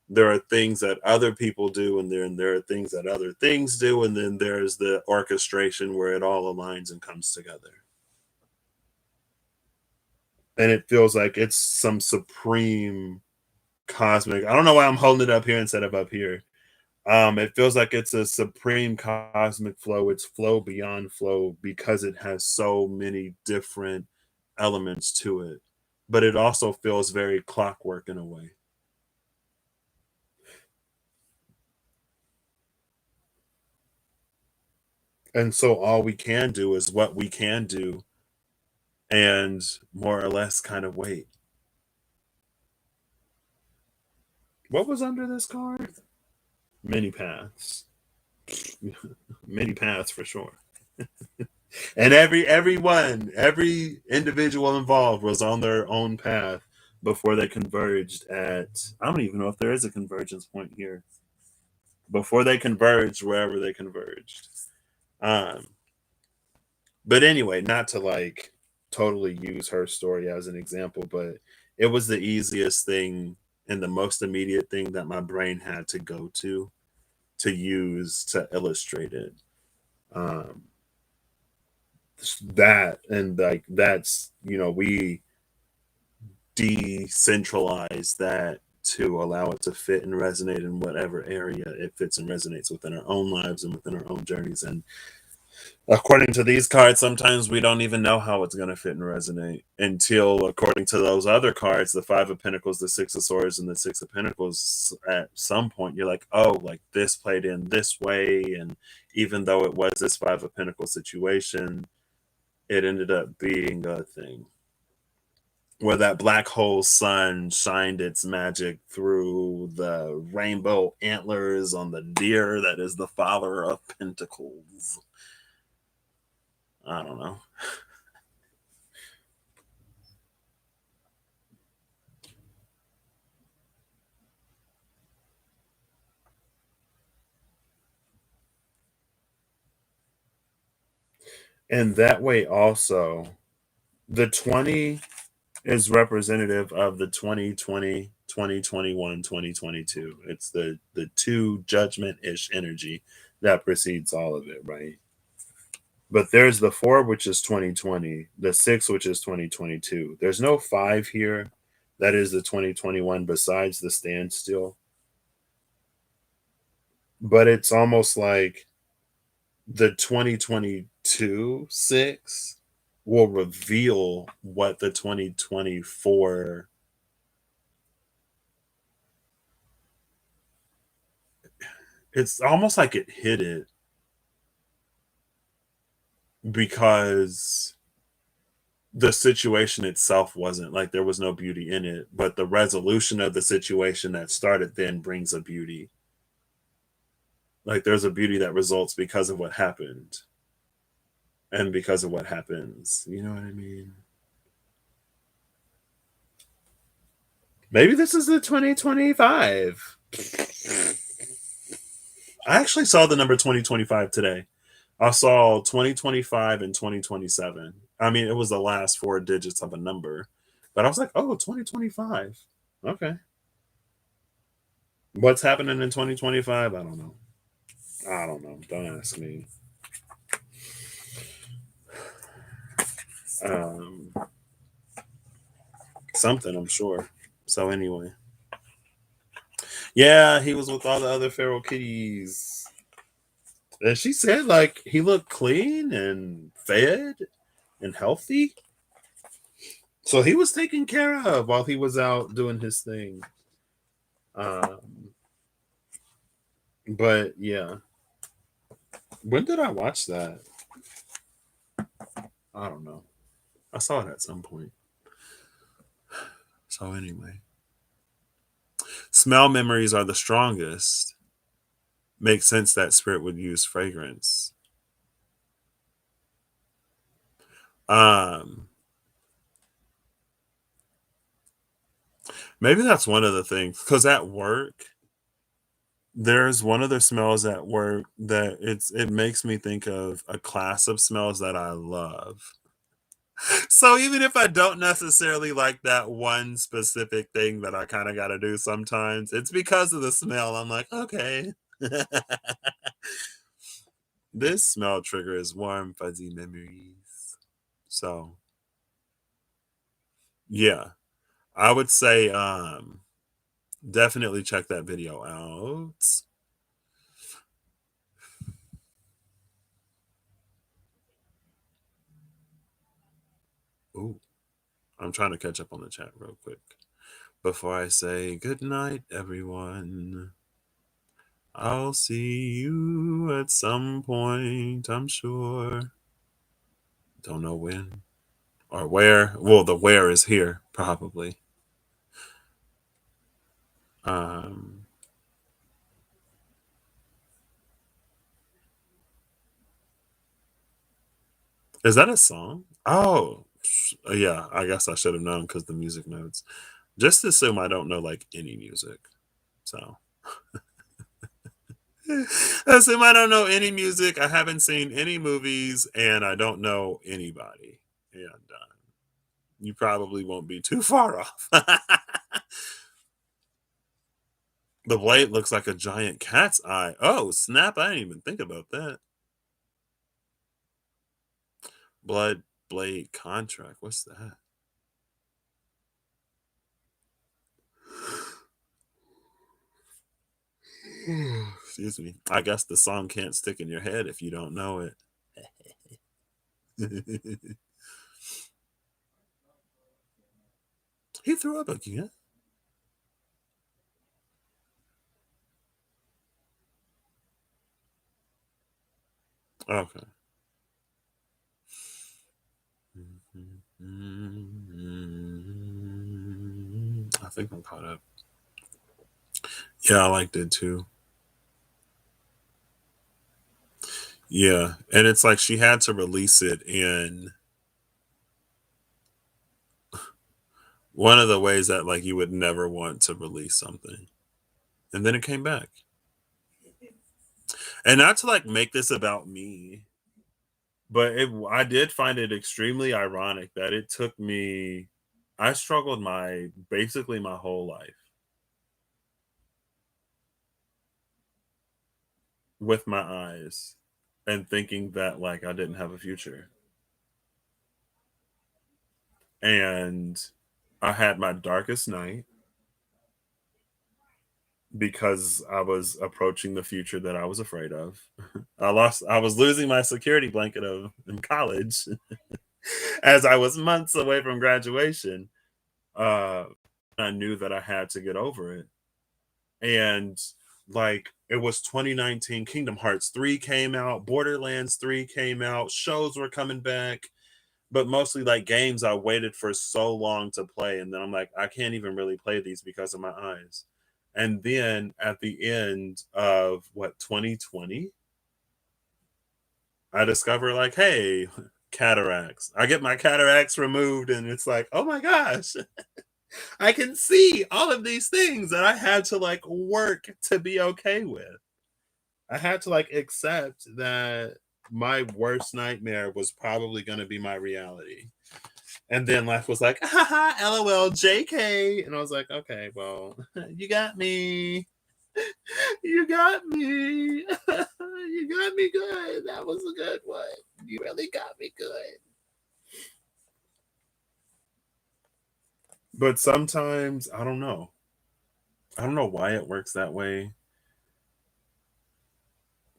There are things that other people do, and then there are things that other things do, and then there's the orchestration where it all aligns and comes together. And it feels like it's some supreme cosmic. I don't know why I'm holding it up here instead of up here. It feels like it's a supreme cosmic flow. It's flow beyond flow because it has so many different elements to it. But it also feels very clockwork in a way. And so all we can do is what we can do and more or less kind of wait. What was under this card? Many paths. Many paths for sure. And every individual involved was on their own path before they converged at, I don't even know if there is a convergence point here. Before they converged wherever they converged. Um but anyway, not to like totally use her story as an example, but it was the easiest thing and the most immediate thing that my brain had to go to use to illustrate it. Um, that and like that's we decentralize that to allow it to fit and resonate in whatever area it fits and resonates within our own lives and within our own journeys. And according to these cards, sometimes we don't even know how it's going to fit and resonate until, according to those other cards, the Five of Pentacles, the Six of Swords, and the Six of Pentacles, at some point you're like, oh, like this played in this way. And even though it was this Five of Pentacles situation, it ended up being a thing where that black hole sun shined its magic through the rainbow antlers on the deer that is the Father of Pentacles. I don't know. And that way also, the 20 is representative of the 2020, 2021, 2022. It's the two judgment-ish energy that precedes all of it, right? But there's the 4, which is 2020, the 6, which is 2022. There's no 5 here. That is the 2021 besides the standstill. But it's almost like the 2022 6 will reveal what the 2024, it's almost like it hit it because the situation itself wasn't like there was no beauty in it, but the resolution of the situation that started then brings a beauty. Like there's a beauty that results because of what happened and because of what happens. You know what I mean? Maybe this is the 2025. I actually saw the number 2025 today. I saw 2025 and 2027. I mean, it was the last 4 digits of a number. But I was like, oh, 2025. Okay. What's happening in 2025? I don't know. I don't know. Don't ask me. Um, Something, I'm sure. So anyway. Yeah, he was with all the other feral kitties. And she said like he looked clean and fed and healthy. So he was taken care of while he was out doing his thing. Um, but yeah. When did I watch that? I don't know. I saw it at some point. So anyway. Smell memories are the strongest. Makes sense that spirit would use fragrance. Maybe that's one of the things. Because at work, there's one of the smells at work that it makes me think of a class of smells that I love. So even if I don't necessarily like that one specific thing that I kind of got to do sometimes, it's because of the smell. I'm like, okay. This smell triggers warm, fuzzy memories. So, yeah, I would say definitely check that video out. Ooh, I'm trying to catch up on the chat real quick before I say good night, everyone. I'll see you at some point, I'm sure. Don't know when or where. Well, the where is here, probably. Um, is that a song? Oh, yeah. I guess I should have known because the music notes. Just assume I don't know like any music. So assume I don't know any music. I haven't seen any movies, and I don't know anybody. And you probably won't be too far off. The blade looks like a giant cat's eye. Oh, snap. I didn't even think about that. Blood blade contract. What's that? Excuse me. I guess the song can't stick in your head if you don't know it. He threw up again. Okay. I think I'm caught up. Yeah, I liked it too. Yeah, and it's like she had to release it in one of the ways that like you would never want to release something, and then it came back. And not to like make this about me, but I did find it extremely ironic that it took me. I struggled basically my whole life with my eyes and thinking that like I didn't have a future. And I had my darkest night because I was approaching the future that I was afraid of. I was losing my security blanket of in college as I was months away from graduation. Uh I knew that I had to get over it. And like it was 2019, Kingdom Hearts 3 came out, Borderlands 3 came out, shows were coming back, but mostly like games I waited for so long to play, and then I'm like, I can't even really play these because of my eyes. And then at the end of what 2020, I discover like, hey, cataracts. I get my cataracts removed, and it's like, oh my gosh. I can see all of these things that I had to like work to be okay with. I had to like accept that my worst nightmare was probably going to be my reality. And then life was like, haha, lol, JK. And I was like, okay, well, you got me. You got me. You got me good. That was a good one. You really got me good. But sometimes, I don't know. I don't know why it works that way.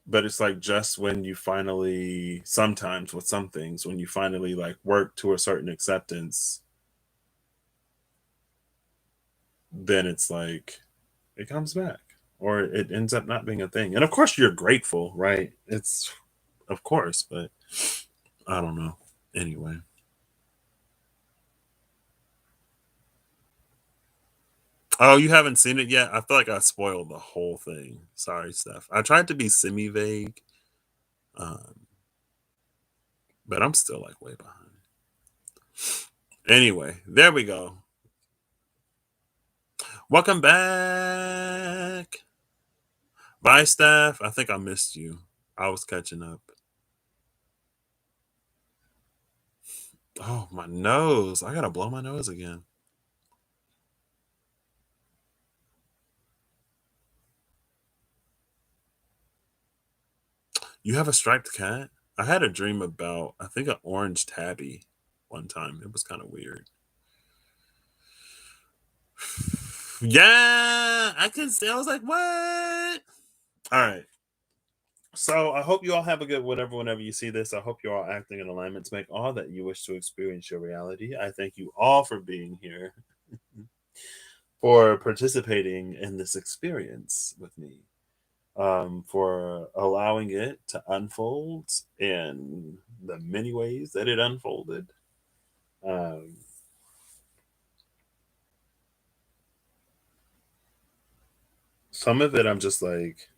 But it's like just when you finally, sometimes with some things, when you finally like work to a certain acceptance, then it's like it comes back or it ends up not being a thing. And of course, you're grateful, right? It's, of course, but I don't know. Anyway. Oh, you haven't seen it yet? I feel like I spoiled the whole thing. Sorry, Steph. I tried to be semi vague, um, but I'm still like way behind. Anyway, there we go. Welcome back. Bye, Steph. I think I missed you. I was catching up. Oh, my nose. I gotta blow my nose again. You have a striped cat? I had a dream about, I think, an orange tabby one time. It was kind of weird. Yeah, I can see. I was like, what? All right. So I hope you all have a good whenever you see this. I hope you're all acting in alignment to make all that you wish to experience your reality. I thank you all for being here, for participating in this experience with me, for allowing it to unfold in the many ways that it unfolded. Um, some of it, I'm just like,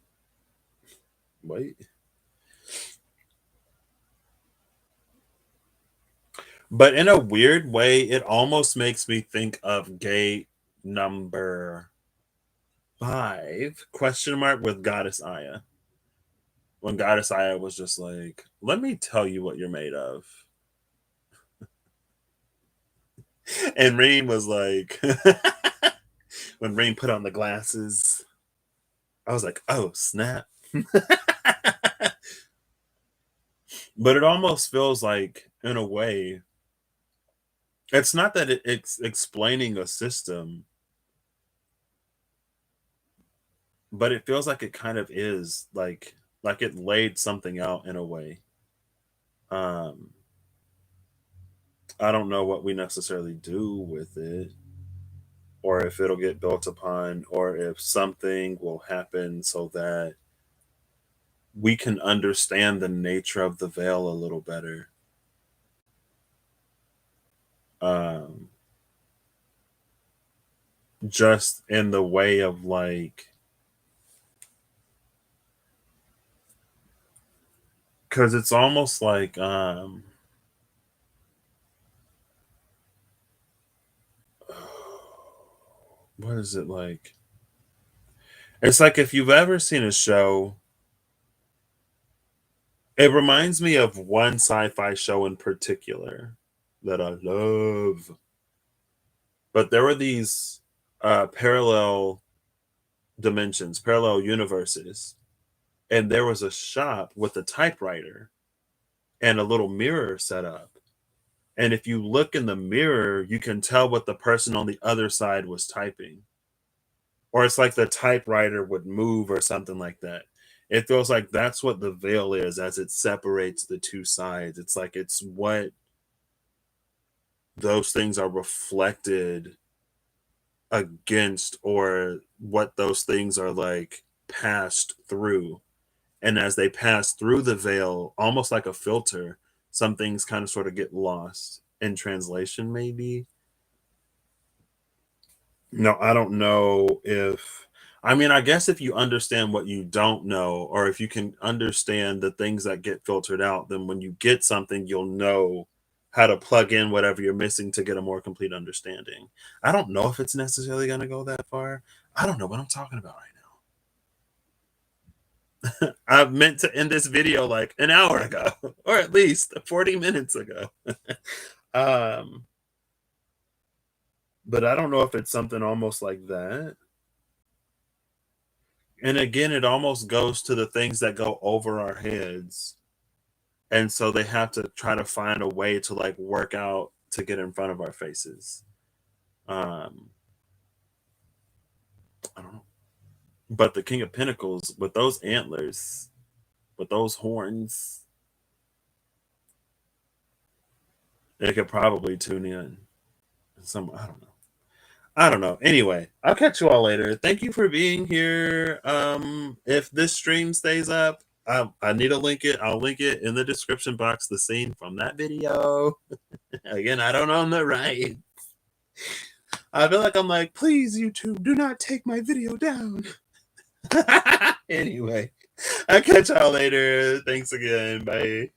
wait. But in a weird way, it almost makes me think of gate number 5 question mark with Goddess Aya. When Goddess Aya was just like, let me tell you what you're made of. And Rain was like, when Rain put on the glasses, I was like, oh, snap. But it almost feels like, in a way, it's not that it's explaining a system, but it feels like it kind of is like it laid something out in a way. Um, I don't know what we necessarily do with it, or if it'll get built upon, or if something will happen so that we can understand the nature of the veil a little better. Um, just in the way of like, because it's almost like, what is it like? It's like if you've ever seen a show, it reminds me of one sci-fi show in particular that I love. But there were these parallel dimensions, parallel universes, and there was a shop with a typewriter and a little mirror set up. And if you look in the mirror, you can tell what the person on the other side was typing. Or it's like the typewriter would move or something like that. It feels like that's what the veil is as it separates the two sides. It's like it's what those things are reflected against, or what those things are like passed through. And as they pass through the veil, almost like a filter, some things kind of sort of get lost in translation, maybe. No, I don't know if, I mean, I guess if you understand what you don't know, or if you can understand the things that get filtered out, then when you get something, you'll know how to plug in whatever you're missing to get a more complete understanding. I don't know if it's necessarily going to go that far. I don't know what I'm talking about right now. I meant to end this video like an hour ago, or at least 40 minutes ago. um, but I don't know if it's something almost like that. And again, it almost goes to the things that go over our heads. And so they have to try to find a way to like work out to get in front of our faces. Um, I don't know. But the King of Pentacles, with those antlers, with those horns, they could probably tune in. I don't know. I don't know. Anyway, I'll catch you all later. Thank you for being here. If this stream stays up, I need to link it. I'll link it in the description box, the scene from that video. Again, I don't own the right. I feel like I'm like, please, YouTube, do not take my video down. Anyway, I'll catch y'all later. Thanks again. Bye.